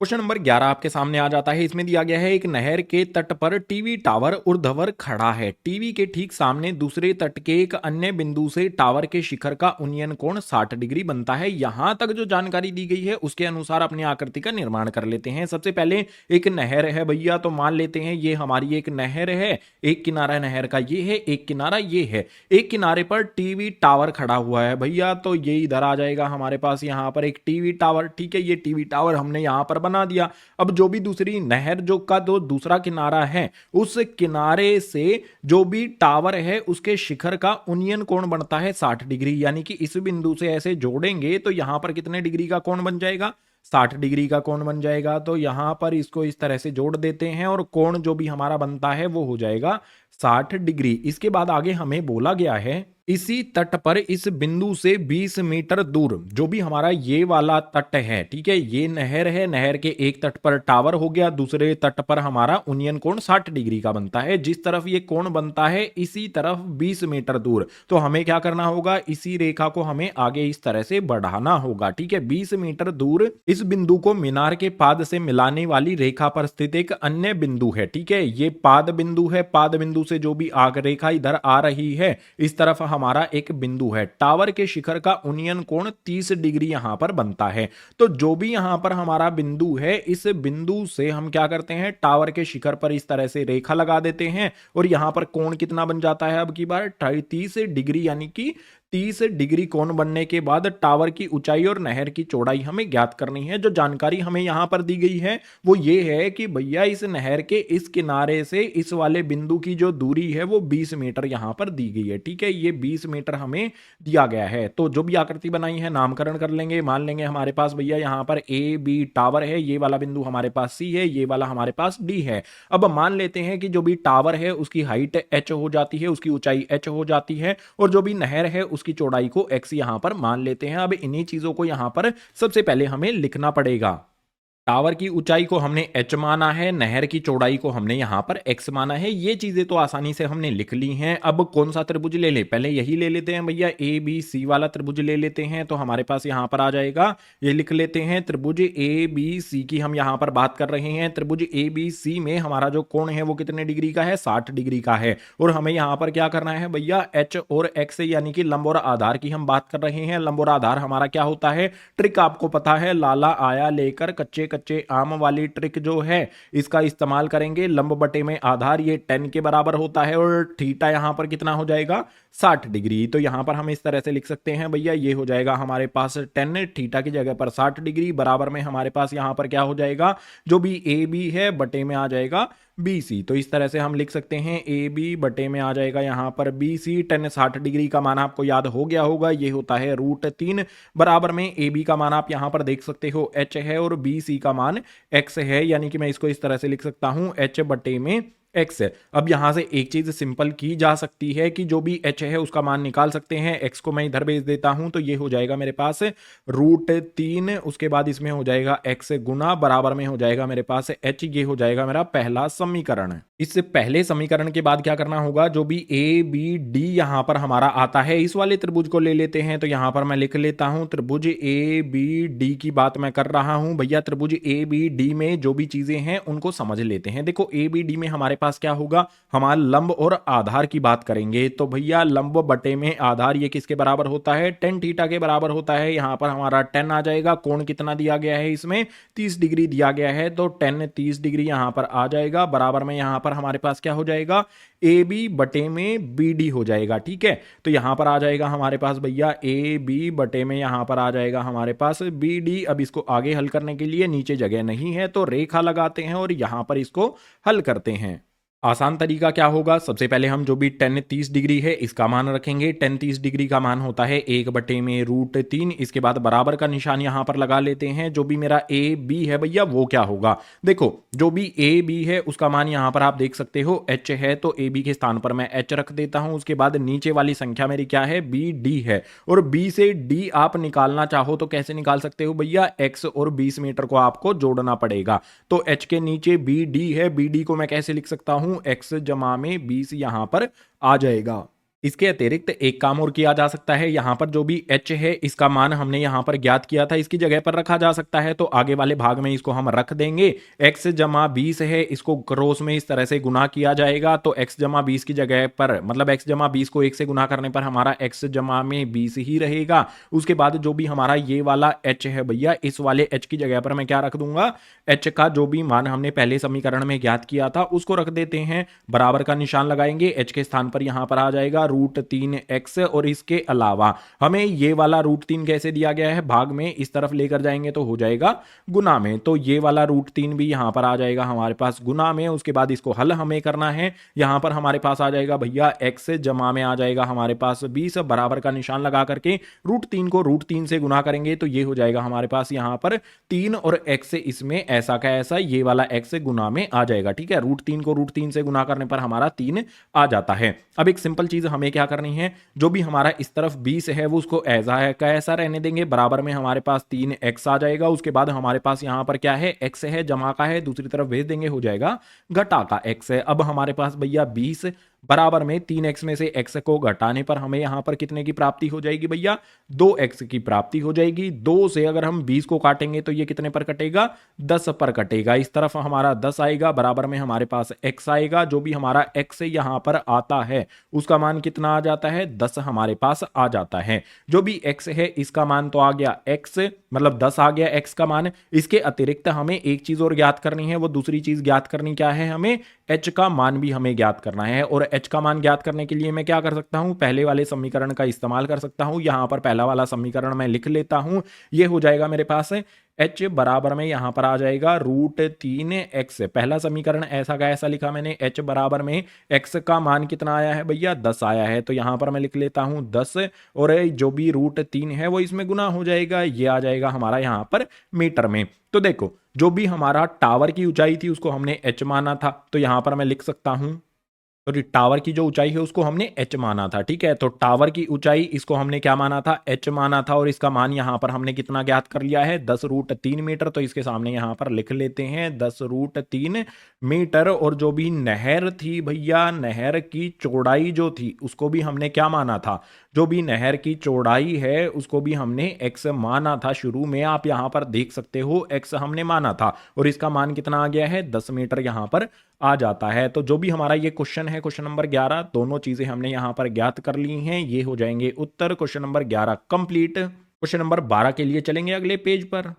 क्वेश्चन नंबर 11 आपके सामने आ जाता है। इसमें दिया गया है एक नहर के तट पर टीवी टावर ऊर्ध्वाधर खड़ा है। टीवी के ठीक सामने दूसरे तट के एक अन्य बिंदु से टावर के शिखर का उन्नयन कोण 60 डिग्री बनता है। यहां तक जो जानकारी दी गई है उसके अनुसार अपनी आकृति का निर्माण कर लेते हैं। सबसे पहले एक नहर है भैया, तो मान लेते हैं ये हमारी एक नहर है। एक किनारा नहर का ये है, एक किनारा ये है। एक किनारे पर टीवी टावर खड़ा हुआ है भैया, तो ये इधर आ जाएगा हमारे पास यहाँ पर एक टीवी टावर, ठीक है। ये टीवी टावर हमने यहाँ पर बना दिया। अब जो भी दूसरी नहर जो का जो दूसरा किनारा है उस किनारे से जो भी टावर है उसके शिखर का उन्नयन कोण बनता है 60 डिग्री। यानी कि इस बिंदु से ऐसे जोड़ेंगे तो यहां पर कितने डिग्री का कोण बन जाएगा, 60 डिग्री का कोण बन जाएगा। तो यहां पर इसको इस तरह से जोड़ देते हैं और कोण जो भी हमारा बनता है वो हो जाएगा 60 डिग्री। इसके बाद आगे हमें बोला गया है इसी तट पर इस बिंदु से 20 मीटर दूर जो भी हमारा ये वाला तट है, ठीक है, ये नहर है। नहर के एक तट पर टावर हो गया, दूसरे तट पर हमारा उन्नयन कोण 60 डिग्री का बनता है। जिस तरफ ये कोण बनता है इसी तरफ 20 मीटर दूर, तो हमें क्या करना होगा, इसी रेखा को हमें आगे इस तरह से बढ़ाना होगा, ठीक है। 20 मीटर दूर इस बिंदु को मीनार के पाद से मिलाने वाली रेखा पर स्थित एक अन्य बिंदु है, ठीक है। ये पाद बिंदु है। पाद बिंदु से जो भी आग रेखा इधर आ रही है इस तरफ हमारा एक बिंदु है। टावर के शिखर का उन्नयन कोण 30 डिग्री यहां पर बनता है। तो जो भी यहां पर हमारा बिंदु है इस बिंदु से हम क्या करते हैं, टावर के शिखर पर इस तरह से रेखा लगा देते हैं और यहां पर कोण कितना बन जाता है अब की बार 30 डिग्री। यानी कि 30 डिग्री कोण बनने के बाद टावर की ऊंचाई और नहर की चौड़ाई हमें ज्ञात करनी है। जो जानकारी हमें यहां पर दी गई है वो ये है कि भैया इस नहर के इस किनारे से इस वाले बिंदु की जो दूरी है वो 20 मीटर यहां पर दी गई है, ठीक है। ये 20 मीटर हमें दिया गया है। तो जो भी आकृति बनाई है नामकरण कर लेंगे। मान लेंगे हमारे पास भैया यहां पर ए बी टावर है, ये वाला बिंदु हमारे पास सी है, ये वाला हमारे पास डी है। अब मान लेते हैं कि जो भी टावर है उसकी हाइट h हो जाती है, उसकी ऊंचाई h हो जाती है, और जो भी नहर है उसकी चौड़ाई को x यहां पर मान लेते हैं। अब इन्हीं चीजों को यहां पर सबसे पहले हमें लिखना पड़ेगा। टावर की ऊंचाई को हमने h माना है, नहर की चौड़ाई को हमने यहाँ पर x माना है। ये चीजें तो आसानी से हमने लिख ली हैं। अब कौन सा त्रिभुज ले ले, पहले यही ले लेते हैं भैया, ए बी सी वाला त्रिभुज ले लेते हैं। तो हमारे पास यहाँ पर आ जाएगा, ये लिख लेते हैं त्रिभुज ए बी सी की हम यहाँ पर बात कर रहे हैं। त्रिभुज ए बी सी में हमारा जो कोण है वो कितने डिग्री का है, 60 डिग्री का है। और हमें यहाँ पर क्या करना है भैया, h और x यानी कि लंब और आधार की हम बात कर रहे हैं। लंब और आधार हमारा क्या होता है, ट्रिक आपको पता है, लाला आया लेकर कच्चे कच्चे आम वाली ट्रिक जो है इसका इस्तेमाल करेंगे। लंब बटे में आधार ये 10 के बराबर होता है और थीटा यहां पर कितना हो जाएगा, 60 डिग्री। तो यहां पर हम इस तरह से लिख सकते हैं भैया, ये हो जाएगा हमारे पास 10 थीटा की जगह पर 60 डिग्री बराबर में हमारे पास यहां पर क्या हो जाएगा, जो भी ए बी है बटे में आ जाएगा बी सी। तो इस तरह से हम लिख सकते हैं ए बी बटे में आ जाएगा यहां पर बी सी। 10 60 डिग्री का मान आपको याद हो गया होगा, ये होता है √3 बराबर में ए बी का मान आप यहां पर देख सकते हो h है और बी सी का मान x है। यानी कि मैं इसको इस तरह से लिख सकता हूं h बटे में x है। अब यहां से एक चीज सिंपल की जा सकती है कि जो भी h है उसका मान निकाल सकते हैं। x को मैं इधर भेज देता हूं, तो ये हो जाएगा मेरे पास √3, उसके बाद इसमें हो जाएगा x गुना बराबर में हो जाएगा मेरे पास h। ये हो जाएगा मेरा पहला समीकरण। इससे पहले समीकरण के बाद क्या करना होगा, जो भी ए बी डी यहां पर हमारा आता है इस वाले त्रिभुज को ले लेते हैं। तो यहां पर मैं लिख लेता हूं त्रिभुज ए बी डी की बात मैं कर रहा हूं भैया। त्रिभुज ए बी डी में जो भी चीजें हैं उनको समझ लेते हैं। देखो ए बी डी में हमारे पास क्या होगा, हमारा लंब और आधार की बात करेंगे। तो भैया लंब बटे में आधार ये किसके बराबर होता है, tan थीटा के बराबर होता है। यहां पर हमारा 10 आ जाएगा। कोण कितना दिया गया है, इसमें 30 डिग्री दिया गया है, तो tan 30 डिग्री यहां पर आ जाएगा बराबर में यहां पर हमारे पास क्या हो जाएगा, ए बी बटे में बी डी हो जाएगा। ठीक है, तो यहां पर आ जाएगा हमारे पास भैया ए बी बटे में यहां पर आ जाएगा हमारे पास बी डी। अब इसको आगे हल करने के लिए नीचे जगह नहीं है तो रेखा लगाते हैं और यहां पर इसको हल करते हैं। आसान तरीका क्या होगा, सबसे पहले हम जो भी tan 30 डिग्री है इसका मान रखेंगे। tan 30 डिग्री का मान होता है 1 बटे में √3। इसके बाद बराबर का निशान यहां पर लगा लेते हैं। जो भी मेरा ए बी है भैया वो क्या होगा, देखो जो भी ए बी है उसका मान यहां पर आप देख सकते हो h है, तो ए बी के स्थान पर मैं h रख देता हूं। उसके बाद नीचे वाली संख्या मेरी क्या है, बी डी है। और बी से डी आप निकालना चाहो तो कैसे निकाल सकते हो भैया, x और 20 मीटर को आपको जोड़ना पड़ेगा। तो h के नीचे बी डी है, बी डी को मैं कैसे लिख सकता हूं, x जमा में 20 यहां पर आ जाएगा। इसके अतिरिक्त एक काम और किया जा सकता है, यहां पर जो भी h है इसका मान हमने यहां पर ज्ञात किया था, इसकी जगह पर रखा जा सकता है। तो आगे वाले भाग में इसको हम रख देंगे। x जमा 20 है, इसको क्रॉस में इस तरह से गुना किया जाएगा। तो x जमा 20 की जगह पर, मतलब x जमा 20 को 1 से गुना करने पर हमारा x जमा में 20 ही रहेगा। उसके बाद जो भी हमारा ये वाला h है भैया, इस वाले h की जगह पर मैं क्या रख दूंगा, h का जो भी मान हमने पहले समीकरण में ज्ञात किया था उसको रख देते हैं। बराबर का निशान लगाएंगे, h के स्थान पर यहां पर आ जाएगा √3x। और इसके अलावा हमें ये वाला √3 कैसे दिया गया है, भाग में इस तरफ लेकर जाएंगे तो हो जाएगा गुना में। तो ये वाला √3 भी यहां पर आ जाएगा हमारे पास गुना में। उसके बाद इसको हल हमें करना है। यहां पर हमारे पास आ जाएगा भैया x जमा में आ जाएगा हमारे पास 20, बराबर का निशान लगा करके √3 को √3 से गुना करेंगे तो ये हो जाएगा हमारे पास यहां पर 3 और x इसमें ऐसा का ऐसा ये वाला x गुना में आ जाएगा। ठीक है, √3 को √3 से गुना करने पर हमारा 3 आ जाता है। अब एक सिंपल चीज हमें क्या करनी है, जो भी हमारा इस तरफ 20 है वो उसको ऐसा है कैसा रहने देंगे, बराबर में हमारे पास 3x आ जाएगा। उसके बाद हमारे पास यहां पर क्या है, x है, जमा का है, दूसरी तरफ भेज देंगे हो जाएगा घटा का x है। अब हमारे पास भैया 20 बराबर में 3x में से x को घटाने पर हमें यहां पर कितने की प्राप्ति हो जाएगी भैया, 2x की प्राप्ति हो जाएगी। 2 से अगर हम 20 को काटेंगे तो ये कितने पर कटेगा, 10 पर कटेगा। इस तरफ हमारा 10 आएगा, बराबर में हमारे पास x आएगा। जो भी हमारा x यहां पर आता है उसका मान कितना आ जाता है, 10 हमारे पास आ जाता है। जो भी x है इसका मान तो आ गया x, मतलब 10 आ गया x का मान। इसके अतिरिक्त हमें एक चीज और ज्ञात करनी है, वो दूसरी चीज ज्ञात करनी क्या है, हमें h का मान भी हमें ज्ञात करना है। और h का मान ज्ञात करने के लिए मैं क्या कर सकता हूं, पहले वाले समीकरण का इस्तेमाल कर सकता हूं। यहां पर पहला वाला समीकरण मैं लिख लेता हूं। ये हो जाएगा मेरे पास h बराबर में यहां पर आ जाएगा √3x। पहला समीकरण ऐसा का ऐसा लिखा मैंने, h बराबर में x का मान कितना आया है भैया, 10 आया है। तो यहां पर मैं लिख लेता हूं 10 और जो भी √3 है वो इसमें गुना हो जाएगा। ये आ जाएगा हमारा यहां पर मीटर में। तो देखो जो भी हमारा टावर की ऊंचाई थी उसको हमने h माना था, तो यहां पर मैं लिख सकता हूं तो टावर की जो ऊंचाई है उसको हमने h माना था, ठीक है। तो टावर की ऊंचाई इसको हमने क्या माना था, h माना था, और इसका मान यहां पर हमने कितना ज्ञात कर लिया है, 10√3 मीटर। तो इसके सामने यहां पर लिख लेते हैं 10√3 मीटर। और जो भी नहर थी भैया, नहर की चौड़ाई जो थी उसको भी हमने क्या माना था, जो भी नहर की चौड़ाई है उसको भी हमने x माना था। शुरू में आप यहां पर देख सकते हो x हमने माना था, और इसका मान कितना आ गया है, 10 मीटर यहां पर आ जाता है। तो जो भी हमारा ये क्वेश्चन है, क्वेश्चन नंबर 11, दोनों चीजें हमने यहां पर ज्ञात कर ली हैं। ये हो जाएंगे उत्तर, क्वेश्चन नंबर 11 कंप्लीट। क्वेश्चन नंबर 12 के लिए चलेंगे अगले पेज पर।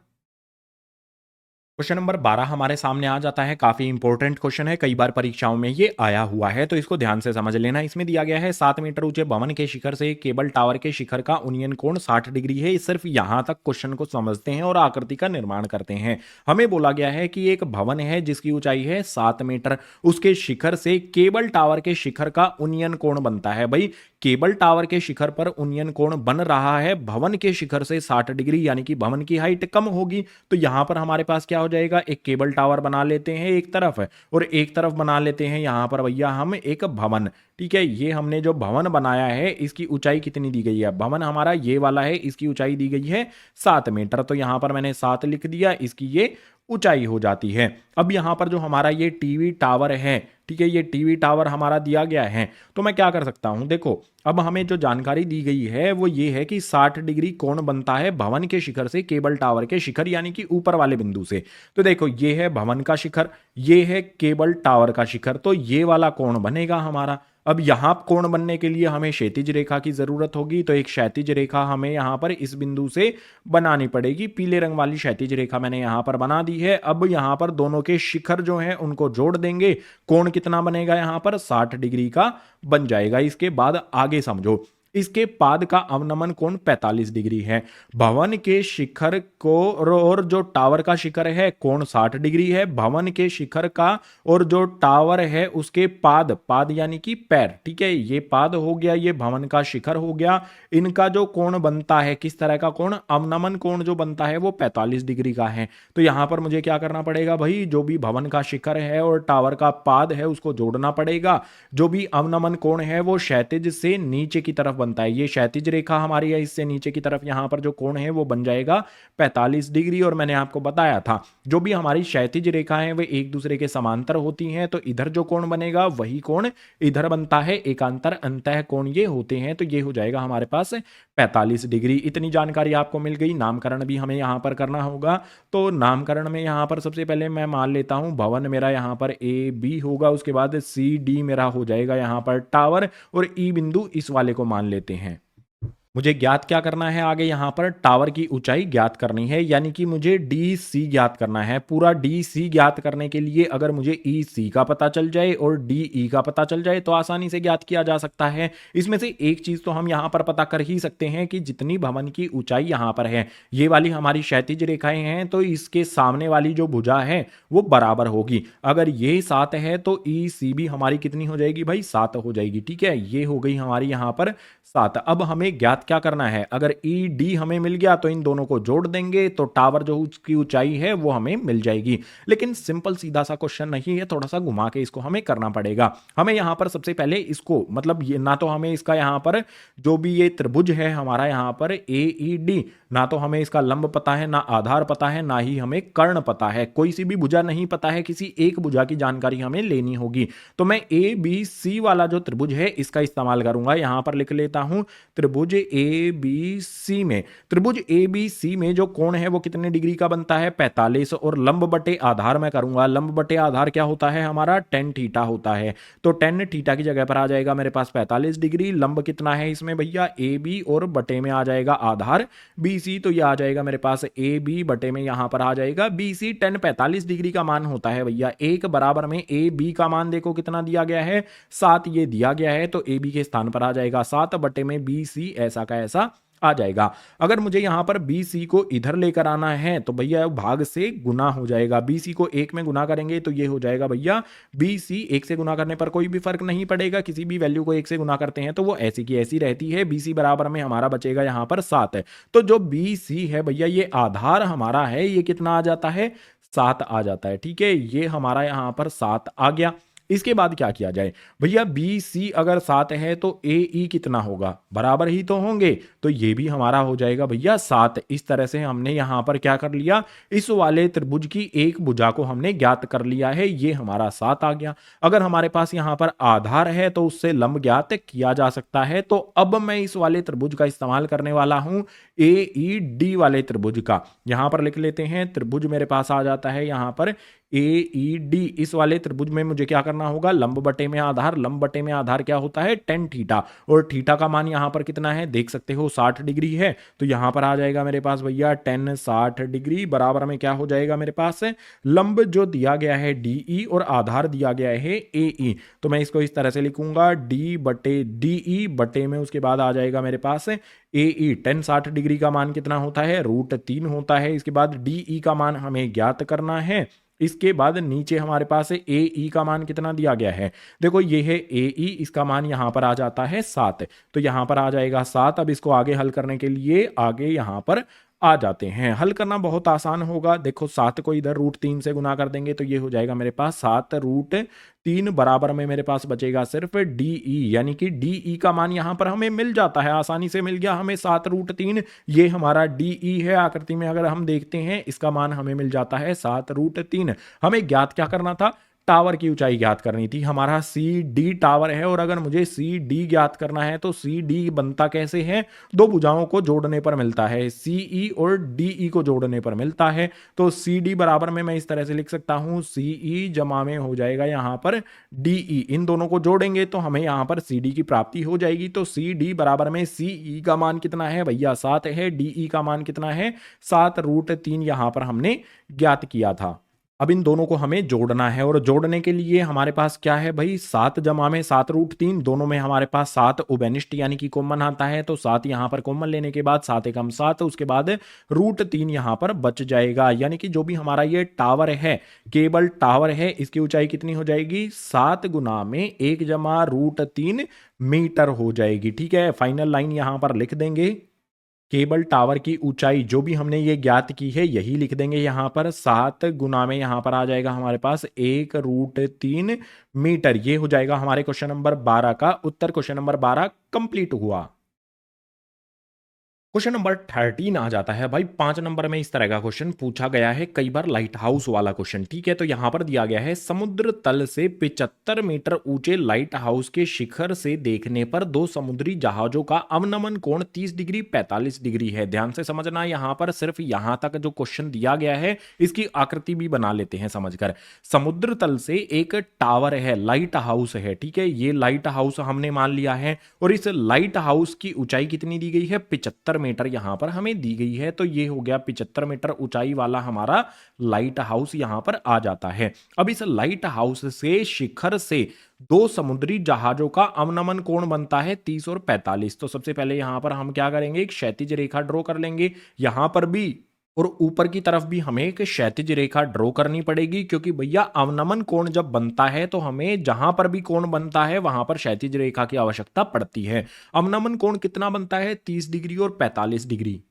क्वेश्चन नंबर 12 हमारे सामने आ जाता है। काफी इंपॉर्टेंट क्वेश्चन है, कई बार परीक्षाओं में ये आया हुआ है, तो इसको ध्यान से समझ लेना। इसमें दिया गया है 7 मीटर ऊंचे भवन के शिखर से केबल टावर के शिखर का उन्नयन कोण 60 डिग्री है। सिर्फ यहां तक क्वेश्चन को समझते हैं और आकृति का निर्माण करते हैं। हमें बोला गया है कि एक भवन है जिसकी ऊंचाई है 7 मीटर, उसके शिखर से केबल टावर के शिखर का उन्नयन कोण बनता है। भाई, केबल टावर के शिखर पर उन्नयन कोण बन रहा है भवन के शिखर से 60 डिग्री, यानी कि भवन की हाइट कम होगी। तो यहां पर हमारे पास क्या हो जाएगा, एक केबल टावर बना लेते हैं एक तरफ, और एक तरफ बना लेते हैं यहां पर भैया हम एक भवन। ठीक है, ये हमने जो भवन बनाया है इसकी ऊंचाई कितनी दी गई है, भवन हमारा ये वाला है, इसकी ऊंचाई दी गई है 7 मीटर। तो यहां पर मैंने 7 लिख दिया, इसकी ये ऊंचाई हो जाती है। अब यहां पर जो हमारा ये टीवी टावर है, ठीक है, ये टीवी टावर हमारा दिया गया है, तो मैं क्या कर सकता हूं, देखो अब हमें जो जानकारी दी गई है वो ये है कि 60 डिग्री कोण बनता है भवन के शिखर से केबल टावर के शिखर, यानी कि ऊपर वाले बिंदु से। तो देखो, ये है भवन का शिखर, ये है केबल टावर का शिखर, तो ये वाला कोण बनेगा हमारा। अब यहां कोण बनने के लिए हमें क्षैतिज रेखा की जरूरत होगी, तो एक क्षैतिज रेखा हमें यहां पर इस बिंदु से बनानी पड़ेगी। पीले रंग वाली क्षैतिज रेखा मैंने यहां पर बना दी है। अब यहां पर दोनों के शिखर जो हैं उनको जोड़ देंगे, कोण कितना बनेगा यहां पर, 60 डिग्री का बन जाएगा। इसके बाद आगे समझो, इसके पाद का अवनमन कोण 45 डिग्री है। भवन के शिखर को और जो टावर का शिखर है कोण 60 डिग्री है। भवन के शिखर का और जो टावर है उसके पाद, पाद यानी कि पैर, ठीक है, ये पाद हो गया, ये भवन का शिखर हो गया। इनका जो कोण बनता है, किस तरह का कोण, अवनमन कोण जो बनता है वो 45 डिग्री का है। तो यहां पर मुझे क्या करना पड़ेगा भाई, जो भी भवन का शिखर है और टावर का पाद है उसको जोड़ना पड़ेगा। जो भी अवनमन कोण है वो क्षैतिज से नीचे की तरफ बनता है, ये क्षैतिज रेखा हमारी है, इससे नीचे की तरफ यहां पर जो कोण है वो बन जाएगा 45 डिग्री। और मैंने आपको बताया था जो भी हमारी क्षैतिज रेखाएं वे एक दूसरे के समांतर होती हैं, तो इधर जो कोण बनेगा वही कोण इधर बनता है, एकांतर अंतः कोण ये होते हैं। तो ये हो जाएगा हमारे पास 45 डिग्री। इतनी जानकारी आपको मिल गई। नामकरण भी हमें यहां पर करना होगा, तो नामकरण में यहां पर सबसे पहले मैं मान लेता हूं भवन मेरा यहां पर ए बी होगा, उसके बाद सी डी मेरा हो जाएगा यहां पर टावर, और ई बिंदु इस वाले को मान लेते हैं। मुझे ज्ञात क्या करना है आगे, यहां पर टावर की ऊंचाई ज्ञात करनी है, यानी कि मुझे डी सी ज्ञात करना है। पूरा डी सी ज्ञात करने के लिए अगर मुझे ई सी का पता चल जाए और डी ई का पता चल जाए तो आसानी से ज्ञात किया जा सकता है। इसमें से एक चीज तो हम यहां पर पता कर ही सकते हैं कि जितनी भवन की ऊंचाई यहां पर है, ये वाली हमारी क्षैतिज रेखाएं हैं, तो इसके सामने वाली जो भुजा है वो बराबर होगी। अगर ये 7 है तो ई सी भी हमारी कितनी हो जाएगी भाई, 7 हो जाएगी। ठीक है, ये हो गई हमारी यहां पर 7। अब हमें ज्ञात क्या करना है, अगर ई डी हमें मिल गया तो इन दोनों को जोड़ देंगे, तो टावर जो उसकी ऊंचाई है वो हमें मिल जाएगी। लेकिन सिंपल सीधा सा क्वेश्चन नहीं है, थोड़ा सा घुमा के इसको हमें करना पड़ेगा। हमें यहां पर सबसे पहले इसको, मतलब ये ना तो हमें इसका यहां पर जो भी ये त्रिभुज है हमारा यहां पर ए ई डी, ना तो हमें इसका लंब पता है, ना आधार पता है, ना ही हमें कर्ण पता है, कोई सी भी भुजा नहीं पता है, किसी एक भुजा की जानकारी हमें लेनी होगी। तो मैं ए बी सी वाला जो त्रिभुज है इसका इस्तेमाल करूंगा। यहां पर लिख लेता हूं त्रिभुज ए बी सी में, त्रिभुज ए बी सी में जो कोण है वो कितने डिग्री का बनता है, 45। और लंब बटे आधार मैं करूंगा, लंब बटे आधार क्या होता है हमारा, tan थीटा होता है। तो tan थीटा की जगह पर आ जाएगा मेरे पास 45 डिग्री। लंब कितना है इसमें भैया, ए बी, और बटे में आ जाएगा आधार बी सी, तो यह आ जाएगा मेरे पास ए बी बटे में यहां पर आ जाएगा बी सी। tan 45 डिग्री का मान होता है भैया एक बराबर में ए बी का मान देखो कितना दिया गया है, 7 ये दिया गया है, तो ए बी के स्थान पर आ जाएगा 7 बटे में बी सी, ऐसा का ऐसा आ जाएगा। अगर मुझे यहां पर बी सी को इधर लेकर आना है तो भैया भाग से गुना हो जाएगा, बी सी को 1 में गुना करेंगे तो ये हो जाएगा भैया बी सी। 1 से गुना करने पर कोई भी फर्क नहीं पड़ेगा, किसी भी वैल्यू को 1 से गुना करते हैं तो वो ऐसी की ऐसी रहती है। बी सी बराबर में हमारा बचेगा यहां पर 7 है। तो जो बी सी है भैया ये आधार हमारा है, ये कितना आ जाता है, 7 आ जाता है। ठीक है, ये हमारा यहां पर 7 आ गया। इसके बाद क्या किया जाए भैया, बी सी अगर 7 है तो ए ई कितना होगा, बराबर ही तो होंगे, तो ये भी हमारा हो जाएगा भैया 7। इस तरह से हमने यहां पर क्या कर लिया, इस वाले त्रिभुज की एक भुजा को हमने ज्ञात कर लिया है, ये हमारा 7 आ गया। अगर हमारे पास यहां पर आधार है तो उससे लंब ज्ञात किया जा सकता है। तो अब मैं इस वाले त्रिभुज का इस्तेमाल करने वाला हूं, ए ई डी वाले त्रिभुज का। यहां पर लिख लेते हैं, त्रिभुज मेरे पास आ जाता है यहां पर ए ई डी। इस वाले त्रिभुज में मुझे क्या करना होगा, लंब बटे में आधार, लंब बटे में आधार क्या होता है, टेन थीटा, और थीटा का मान यहां पर कितना है देख सकते हो 60 डिग्री है। तो यहां पर आ जाएगा मेरे पास भैया टेन 60 डिग्री बराबर में क्या हो जाएगा मेरे पास, लंब जो दिया गया है डी ई और आधार दिया गया है ए ई। तो मैं इसको इस तरह से लिखूंगा, डी बटे डी ई बटे में उसके बाद आ जाएगा मेरे पास ए ई। टेन 60 डिग्री का मान कितना होता है, √3 होता है। इसके बाद डी ई का मान हमें ज्ञात करना है। इसके बाद नीचे हमारे पास ए ई का मान कितना दिया गया है, देखो ये है ए ई, इसका मान यहां पर आ जाता है 7। तो यहां पर आ जाएगा 7। अब इसको आगे हल करने के लिए आगे यहां पर आ जाते हैं। हल करना बहुत आसान होगा, देखो 7 को इधर √3 से गुना कर देंगे तो ये हो जाएगा मेरे पास 7√3 बराबर में मेरे पास बचेगा सिर्फ डी ई, यानी कि डी ई का मान यहां पर हमें मिल जाता है, आसानी से मिल गया हमें 7√3। ये हमारा डी ई है, आकृति में अगर हम देखते हैं इसका मान हमें मिल जाता है 7√3। हमें ज्ञात क्या करना था, टावर की ऊंचाई ज्ञात करनी थी। हमारा सी डी टावर है, और अगर मुझे सी डी ज्ञात करना है तो सी डी बनता कैसे है, दो भुजाओं को जोड़ने पर मिलता है, सी ई और डी ई को जोड़ने पर मिलता है। तो सी डी बराबर में मैं इस तरह से लिख सकता हूं, सी ई जमा में हो जाएगा यहां पर डी ई। इन दोनों को जोड़ेंगे तो हमें यहां पर सी डी की प्राप्ति हो जाएगी। तो सी डी बराबर में सी ई का मान कितना है भैया 7 है, डी ई का मान कितना है 7√3 यहां पर हमने ज्ञात किया था। अब इन दोनों को हमें जोड़ना है, और जोड़ने के लिए हमारे पास क्या है भाई, 7 जमा में 7√3, दोनों में हमारे पास 7 उभयनिष्ठ यानी कि कॉमन आता है। तो 7 यहां पर कॉमन लेने के बाद 7 एकम 7, उसके बाद √3 यहां पर बच जाएगा। यानी कि जो भी हमारा ये टावर है, केबल टावर है, इसकी ऊंचाई कितनी हो जाएगी, 7 गुना में 1 जमा √3 मीटर हो जाएगी। ठीक है, फाइनल लाइन यहां पर लिख देंगे, केबल टावर की ऊंचाई जो भी हमने ये ज्ञात की है यही लिख देंगे यहां पर, 7 गुना में यहां पर आ जाएगा हमारे पास 1√3 मीटर। ये हो जाएगा हमारे क्वेश्चन नंबर 12 का उत्तर। क्वेश्चन नंबर 12 कंप्लीट हुआ। क्वेश्चन नंबर 13 आ जाता है भाई, 5 नंबर में इस तरह का क्वेश्चन पूछा गया है, कई बार लाइट हाउस वाला क्वेश्चन। ठीक है, तो यहां पर दिया गया है, समुद्र तल से 75 मीटर ऊंचे लाइट हाउस के शिखर से देखने पर दो समुद्री जहाजों का अवनमन कोण 30 डिग्री 45 डिग्री है। ध्यान से समझना, यहां पर सिर्फ यहां तक जो क्वेश्चन दिया गया है इसकी आकृति भी बना लेते हैं समझकर। समुद्र तल से एक टावर है, लाइट हाउस है, ठीक है, ये लाइट हाउस हमने मान लिया है, और इस लाइट हाउस की ऊंचाई कितनी दी गई है, 75 मीटर यहां पर हमें दी गई है। तो ये हो गया 75 मीटर ऊंचाई वाला हमारा लाइट हाउस यहां पर आ जाता है। अब इस लाइट हाउस से शिखर से दो समुद्री जहाजों का अवनमन कोण बनता है 30 और 45। तो सबसे पहले यहां पर हम क्या करेंगे, एक क्षैतिज रेखा ड्रॉ कर लेंगे, यहां पर भी और ऊपर की तरफ भी हमें एक क्षैतिज रेखा ड्रॉ करनी पड़ेगी, क्योंकि भैया अवनमन कोण जब बनता है तो हमें जहां पर भी कोण बनता है वहां पर क्षैतिज रेखा की आवश्यकता पड़ती है। अवनमन कोण कितना बनता है, 30 डिग्री और 45 डिग्री।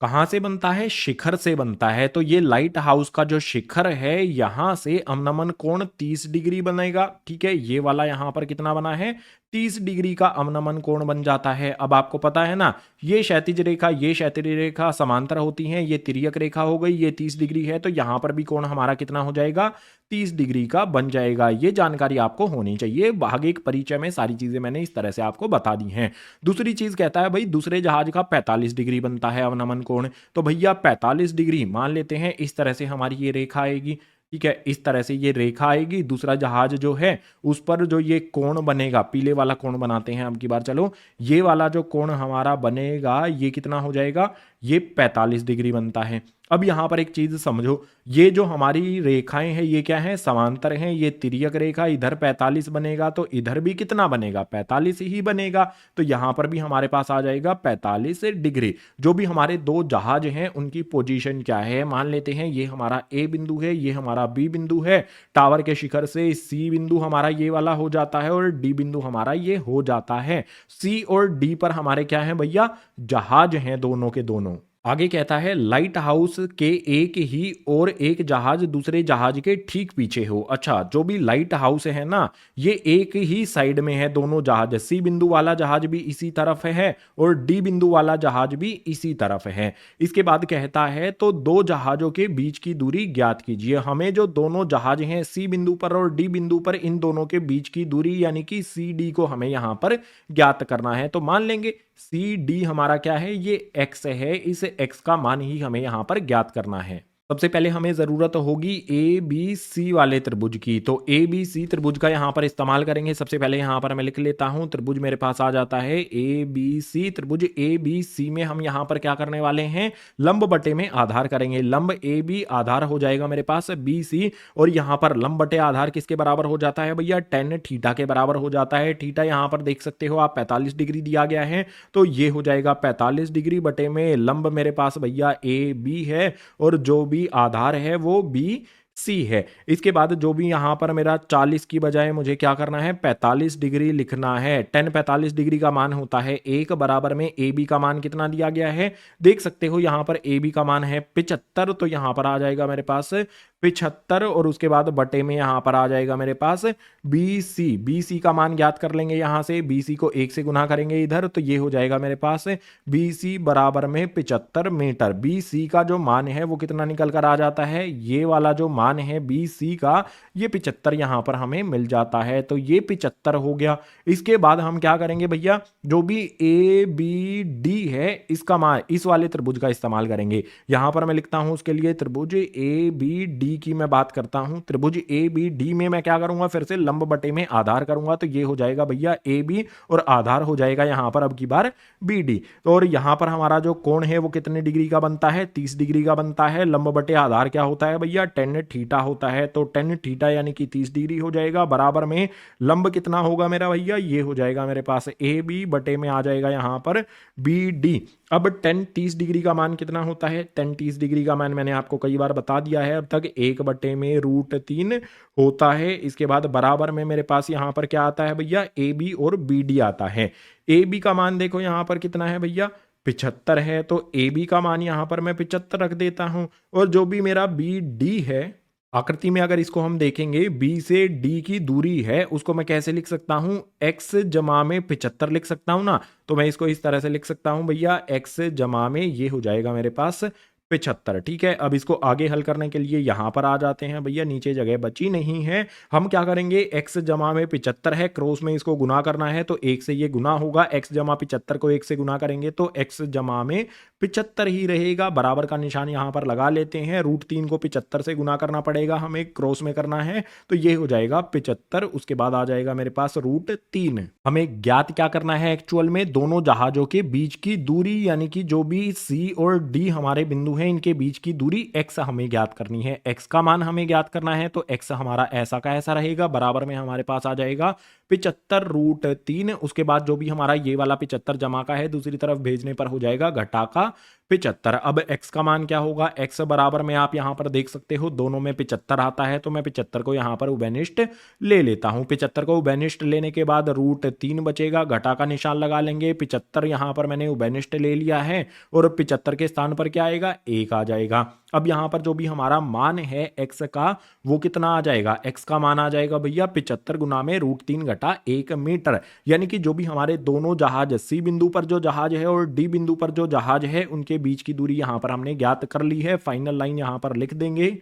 कहां से बनता है, शिखर से बनता है। तो ये लाइट हाउस का जो शिखर है यहां से अवनमन कोण 30 डिग्री बनेगा। ठीक है, ये वाला यहां पर कितना बना है, 30 डिग्री का अवनमन कोण बन जाता है। अब आपको पता है ना, ये क्षैतिज रेखा ये क्षैतिज रेखा समांतर होती हैं, ये तिर्यक रेखा हो गई, ये 30 डिग्री है, तो यहां पर भी कोण हमारा कितना हो जाएगा, 30 डिग्री का बन जाएगा। ये जानकारी आपको होनी चाहिए, आगे एक परिचय में सारी चीजें मैंने इस तरह से आपको बता दी हैं। दूसरी चीज कहता है भाई, दूसरे जहाज का 45 डिग्री बनता है अवनमन कोण। तो भैया 45 डिग्री मान लेते हैं, इस तरह से हमारी ये रेखा आएगी। ठीक है, इस तरह से ये रेखा आएगी, दूसरा जहाज जो है उस पर जो ये कोण बनेगा, पीले वाला कोण बनाते हैं अब की बार, चलो ये वाला जो कोण हमारा बनेगा ये कितना हो जाएगा, ये 45 डिग्री बनता है। अब यहां पर एक चीज समझो, ये जो हमारी रेखाएं हैं ये क्या है, समांतर हैं, ये तिर्यक रेखा, इधर 45 बनेगा तो इधर भी कितना बनेगा, 45 ही बनेगा। तो यहां पर भी हमारे पास आ जाएगा 45 डिग्री। जो भी हमारे दो जहाज हैं उनकी पोजीशन क्या है, मान लेते हैं ये हमारा ए बिंदु है, ये हमारा बी बिंदु है। टावर के शिखर से सी बिंदु हमारा ये वाला हो जाता है, और डी बिंदु हमारा ये हो जाता है। सी और डी पर हमारे क्या है भैया, जहाज हैं दोनों के दोनों। आगे कहता है लाइट हाउस के एक ही और एक जहाज दूसरे जहाज के ठीक पीछे हो। अच्छा, जो भी लाइट हाउस है ना, ये एक ही साइड में है। दोनों जहाज, सी बिंदु वाला जहाज भी इसी तरफ है और डी बिंदु वाला जहाज भी इसी तरफ है। इसके बाद कहता है तो दो जहाजों के बीच की दूरी ज्ञात कीजिए। हमें जो दोनों जहाज हैं सी बिंदु पर और डी बिंदु पर, इन दोनों के बीच की दूरी यानी कि सी डी को हमें यहां पर ज्ञात करना है। तो मान लेंगे सी डी हमारा क्या है, ये एक्स है। इस एक्स का मान ही हमें यहां पर ज्ञात करना है। सबसे पहले हमें जरूरत होगी ए बी सी वाले त्रिभुज की। तो ए बी सी त्रिभुज का यहां पर इस्तेमाल करेंगे। सबसे पहले यहां पर मैं लिख लेता हूं, त्रिभुज मेरे पास आ जाता है ए बी सी। त्रिभुज ए बी सी में हम यहां पर क्या करने वाले हैं, लंब बटे में आधार करेंगे। लंब ए बी आधार हो जाएगा मेरे पास बी सी, और यहां पर लंब बटे आधार किसके बराबर हो जाता है भैया, टेन थीटा के बराबर हो जाता है। थीटा यहां पर देख सकते हो आप 45 डिग्री दिया गया है, तो ये हो जाएगा 45 डिग्री बटे में लंब मेरे पास भैया ए बी है और जो भी आधार है वो बी सी है। इसके बाद जो भी यहां पर मेरा 40 की बजाय मुझे क्या करना है, 45 डिग्री लिखना है। 45 डिग्री का मान होता है 1 बराबर में ए बी का मान कितना दिया गया है, देख सकते हो यहां पर ए बी का मान है 75, तो यहां पर आ जाएगा मेरे पास 75 और उसके बाद बटे में यहां पर आ जाएगा मेरे पास बी सी का मान ज्ञात कर लेंगे। यहां से बी सी को 1 से गुना करेंगे इधर, तो ये हो जाएगा मेरे पास बी सी बराबर में 75 मीटर। बी सी का जो मान है वो कितना निकल कर आ जाता है, ये वाला जो मान है बी सी का, ये 75 यहां पर हमें मिल जाता है। तो ये 75 हो गया। इसके बाद हम क्या करेंगे भैया, जो भी ए बी डी है इसका मान, इस वाले त्रिभुज का इस्तेमाल करेंगे। यहां पर मैं लिखता हूं उसके लिए त्रिभुज ए बी डी की मैं बात करता हूं। त्रिभुज ए बी डी में मैं क्या करूंगा, फिर से लंब बटे में आधार करूंगा। तो ये हो जाएगा भैया ए बी और आधार हो जाएगा यहां पर अब की बार बी डी। तो और यहां पर हमारा जो कोण है वो कितने डिग्री का बनता है, 30 डिग्री का बनता है। लंब बटे आधार क्या होता है भैया, टेन थीटा होता है। तो टेन थीटा यानी कि 30 डिग्री हो जाएगा, बराबर में लंब कितना होगा मेरा भैया, ये हो जाएगा मेरे पास ए बी बटे में आ जाएगा यहां पर बी डी। अब 30 डिग्री का मान कितना होता है, 30 डिग्री का मान मैंने आपको कई बार बता दिया है अब तक, 1 बटे में √3 होता है। इसके बाद बराबर में मेरे पास यहां पर क्या आता है भैया, ए बी और बी डी आता है। ए बी का मान देखो यहां पर कितना है भैया, 75 है। तो ए बी का मान यहां पर मैं 75 रख देता हूं। और जो भी मेरा बी डी है, आकृति में अगर इसको हम देखेंगे, बी से डी की दूरी है, उसको मैं कैसे लिख सकता हूं, x जमा में 75 लिख सकता हूं ना। तो मैं इसको इस तरह से लिख सकता हूं भैया, x जमा में ये हो जाएगा मेरे पास 75। ठीक है, अब इसको आगे हल करने के लिए यहां पर आ जाते हैं भैया, नीचे जगह बची नहीं है। हम क्या करेंगे, x जमा में 75 है, क्रॉस में इसको गुना करना है, तो 1 से ये गुना होगा। x जमा 75 को 1 से गुना करेंगे तो x जमा में 75 ही रहेगा। बराबर का निशान यहां पर लगा लेते हैं। √3 को 75 से गुना करना पड़ेगा, हमें क्रॉस में करना है, तो ये हो जाएगा 75। उसके बाद आ जाएगा मेरे पास √3। हमें ज्ञात क्या करना है एक्चुअल में, दोनों जहाजों के बीच की दूरी, यानी कि जो भी सी और डी हमारे बिंदु हैं इनके बीच की दूरी x हमें ज्ञात करनी है। x का मान हमें ज्ञात करना है, तो x हमारा ऐसा का ऐसा रहेगा। बराबर में हमारे पास आ जाएगा 75 √3। उसके बाद जो भी हमारा ये वाला 75 जमा का है, दूसरी तरफ भेजने पर हो जाएगा घटा का 75। अब x का मान क्या होगा, x बराबर में आप यहां पर देख सकते हो दोनों में 75 आता है, तो मैं 75 को यहां पर उभयनिष्ठ ले लेता हूं। 75 को उभयनिष्ठ लेने के बाद √3 बचेगा, घटा का निशान लगा लेंगे। 75 यहां पर मैंने उभयनिष्ठ ले लिया है और 75 के स्थान पर क्या आएगा, 1 आ जाएगा। अब यहां पर जो भी हमारा मान है x का, वो कितना आ जाएगा, x का मान आ जाएगा भैया 75 गुना में √3 घटा 1 मीटर। यानी कि जो भी हमारे दोनों जहाज, सी बिंदु पर जो जहाज है और डी बिंदु पर जो जहाज है, उनके बीच की दूरी यहां पर हमने ज्ञात कर ली है। फाइनल लाइन यहां पर लिख देंगे।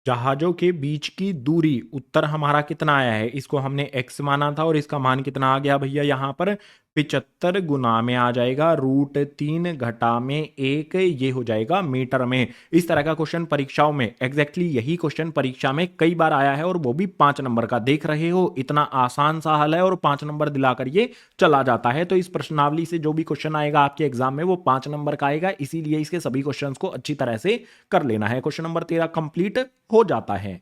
जहाजों के बीच की दूरी, उत्तर हमारा कितना आया है, इसको हमने x माना था और इसका मान कितना आ गया भैया, यहां पर 75 गुना में आ जाएगा √3 घटा में 1, ये हो जाएगा मीटर में। इस तरह का क्वेश्चन परीक्षाओं में, एग्जैक्टली यही क्वेश्चन परीक्षा में कई बार आया है और वो भी 5 नंबर का। देख रहे हो इतना आसान सा हल है और 5 नंबर दिलाकर ये चला जाता है। तो इस प्रश्नावली से जो भी क्वेश्चन आएगा आपके एग्जाम में वो 5 नंबर का आएगा, इसीलिए इसके सभी क्वेश्चन को अच्छी तरह से कर लेना है। क्वेश्चन नंबर 13 कंप्लीट हो जाता है।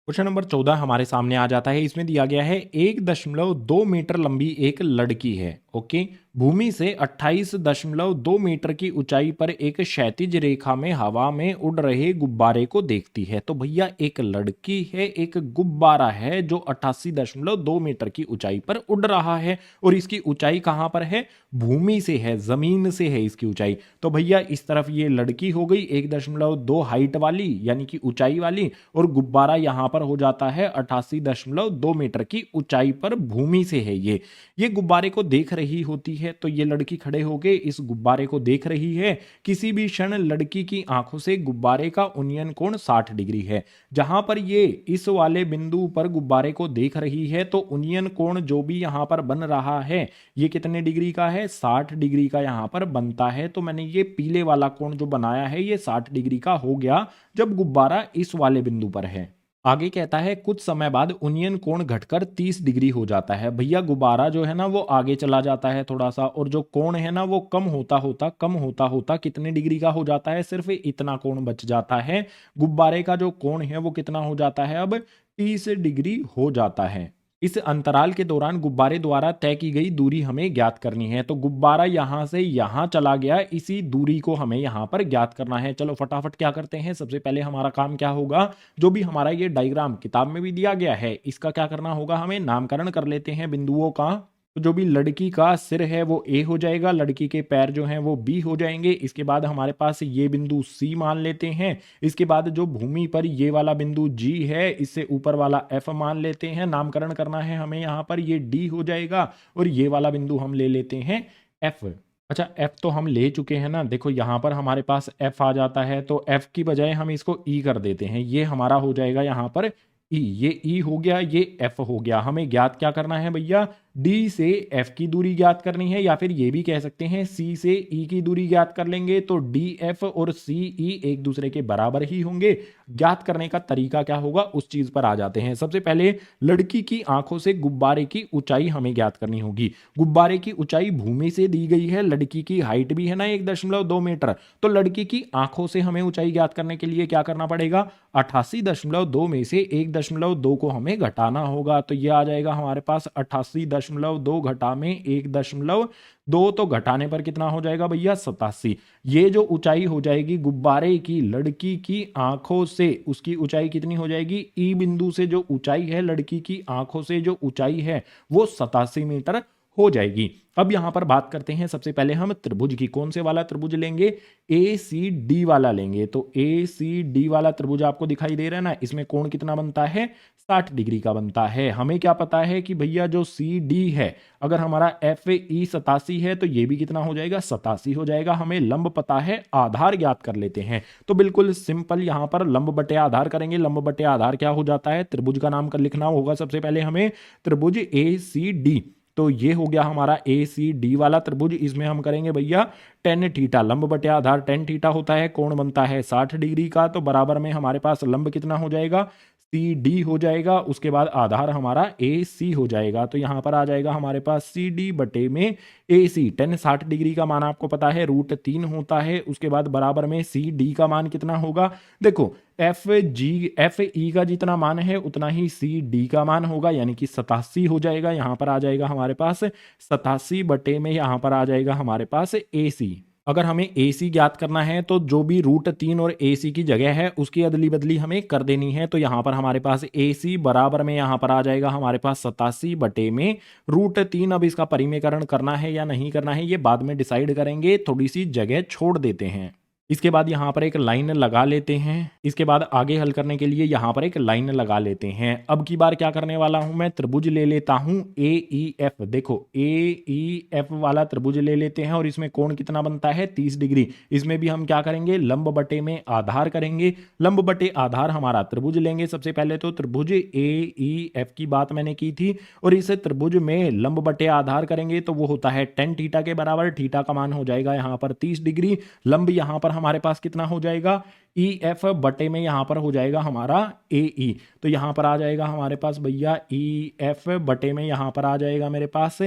क्वेश्चन नंबर 14 हमारे सामने आ जाता है। इसमें दिया गया है 1.2 मीटर लंबी एक लड़की है, ओके, भूमि से 28.2 मीटर की ऊंचाई पर एक क्षैतिज रेखा में हवा में उड़ रहे गुब्बारे को देखती है। तो भैया एक लड़की है, एक गुब्बारा है जो 88.2 मीटर की ऊंचाई पर उड़ रहा है, और इसकी ऊंचाई कहां पर है? भूमि से है, जमीन से है इसकी ऊंचाई। तो भैया इस तरफ ये लड़की हो गई 1.2 हाइट वाली यानी कि ऊंचाई वाली, और गुब्बारा यहां पर हो जाता है 88.2 मीटर की ऊंचाई पर, भूमि से है ये गुब्बारे को देख रही होती है। तो ये लड़की खड़े होके इस गुब्बारे को देख रही है। किसी भी क्षण लड़की की आंखों से गुब्बारे का उन्नयन कोण 60 डिग्री है। जहां पर ये इस वाले बिंदु पर गुब्बारे को देख रही है तो उन्नयन कोण जो भी यहां पर बन रहा है ये कितने डिग्री का है? 60 डिग्री का यहां पर बनता है। तो मैंने ये पीले वाला कोण जो बनाया है ये 60 डिग्री का हो गया जब गुब्बारा इस वाले बिंदु पर है। आगे कहता है कुछ समय बाद उन्नयन कोण घटकर 30 डिग्री हो जाता है। भैया गुब्बारा जो है ना वो आगे चला जाता है थोड़ा सा, और जो कोण है ना वो कम होता होता कितने डिग्री का हो जाता है? सिर्फ इतना कोण बच जाता है। गुब्बारे का जो कोण है वो कितना हो जाता है? अब 30 डिग्री हो जाता है। इस अंतराल के दौरान गुब्बारे द्वारा तय की गई दूरी हमें ज्ञात करनी है। तो गुब्बारा यहां से यहां चला गया, इसी दूरी को हमें यहां पर ज्ञात करना है। चलो फटाफट क्या करते हैं, सबसे पहले हमारा काम क्या होगा, जो भी हमारा ये डायग्राम किताब में भी दिया गया है इसका क्या करना होगा, हमें नामकरण कर लेते हैं बिंदुओं का। तो जो भी लड़की का सिर है वो ए हो जाएगा, लड़की के पैर जो हैं वो बी हो जाएंगे। इसके बाद हमारे पास ये बिंदु सी मान लेते हैं। इसके बाद जो भूमि पर ये वाला बिंदु जी है इससे ऊपर वाला एफ मान लेते हैं। नामकरण करना है हमें यहाँ पर, ये डी हो जाएगा, और ये वाला बिंदु हम ले लेते हैं एफ। अच्छा एफ तो हम ले चुके हैं ना, देखो यहाँ पर हमारे पास एफ आ जाता है, तो एफ की बजाय हम इसको ई कर देते हैं। ये हमारा हो जाएगा यहाँ पर ई, ये ई हो गया, ये एफ हो गया। हमें ज्ञात क्या करना है भैया, डी से एफ की दूरी ज्ञात करनी है, या फिर ये भी कह सकते हैं सी से ई की दूरी ज्ञात कर लेंगे। तो डी एफ और सी ई एक दूसरे के बराबर ही होंगे। ज्ञात करने का तरीका क्या होगा उस चीज पर आ जाते हैं। सबसे पहले लड़की की आंखों से गुब्बारे की ऊंचाई हमें ज्ञात करनी होगी। गुब्बारे की ऊंचाई भूमि से दी गई है, लड़की की हाइट भी है ना 1.2 मीटर, तो लड़की की आंखों से हमें ऊंचाई ज्ञात करने के लिए क्या करना पड़ेगा, 88.2 में से 1.2 को हमें घटाना होगा। तो ये आ जाएगा हमारे पास 88.2 घटा में 1.2, तो घटाने पर कितना हो जाएगा भैया, 87। ये जो ऊंचाई हो जाएगी गुब्बारे की लड़की की आंखों से, उसकी ऊंचाई कितनी हो जाएगी, ई बिंदु से जो ऊंचाई है लड़की की आंखों से जो ऊंचाई है वो 87 मीटर हो जाएगी। अब यहां पर बात करते हैं, सबसे पहले हम त्रिभुज की। कौन से वाला त्रिभुज लेंगे, ए सी डी वाला लेंगे। तो ए सी डी वाला त्रिभुज आपको दिखाई दे रहा है ना, इसमें कोण कितना बनता है, 60 डिग्री का बनता है। हमें क्या पता है कि भैया जो सी डी है, अगर हमारा एफ ई 87 है तो ये भी कितना हो जाएगा, 87 हो जाएगा। हमें लंब पता है, आधार ज्ञात कर लेते हैं। तो बिल्कुल सिंपल यहां पर लंब बटे आधार करेंगे। लंब बटे आधार क्या हो जाता है, त्रिभुज का नाम कर लिखना होगा सबसे पहले हमें, त्रिभुज ए सी डी। तो ये हो गया हमारा ए सी डी वाला त्रिभुज। इसमें हम करेंगे भैया टेन थीटा, लंब बटे आधार टेन थीटा होता है, कोण बनता है 60 डिग्री का। तो बराबर में हमारे पास लंब कितना हो जाएगा, सी डी हो जाएगा, उसके बाद आधार हमारा ए सी हो जाएगा। तो यहां पर आ जाएगा हमारे पास सी डी बटे में ए सी। टेन 60 डिग्री का मान आपको पता है √3 होता है। उसके बाद बराबर में सी डी का मान कितना होगा, देखो एफ ई का जितना मान है उतना ही सी डी का मान होगा, यानी कि 87 हो जाएगा। यहां पर आ जाएगा हमारे पास 87 बटे में यहां पर आ जाएगा हमारे पास ए सी। अगर हमें ए सी ज्ञात करना है तो जो भी √3 और ए सी की जगह है उसकी अदली बदली हमें कर देनी है। तो यहां पर हमारे पास ए सी बराबर में यहां पर आ जाएगा हमारे पास 87 बटे में √3। अब इसका परिमेयकरण करना है या नहीं करना है ये बाद में डिसाइड करेंगे, थोड़ी सी जगह छोड़ देते हैं। इसके बाद यहाँ पर एक लाइन लगा लेते हैं। इसके बाद आगे हल करने के लिए यहाँ पर एक लाइन लगा लेते हैं। अब की बार क्या करने वाला हूं मैं, त्रिभुज ले लेता हूं ए ई एफ। देखो ए ई एफ वाला त्रिभुज ले लेते हैं और इसमें कोण कितना बनता है, 30 डिग्री। इसमें भी हम क्या करेंगे, लंब बटे में आधार करेंगे। लंब बटे आधार हमारा त्रिभुज लेंगे सबसे पहले, तो त्रिभुज ए ई एफ की बात मैंने की थी, और इस त्रिभुज में लंब बटे आधार करेंगे तो वो होता है टेन थीटा के बराबर। थीटा का मान हो जाएगा यहाँ पर 30 डिग्री। लंब यहाँ पर हमारे पास कितना हो जाएगा, ई एफ बटे में यहां पर हो जाएगा हमारा ए ई। तो यहां पर आ जाएगा हमारे पास भैया ई एफ बटे में यहां पर आ जाएगा मेरे पास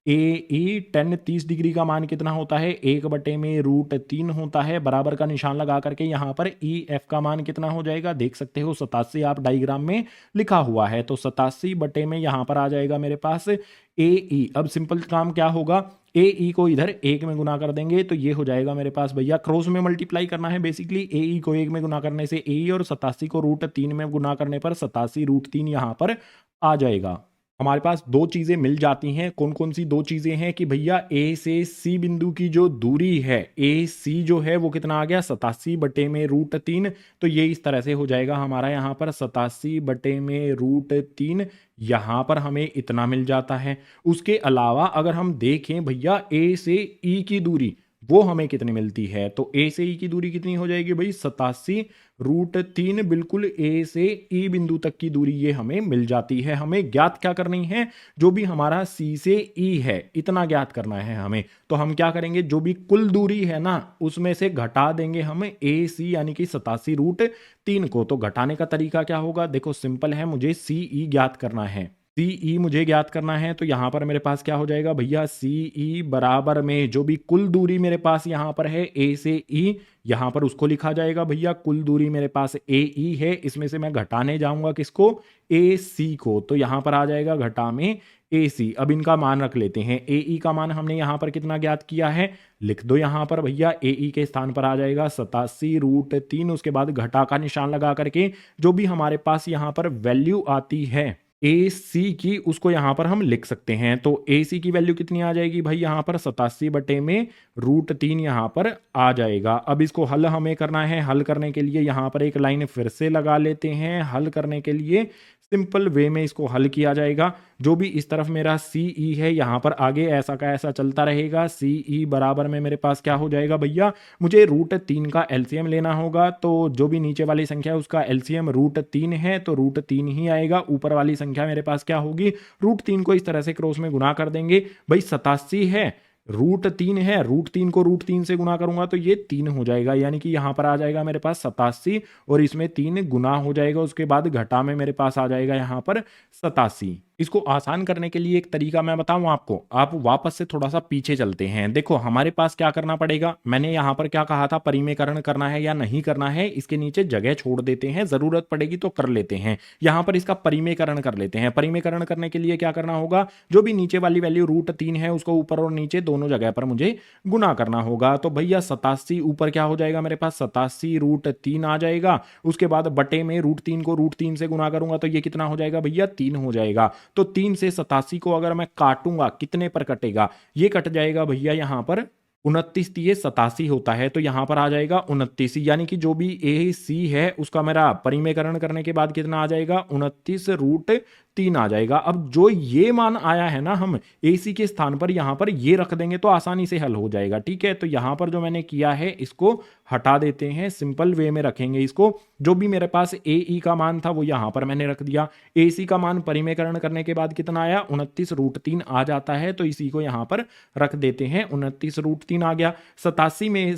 ए 10 30 डिग्री का मान कितना होता है, 1/√3 होता है। बराबर का निशान लगा करके यहाँ पर ई एफ का मान कितना हो जाएगा, देख सकते हो 87 आप डायग्राम में लिखा हुआ है। तो 87 बटे में यहाँ पर आ जाएगा मेरे पास ए ई। अब सिंपल काम क्या होगा, ए ई को इधर 1 में गुना कर देंगे तो ये हो जाएगा मेरे पास भैया, क्रॉस में मल्टीप्लाई करना है बेसिकली। ए ई को 1 में गुना करने से ए ई और 87 को √3 में गुना करने पर 87√3 यहाँ पर आ जाएगा। हमारे पास दो चीजें मिल जाती हैं। कौन कौन सी दो चीजें हैं कि भैया ए से सी बिंदु की जो दूरी है, ए सी जो है वो कितना आ गया, 87/√3। तो ये इस तरह से हो जाएगा हमारा यहाँ पर 87/√3, यहाँ पर हमें इतना मिल जाता है। उसके अलावा अगर हम देखें भैया ए से ई की दूरी वो हमें कितनी मिलती है, तो ए से ई की दूरी कितनी हो जाएगी भाई, 87√3। बिल्कुल ए से ई बिंदु तक की दूरी ये हमें मिल जाती है। हमें ज्ञात क्या करनी है, जो भी हमारा सी से ई है इतना ज्ञात करना है हमें। तो हम क्या करेंगे, जो भी कुल दूरी है ना उसमें से घटा देंगे हम ए सी यानी कि 87√3 को। तो घटाने का तरीका क्या होगा, देखो सिंपल है, मुझे सी ई ज्ञात करना है, सी ई मुझे ज्ञात करना है। तो यहां पर मेरे पास क्या हो जाएगा भैया, सी ई बराबर में जो भी कुल दूरी मेरे पास यहां पर है ए से ई, यहां पर उसको लिखा जाएगा भैया। कुल दूरी मेरे पास ए ई है, इसमें से मैं घटाने जाऊंगा किसको, ए सी को। तो यहां पर आ जाएगा घटा में ए सी। अब इनका मान रख लेते हैं। ए ई का मान हमने यहां पर कितना ज्ञात किया है, लिख दो यहां पर भैया। ए ई के स्थान पर आ जाएगा 87√3। उसके बाद घटा का निशान लगा करके जो भी हमारे पास यहां पर वैल्यू आती है ए सी की, उसको यहां पर हम लिख सकते हैं। तो ए सी की वैल्यू कितनी आ जाएगी भाई, यहां पर 87/√3 यहां पर आ जाएगा। अब इसको हल हमें करना है। हल करने के लिए यहां पर एक लाइन फिर से लगा लेते हैं। हल करने के लिए सिंपल वे में इसको हल किया जाएगा। जो भी इस तरफ मेरा सी ई है यहाँ पर आगे ऐसा का ऐसा चलता रहेगा। सी ई बराबर में मेरे पास क्या हो जाएगा भैया, मुझे √3 का एलसीएम लेना होगा। तो जो भी नीचे वाली संख्या है उसका एलसीएम √3 है, तो √3 ही आएगा। ऊपर वाली संख्या मेरे पास क्या होगी, √3 को इस तरह से क्रॉस में गुना कर देंगे भाई। 87 है, √3 है, √3 को √3 से गुना करूंगा तो ये 3 हो जाएगा, यानी कि यहां पर आ जाएगा मेरे पास 87 और इसमें 3 गुना हो जाएगा। उसके बाद घटा में मेरे पास आ जाएगा यहां पर 87। इसको आसान करने के लिए एक तरीका मैं बताऊं आपको, आप वापस से थोड़ा सा पीछे चलते हैं। देखो हमारे पास क्या करना पड़ेगा, मैंने यहां पर क्या कहा था, परिमेयकरण करना है या नहीं करना है, इसके नीचे जगह छोड़ देते हैं, जरूरत पड़ेगी तो कर लेते हैं। यहां पर इसका परिमेयकरण कर लेते हैं। परिमेयकरण करने के लिए क्या करना होगा, जो भी नीचे वाली वैल्यू √3 है उसको ऊपर और नीचे दोनों जगह पर मुझे गुना करना होगा। तो भैया 87 ऊपर क्या हो जाएगा मेरे पास, 87√3 आ जाएगा। उसके बाद बटे में √3 को √3 से गुना करूंगा तो ये कितना हो जाएगा भैया, 3 हो जाएगा। तो 3 से 87 को अगर मैं काटूंगा कितने पर कटेगा, ये कट जाएगा भैया यहां पर 29। ये 87 होता है तो यहां पर आ जाएगा 29, यानी कि जो भी ए सी है उसका मेरा परिमेयकरण करने के बाद कितना आ जाएगा, 29√3 आ जाएगा। अब जो ये मान आया है ना, हम ए सी के स्थान पर यहां पर ये रख देंगे तो आसानी से हल हो जाएगा। ठीक है, तो यहां पर जो मैंने किया है इसको हटा देते हैं, सिंपल वे में रखेंगे इसको। जो भी मेरे पास ए ई का मान था वो यहां पर मैंने रख दिया। ए सी का मान परिमेयकरण करने के बाद कितना आया, 29√3 आ जाता है, तो इसी को यहां पर रख देते हैं। 29√3 आ गया। 87 में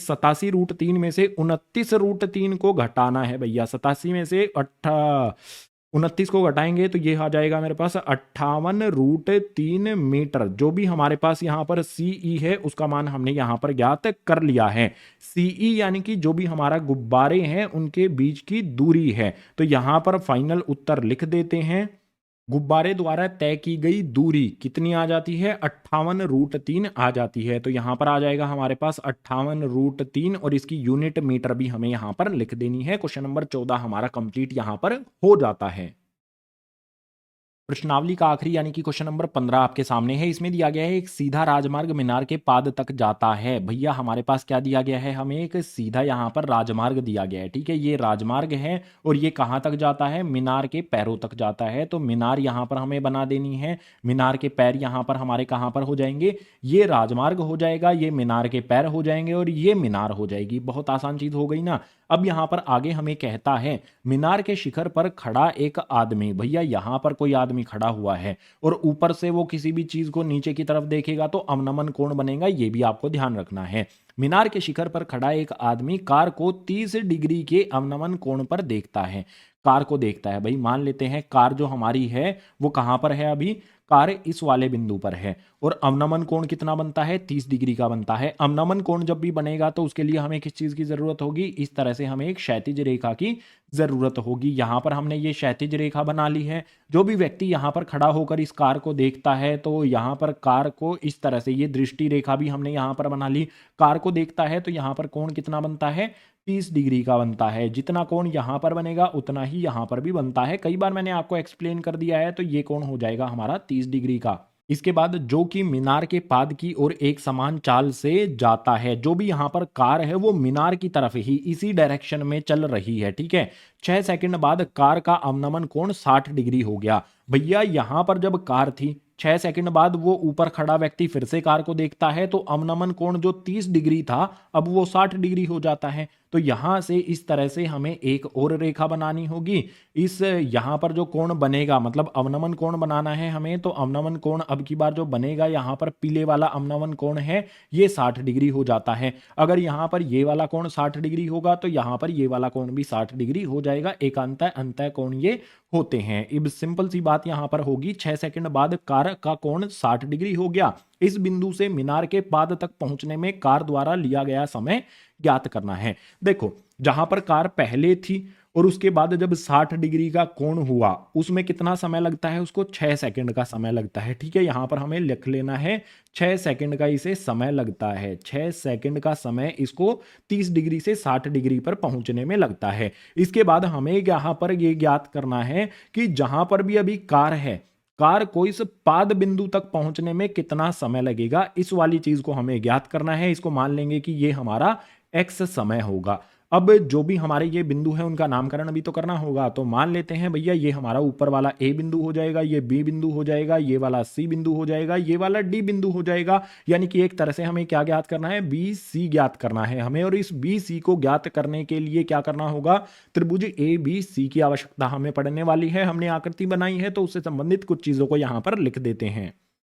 से 29√3 को घटाना है भैया। 87 में से 29 को घटाएंगे तो ये आ जाएगा मेरे पास 58√3 मीटर। जो भी हमारे पास यहाँ पर सीई है उसका मान हमने यहाँ पर ज्ञात कर लिया है। सीई यानी कि जो भी हमारा गुब्बारे हैं उनके बीच की दूरी है। तो यहाँ पर फाइनल उत्तर लिख देते हैं। गुब्बारे द्वारा तय की गई दूरी कितनी आ जाती है, 58√3 आ जाती है। तो यहां पर आ जाएगा हमारे पास 58√3 और इसकी यूनिट मीटर भी हमें यहां पर लिख देनी है। क्वेश्चन नंबर 14 हमारा कंप्लीट यहां पर हो जाता है। प्रश्नावली का आखिरी यानी कि क्वेश्चन नंबर 15 आपके सामने है। इसमें दिया गया है एक सीधा राजमार्ग मीनार के पाद तक जाता है। भैया हमारे पास क्या दिया गया है, हमें एक सीधा यहाँ पर राजमार्ग दिया गया है। ठीक है, ये राजमार्ग है और ये कहाँ तक जाता है, मीनार के पैरों तक जाता है। तो मीनार यहाँ पर हमें बना देनी है। मीनार के पैर यहाँ पर हमारे कहाँ पर हो जाएंगे, ये राजमार्ग हो जाएगा, ये मीनार के पैर हो जाएंगे और ये मीनार हो जाएगी। बहुत आसान चीज हो गई ना। अब यहां पर आगे हमें कहता है मीनार के शिखर पर खड़ा एक आदमी। भैया यहां पर कोई आदमी खड़ा हुआ है और ऊपर से वो किसी भी चीज को नीचे की तरफ देखेगा तो अवनमन कोण बनेगा, ये भी आपको ध्यान रखना है। मीनार के शिखर पर खड़ा एक आदमी कार को 30 डिग्री के अवनमन कोण पर देखता है। कार को देखता है। भाई मान लेते हैं कार जो हमारी है वो कहाँ पर है, अभी कार इस वाले बिंदु पर है, और अवनमन कोण कितना बनता है, 30 डिग्री का बनता है। अवनमन कोण जब भी बनेगा तो उसके लिए हमें किस चीज की जरूरत होगी, इस तरह से हमें एक क्षैतिज रेखा की जरूरत होगी। यहां पर हमने ये क्षैतिज रेखा बना ली है। जो भी व्यक्ति यहां पर खड़ा होकर इस कार को देखता है तो यहां पर कार को इस तरह से, ये दृष्टि रेखा भी हमने यहां पर बना ली, कार को देखता है तो यहां पर कोण कितना बनता है, 30 डिग्री का बनता है। जितना कोण यहां पर बनेगा उतना ही यहां पर भी बनता है। कई बार मैंने आपको एक्सप्लेन कर दिया है, तो ये कोण हो जाएगा हमारा 30 डिग्री का। इसके बाद जो कि मीनार के पाद की ओर एक समान चाल से जाता है, जो भी यहां पर कार है वो मीनार की तरफ ही इसी डायरेक्शन में चल रही है, ठीक है। 6 सेकंड बाद कार का अवनमन कोण 60 डिग्री हो गया। भैया यहां पर जब कार थी, 6 सेकंड बाद वो ऊपर खड़ा व्यक्ति फिर से कार को देखता है तो अवनमन कोण जो 30 डिग्री था अब वो 60 डिग्री हो जाता है। तो यहां से इस तरह से हमें एक और रेखा बनानी होगी। इस यहां पर जो कोण बनेगा, मतलब अवनमन कोण बनाना है हमें, तो अवनमन कोण अब की बार जो बनेगा यहां पर पीले वाला अवनमन कोण है ये 60 डिग्री हो जाता है। अगर यहां पर ये वाला कोण 60 डिग्री होगा तो यहां पर ये वाला कोण भी 60 डिग्री हो जाएगा। एकांतर अंतः कोण ये होते हैं। अब सिंपल सी बात यहां पर होगी, 6 सेकंड बाद कार का कोण 60 डिग्री हो गया। इस बिंदु से मीनार के पाद तक पहुंचने में कार द्वारा लिया गया समय ज्ञात करना है। देखो जहां पर कार पहले थी और उसके बाद जब 60 डिग्री का कोण हुआ उसमें कितना समय लगता है, उसको 6 सेकंड का समय लगता है, ठीक है। यहां पर हमें लिख लेना है 6 सेकंड का इसे समय लगता है। 6 सेकंड का समय इसको 30 डिग्री से 60 डिग्री पर पहुंचने में लगता है। इसके बाद हमें यहां पर यह ज्ञात करना है कि जहां पर भी अभी कार है, कार को इस पाद बिंदु तक पहुंचने में कितना समय लगेगा, इस वाली चीज को हमें ज्ञात करना है। इसको मान लेंगे कि ये हमारा एक्स समय होगा। अब जो भी हमारे ये बिंदु है उनका नामकरण भी तो करना होगा, तो मान लेते हैं भैया ये हमारा ऊपर वाला ए बिंदु हो जाएगा, ये बी बिंदु हो जाएगा, ये वाला सी बिंदु हो जाएगा, ये वाला डी बिंदु हो जाएगा। यानी कि एक तरह से हमें क्या ज्ञात करना है, बी सी ज्ञात करना है हमें। और इस बी सी को ज्ञात करने के लिए क्या करना होगा, त्रिभुज ए बी सी की आवश्यकता हमें पड़ने वाली है। हमने आकृति बनाई है तो उससे संबंधित कुछ चीजों को यहां पर लिख देते हैं।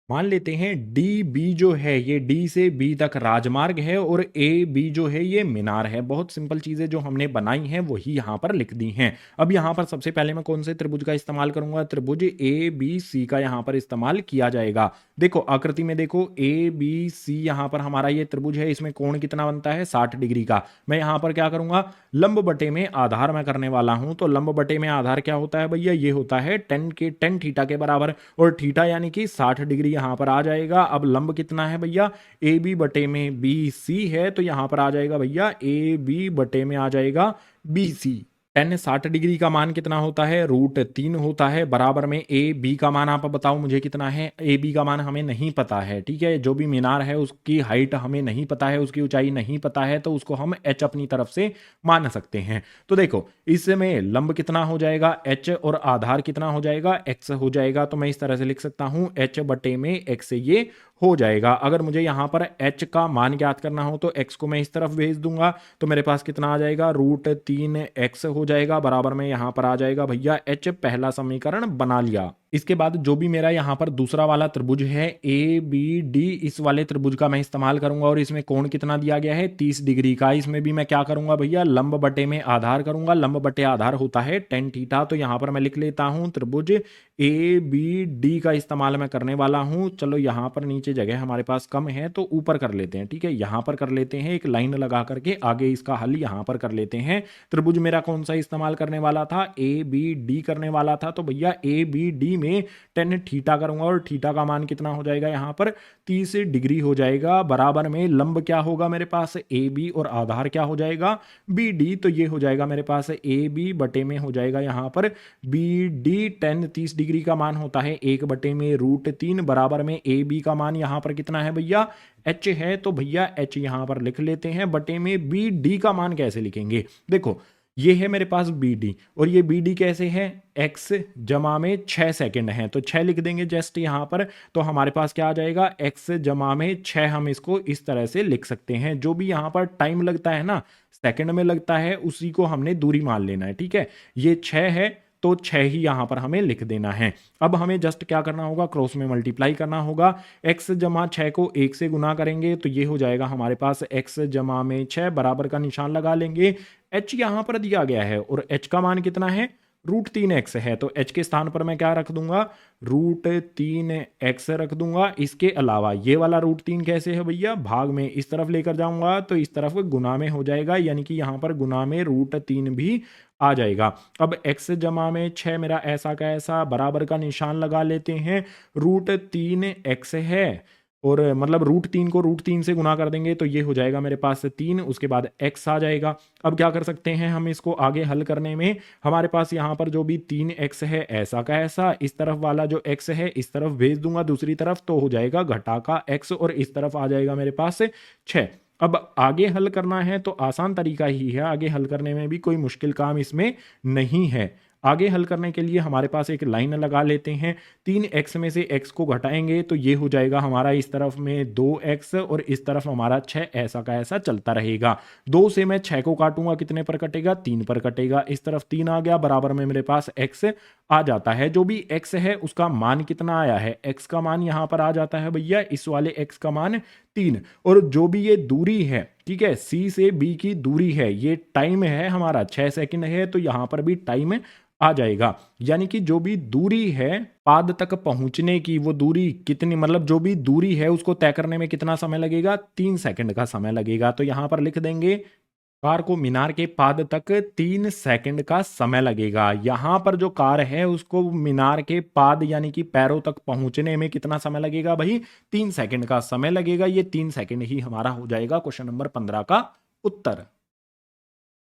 मान लेते हैं डी बी जो है ये डी से बी तक राजमार्ग है और ए बी जो है ये मीनार है। बहुत सिंपल चीजें जो हमने बनाई हैं वही यहां पर लिख दी हैं। अब यहां पर सबसे पहले मैं कौन से त्रिभुज का इस्तेमाल करूंगा, त्रिभुज ए बी सी का यहां पर इस्तेमाल किया जाएगा। देखो आकृति में देखो ए बी सी यहां पर हमारा ये त्रिभुज है, इसमें कोण कितना बनता है 60 डिग्री का। मैं यहां पर क्या करूंगा, लंब बटे में आधार मैं करने वाला हूं। तो लंब बटे में आधार क्या होता है भैया, ये होता है 10 थीटा के बराबर, और थीटा यानी कि 60 डिग्री यहां पर आ जाएगा। अब लंब कितना है भैया, ए बी बटे में बी सी है, तो यहां पर आ जाएगा भैया ए बी बटे में आ जाएगा बी सी। 10 60 डिग्री का मान कितना होता है, √3 होता है, बराबर में ए बी का मान आप बताओ मुझे कितना है। ए बी का मान हमें नहीं पता है, ठीक है। जो भी मीनार है उसकी हाइट हमें नहीं पता है, उसकी ऊंचाई नहीं पता है, तो उसको हम एच अपनी तरफ से मान सकते हैं। तो देखो इसमें लंब कितना हो जाएगा एच, और आधार कितना हो जाएगा एक्स हो जाएगा। तो मैं इस तरह से लिख सकता हूं एच बटे में एक्स ये हो जाएगा। अगर मुझे यहां पर h का मान ज्ञात करना हो तो x को मैं इस तरफ भेज दूंगा, तो मेरे पास कितना आ जाएगा, √3x हो जाएगा, बराबर में यहां पर आ जाएगा भैया h। पहला समीकरण बना लिया। इसके बाद जो भी मेरा यहां पर दूसरा वाला त्रिभुज है ए बी डी, इस वाले त्रिभुज का मैं इस्तेमाल करूंगा, और इसमें कोण कितना दिया गया है 30 डिग्री का। इसमें भी मैं क्या करूंगा भैया, लंब बटे में आधार करूंगा। लंब बटे आधार होता है 10 थीटा। तो यहां पर मैं लिख लेता हूं त्रिभुज ए बी डी का इस्तेमाल मैं करने वाला हूं। चलो यहां पर नीचे जगह हमारे पास कम है तो ऊपर कर लेते हैं, ठीक है। यहां पर कर लेते हैं एक लाइन लगा करके, आगे इसका हल यहां पर कर लेते हैं। त्रिभुज मेरा कौन सा इस्तेमाल करने वाला था, ए बी डी करने वाला था। तो भैया ए बी डी में 10 थीटा करूंगा, और थीटा का मान कितना हो जाएगा यहां पर 30 डिग्री हो जाएगा, बराबर में लंब क्या होगा मेरे पास ए बी, और आधार क्या हो जाएगा बी डी। तो ये हो जाएगा मेरे पास ए बी बटे में हो जाएगा यहां पर बी डी। 30 डिग्री का मान होता है 1 बटे में √3, बराबर में ए बी का मान यहां पर कितना है भैया h है। तो भैया h यहां पर लिख लेते हैं, बटे में बी डी का मान कैसे लिखेंगे, देखो ये है मेरे पास बी डी, और ये बी डी कैसे है, x जमा में 6 सेकंड है, तो 6 लिख देंगे जस्ट यहां पर। तो हमारे पास क्या आ जाएगा, x जमा में 6। हम इसको इस तरह से लिख सकते हैं। जो भी यहां पर टाइम लगता है ना, सेकंड में लगता है, उसी को हमने दूरी मान लेना है, ठीक है। ये 6 है तो 6 ही यहां पर हमें लिख देना है। अब हमें जस्ट क्या करना होगा, क्रॉस में मल्टीप्लाई करना होगा। x जमा 6 को 1 से गुना करेंगे तो ये हो जाएगा हमारे पास x जमा में 6, बराबर का निशान लगा लेंगे। h यहां पर दिया गया है और h का मान कितना है √3x है, तो h के स्थान पर मैं क्या रख दूंगा, √3x रख दूंगा। इसके अलावा ये वाला √3 कैसे है भैया, भाग में इस तरफ लेकर जाऊंगा तो इस तरफ गुना में हो जाएगा, यानी कि यहाँ पर गुना में √3 भी आ जाएगा। अब x जमा में 6 मेरा ऐसा का ऐसा बराबर का निशान लगा लेते हैं। √3x है और मतलब √3 को √3 से गुना कर देंगे तो ये हो जाएगा मेरे पास 3, उसके बाद x आ जाएगा। अब क्या कर सकते हैं हम इसको आगे हल करने में, हमारे पास यहाँ पर जो भी 3x है ऐसा का ऐसा, इस तरफ वाला जो x है इस तरफ भेज दूंगा दूसरी तरफ, तो हो जाएगा घटा का x और इस तरफ आ जाएगा मेरे पास 6। अब आगे हल करना है तो आसान तरीका ही है, आगे हल करने में भी कोई मुश्किल काम इसमें नहीं है। आगे हल करने के लिए हमारे पास एक लाइन लगा लेते हैं, 3x में से x को घटाएंगे तो ये हो जाएगा हमारा इस तरफ में 2x और इस तरफ हमारा 6, ऐसा का ऐसा चलता रहेगा। 2 से मैं 6 को काटूंगा, कितने पर कटेगा, 3 पर कटेगा। इस तरफ 3 आ गया, बराबर में मेरे पास x आ जाता है। जो भी x है उसका मान कितना आया है, x का मान यहाँ पर आ जाता है भैया, इस वाले x का मान 3। और जो भी ये दूरी है, ठीक है, C से B की दूरी है, ये टाइम है हमारा 6 सेकंड है, तो यहाँ पर भी टाइम आ जाएगा। यानी कि जो भी दूरी है पाद तक पहुंचने की, वो दूरी कितनी, मतलब जो भी दूरी है उसको तय करने में कितना समय लगेगा, 3 सेकंड का समय लगेगा। तो यहां पर लिख देंगे कार को मीनार के पाद तक 3 सेकंड का समय लगेगा। यहां पर जो कार है उसको मीनार के पाद यानी कि पैरों तक पहुंचने में कितना समय लगेगा भाई, 3 सेकंड का समय लगेगा। ये 3 सेकंड ही हमारा हो जाएगा क्वेश्चन नंबर 15 का उत्तर।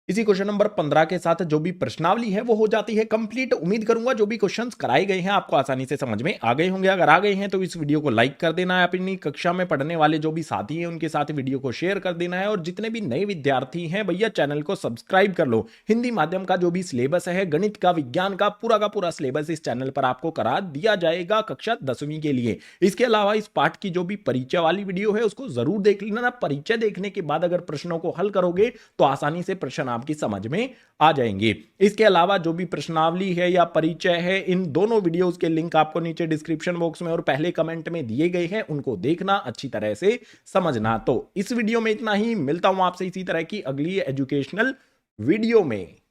इसी क्वेश्चन नंबर 15 के साथ जो भी प्रश्नावली है वो हो जाती है कंप्लीट। उम्मीद करूंगा जो भी क्वेश्चंस कराए गए हैं आपको आसानी से समझ में आ गए होंगे। अगर आ गए हैं तो इस वीडियो को लाइक कर देना है, अपनी कक्षा में पढ़ने वाले जो भी साथी हैं उनके साथ वीडियो को शेयर कर देना है, और जितने भी नए विद्यार्थी हैं भैया चैनल को सब्सक्राइब कर लो। हिंदी माध्यम का जो भी सिलेबस है, गणित का, विज्ञान का पूरा सिलेबस इस चैनल पर आपको करा दिया जाएगा कक्षा 10वीं के लिए। इसके अलावा इस पाठ की जो भी परिचय वाली वीडियो है उसको जरूर देख लेना। परिचय देखने के बाद अगर प्रश्नों को हल करोगे तो आसानी से प्रश्न आपकी समझ में आ जाएंगे। इसके अलावा जो भी प्रश्नावली है या परिचय है, इन दोनों वीडियोस के लिंक आपको नीचे डिस्क्रिप्शन बॉक्स में और पहले कमेंट में दिए गए हैं, उनको देखना, अच्छी तरह से समझना। तो इस वीडियो में इतना ही, मिलता हूं आपसे इसी तरह की अगली एजुकेशनल वीडियो में।